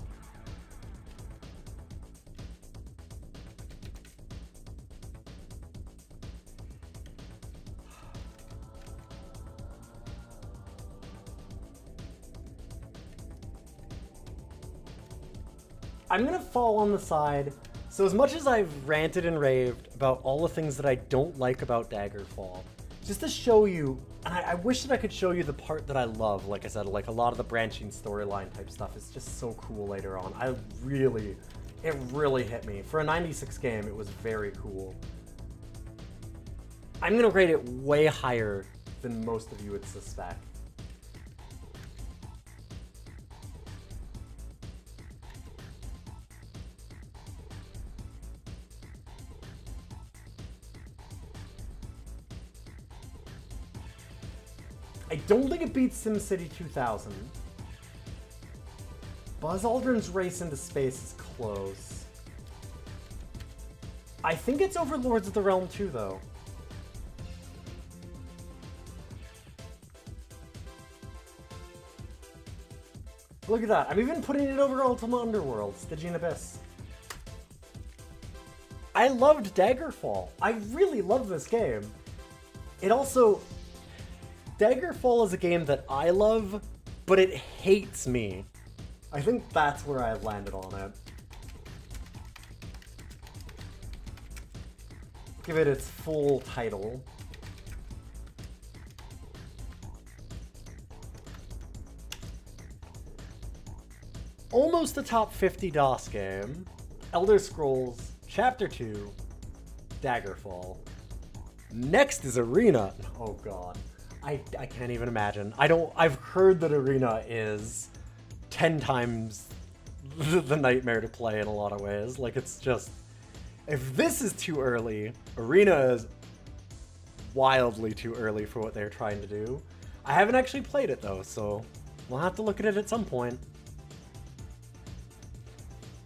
I'm gonna fall on the side. So as much as I've ranted and raved about all the things that I don't like about Daggerfall, just to show you, and I wish that I could show you the part that I love. Like I said, like a lot of the branching storyline type stuff is just so cool later on. It really hit me. For a 96 game, it was very cool. I'm gonna rate it way higher than most of you would suspect. I don't think it beats SimCity 2000. Buzz Aldrin's Race into Space is close. I think it's over Lords of the Realm 2, though. Look at that. I'm even putting it over Ultima Underworld, Stygian Abyss. I loved Daggerfall. I really love this game. It also... Daggerfall is a game that I love, but it hates me. I think that's where I've landed on it. Give it its full title. Almost a top 50 DOS game. Elder Scrolls Chapter 2, Daggerfall. Next is Arena. Oh god. I can't even imagine. I've heard that Arena is 10 times the nightmare to play in a lot of ways. Like, it's just, if this is too early, Arena is wildly too early for what they're trying to do. I haven't actually played it though, so we'll have to look at it at some point.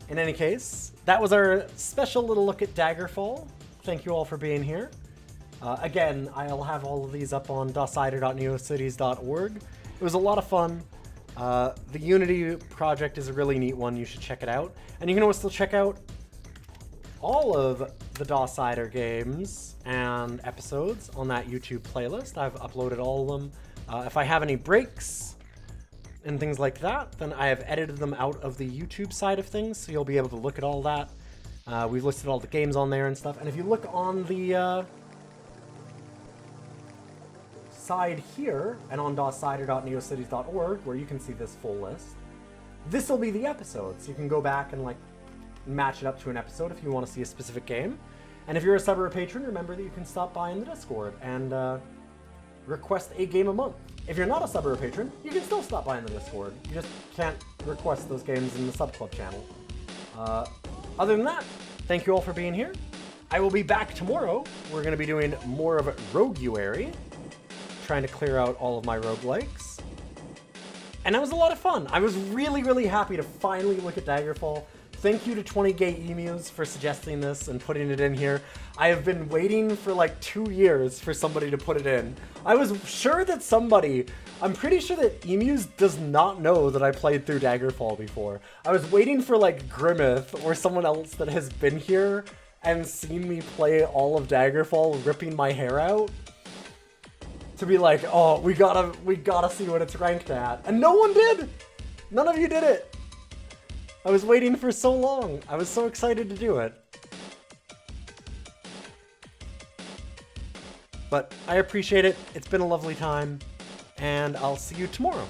In any case, that was our special little look at Daggerfall. Thank you all for being here. Again, I'll have all of these up on DOScider.neocities.org. It was a lot of fun. The Unity project is a really neat one. You should check it out. And you can also check out all of the DOScider games and episodes on that YouTube playlist. I've uploaded all of them. If I have any breaks and things like that, then I have edited them out of the YouTube side of things, so you'll be able to look at all that. We've listed all the games on there and stuff. And if you look on the... side here and on DOScider.neocities.org, where you can see this full list, this will be the episode, so you can go back and like match it up to an episode if you want to see a specific game. And if you're a sub or a patron, remember that you can stop by in the Discord and request a game a month. If you're not a sub or a patron, you can still stop by in the Discord. You just can't request those games in the sub club channel. Other than that, thank you all for being here. I will be back tomorrow. We're going to be doing more of Roguary, trying to clear out all of my roguelikes. And that was a lot of fun. I was really, really happy to finally look at Daggerfall. Thank you to 20 Gay Emus for suggesting this and putting it in here. I have been waiting for like 2 years for somebody to put it in. I was sure that somebody, I'm pretty sure that Emus does not know that I played through Daggerfall before. I was waiting for like Grimmith or someone else that has been here and seen me play all of Daggerfall ripping my hair out to be like, oh, we gotta see what it's ranked at. And no one did! None of you did it! I was waiting for so long. I was so excited to do it. But I appreciate it. It's been a lovely time. And I'll see you tomorrow.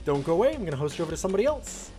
Don't go away. I'm going to host you over to somebody else.